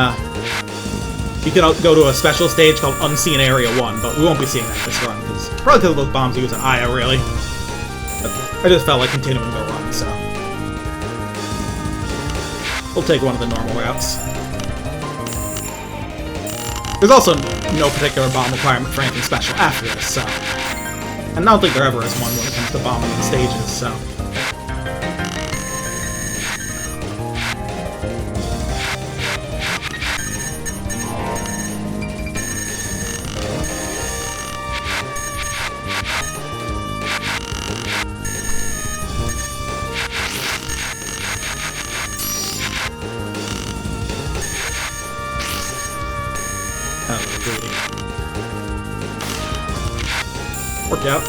you can go to a special stage called Unseen Area 1, but we won't be seeing that this run, probably because of those bombs you use in Aya, really. But I just felt like continuing the run, so... We'll take one of the normal routes. There's also no particular bomb requirement for anything special after this, so... And I don't think there ever is one when it comes to bombing the stages, so... Worked out.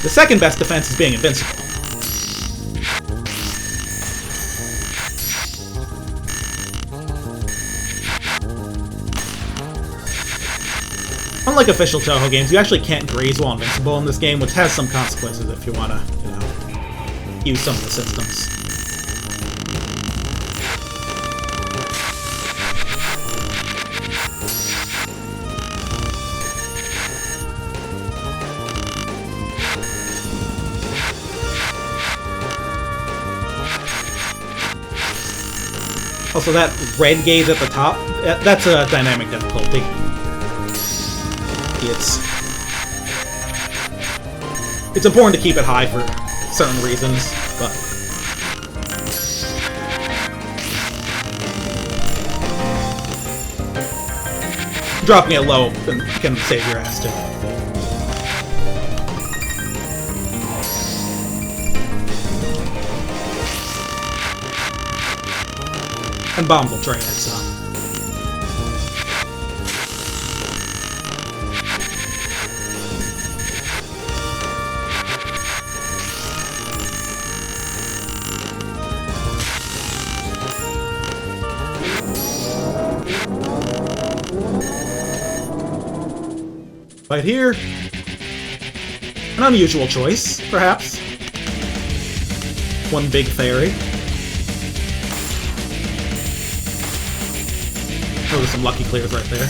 The second best defense is being invincible. Unlike official Touhou games, you actually can't graze while invincible in this game, which has some consequences if you want to, you know, use some of the systems. Also, that red gauge at the top, that's a dynamic difficulty. It's important to keep it high for certain reasons, but... Dropping it low can save your ass, too. And bombs will train it, so... Right here, an unusual choice, perhaps. One big fairy. Those are some lucky clears right there.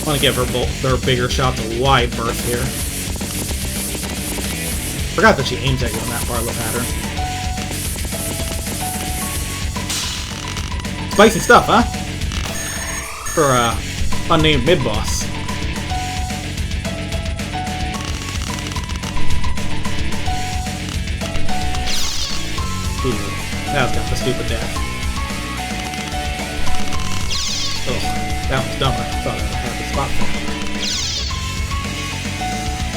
I want to give their bigger shots a wide berth here. Forgot that she aims at you in that part of the pattern. Spicy stuff, huh? For unnamed mid-boss. Ooh, that was got the stupid death. Oh, that was dumber. I thought I had the spot for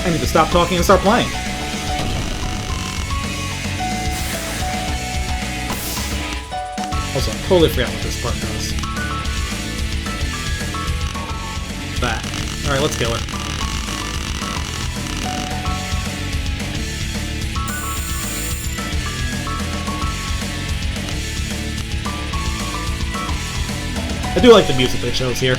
it. I need to stop talking and start playing. Also, I totally forgot what this part does. That. Alright, let's kill her. I do like the music they chose here.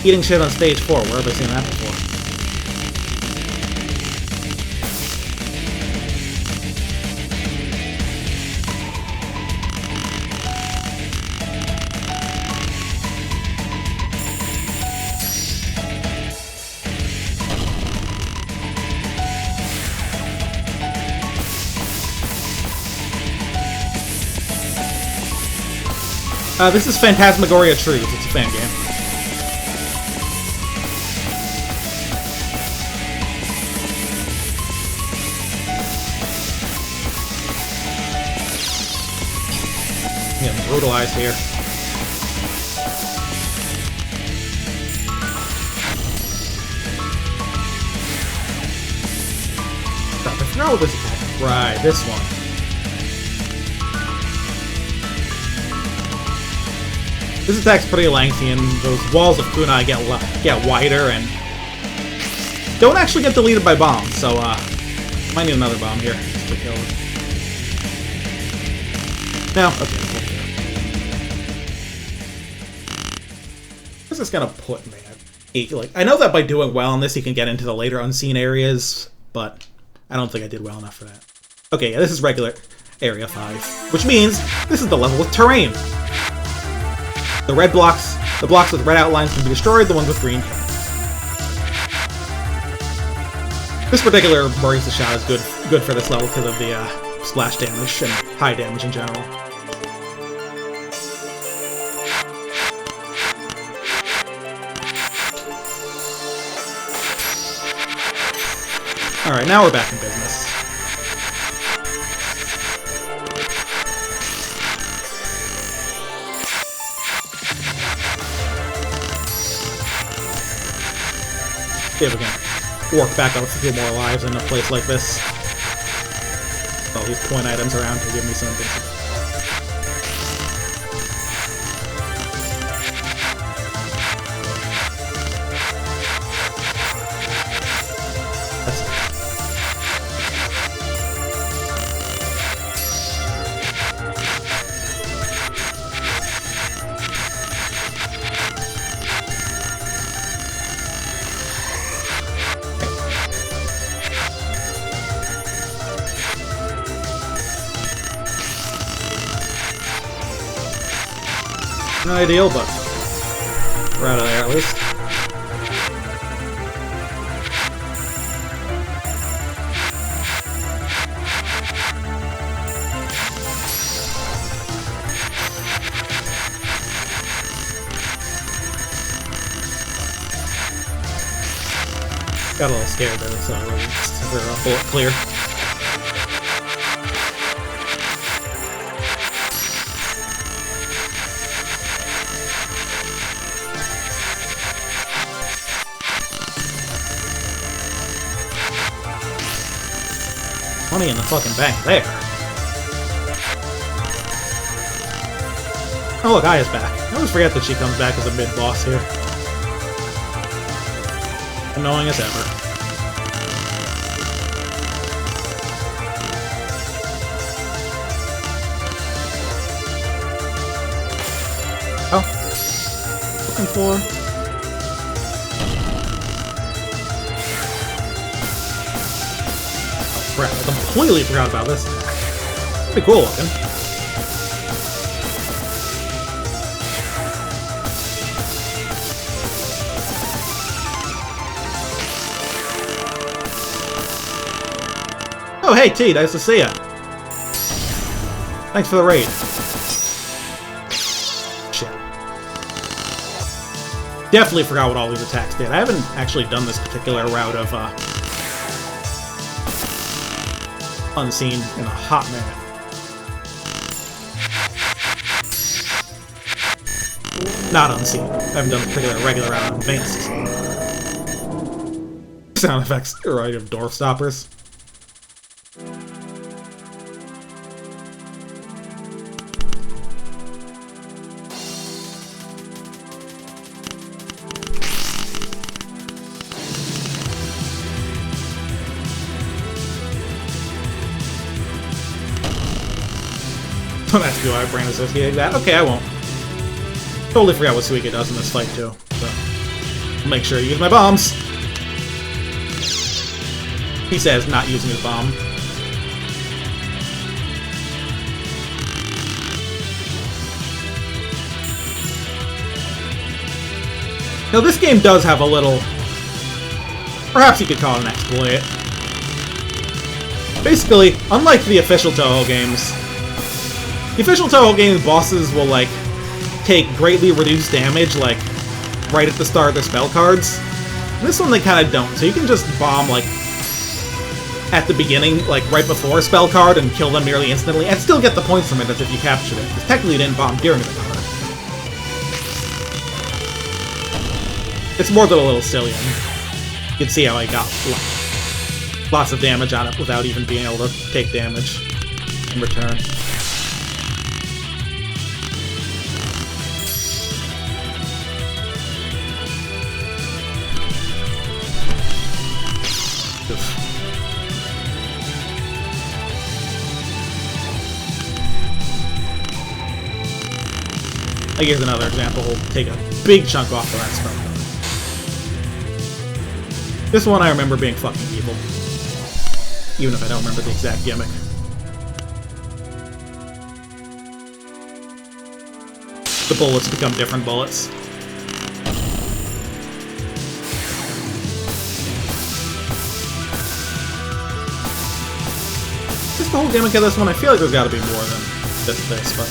Eating shit on stage 4, where have I seen that before? This is Phantasmagoria Truth. It's a fan game. Getting brutalized here. Crap, I forgot what this attack. Right, this one. This attack's pretty lengthy, and those walls of kunai get wider and don't actually get deleted by bombs, so might need another bomb here just to kill it. No, okay. This is gonna put me at 8. Like, I know that by doing well in this, you can get into the later unseen areas, but I don't think I did well enough for that. Okay, yeah, this is regular area 5, which means this is the level with terrain. The blocks with red outlines can be destroyed, the ones with green can't. This particular Barista shot is good for this level because of the splash damage and high damage in general. Alright, now we're back in business. See if we can work back up a few more lives in a place like this. All these point items around to give me some invincibility. Not ideal, but we're out of there at least. Got a little scared there, so we're a bullet clear. Money in the fucking bank there. Oh look, Aya's back. I always forget that she comes back as a mid-boss here. Annoying as ever. Oh. Looking for... Crap, I completely forgot about this. Pretty cool looking. Oh, hey, T, nice to see ya. Thanks for the raid. Shit. Definitely forgot what all these attacks did. I haven't actually done this particular route of, Unseen in a hot minute. Not Unseen. I haven't done a particular regular route of Advanced. Sound effects, right, of door stoppers. Don't ask me why my brain associated that. Okay, I won't. Totally forgot what Suika does in this fight, too. So, I'll make sure to use my bombs. He says not using his bomb. Now, this game does have a little... Perhaps you could call it an exploit. Basically, unlike the official Touhou games, the official Touhou games bosses will, like, take greatly reduced damage, like, right at the start of their spell cards. This one they kind of don't, so you can just bomb, like, at the beginning, like, right before a spell card and kill them nearly instantly, and still get the points from it as if you captured it, because technically you didn't bomb during the card. It's more than a little silly, and you can see how I got lots of damage on it without even being able to take damage in return. Here's another example. We'll take a big chunk off the last spell. This one I remember being fucking evil. Even if I don't remember the exact gimmick. The bullets become different bullets. Just the whole gimmick of this one, I feel like there's gotta be more than just this, but...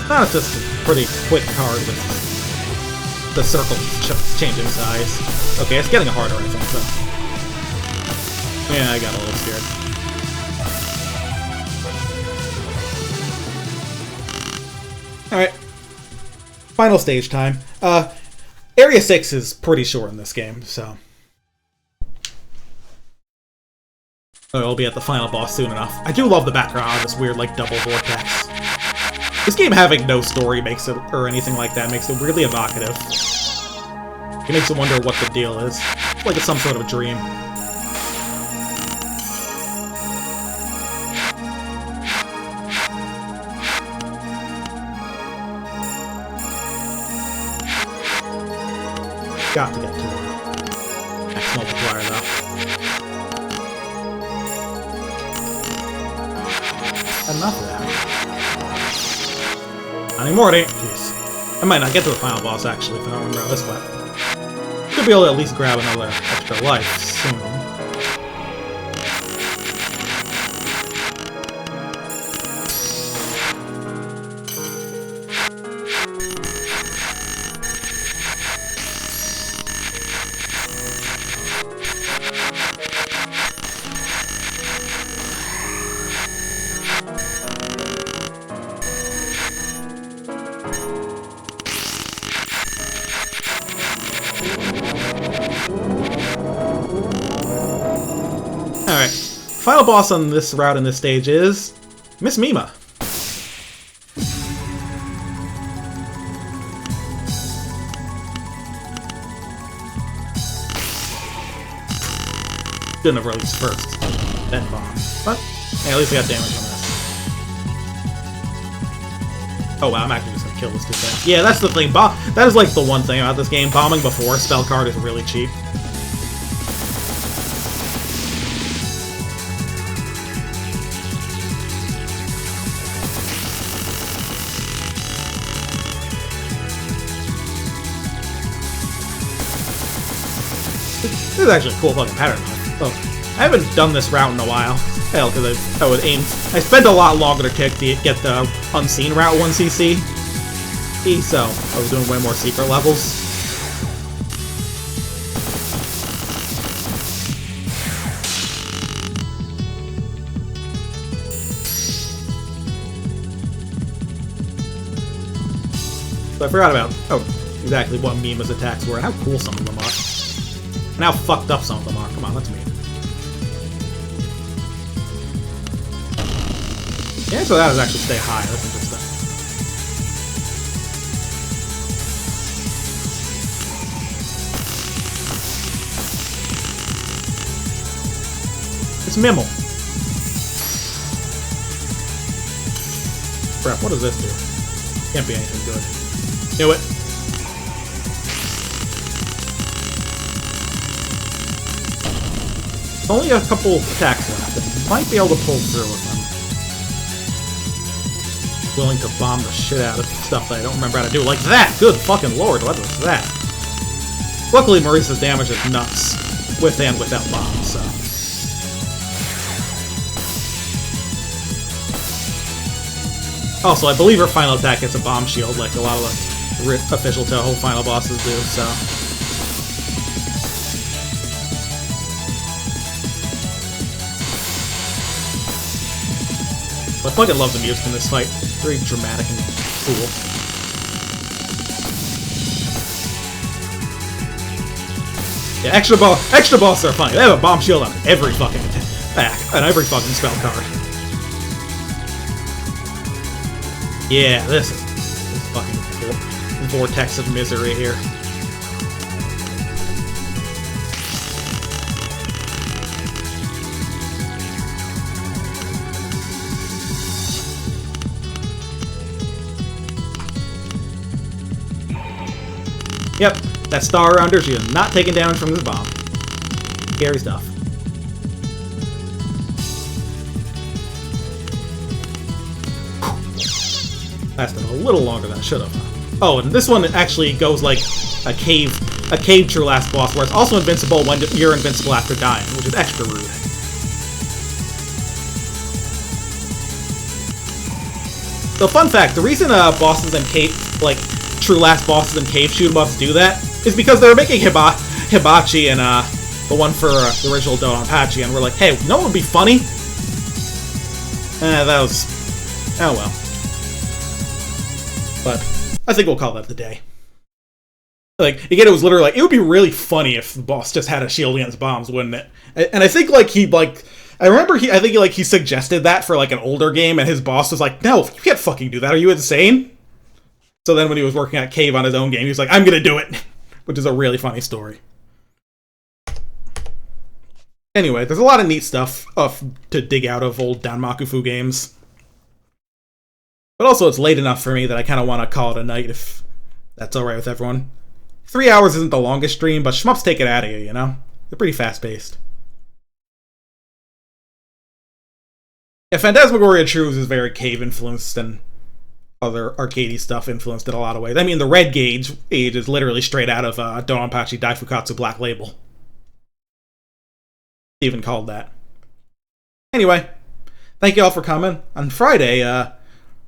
No, it's just a pretty quick card with the circle changing size. Okay, it's getting harder, I think, so... Yeah, I got a little scared. Alright. Final stage time. Area 6 is pretty short in this game, so... I'll be at the final boss soon enough. I do love the background of this weird, like, double vortex. This game having no story makes it, or anything like that, makes it weirdly evocative. It makes you wonder what the deal is. Like it's some sort of a dream. Got to get to it. Max multiplier, though. Enough of that. Not anymore, jeez. I might not get to the final boss, actually, if I don't remember how this went. Should be able to at least grab another extra life soon. Alright, final boss on this route in this stage is Miss Mima. Shouldn't have released first, then bomb. But, hey, at least I got damage on this. Oh wow, I'm actually just gonna kill this dude. Yeah, that's the thing. That is like the one thing about this game. Bombing before a spell card is really cheap. This is actually a cool fucking pattern. Oh. I haven't done this route in a while. Hell, because I would aim. I spent a lot longer to get the unseen route 1cc. So I was doing way more secret levels. So I forgot about exactly what Mima's attacks were and how cool some of them are. And how fucked up some of them are. Come on, let's meet. The answer to that is actually stay high. That's interesting. It's Mimel. Crap, what does this do? Can't be anything good. Knew it. Only a couple attacks left, and might be able to pull through with them. Willing to bomb the shit out of stuff that I don't remember how to do. Like that! Good fucking lord, what was that? Luckily, Marisa's damage is nuts, with and without bombs, so... Also, I believe her final attack gets a bomb shield, like a lot of the official Touhou final bosses do, so... I fucking love the music in this fight. Very dramatic and cool. Yeah, extra bosses are funny. They have a bomb shield on every fucking attack, on every fucking spell card. Yeah, this is fucking cool. Vortex of misery here. Yep, that star around her, she is not taking damage from this bomb. Scary stuff. Lasted a little longer than it should have. Oh, and this one actually goes like a cave true last boss, where it's also invincible when you're invincible after dying, which is extra rude. So, fun fact: the reason bosses in cave, like true last bosses and cave shoot 'em ups do that is because they were making Hibachi and the one for the original Donpachi, and we're like, hey, you know what would be funny? That was... oh well. But I think we'll call that the day. Like, again, it was literally like, it would be really funny if the boss just had a shield against bombs, wouldn't it? And I think, like, I remember he suggested that for, like, an older game, and his boss was like, no, you can't fucking do that, are you insane? So then when he was working at Cave on his own game, he was like, I'm gonna do it! Which is a really funny story. Anyway, there's a lot of neat stuff to dig out of old Danmakufu games. But also, it's late enough for me that I kind of want to call it a night, if that's alright with everyone. 3 hours isn't the longest stream, but shmups take it out of you, you know? They're pretty fast-paced. Yeah, Phantasmagoria Trues is very Cave-influenced, and other arcadey stuff influenced it a lot of ways. I mean, the Red Age is literally straight out of Donpachi Daifukatsu Black Label. Even called that. Anyway, thank you all for coming. On Friday,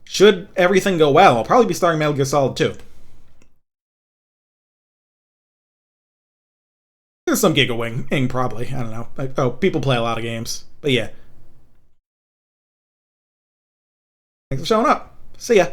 should everything go well, I'll probably be starting Metal Gear Solid 2. There's some gigawing, probably. I don't know. People play a lot of games. But yeah. Thanks for showing up. See ya.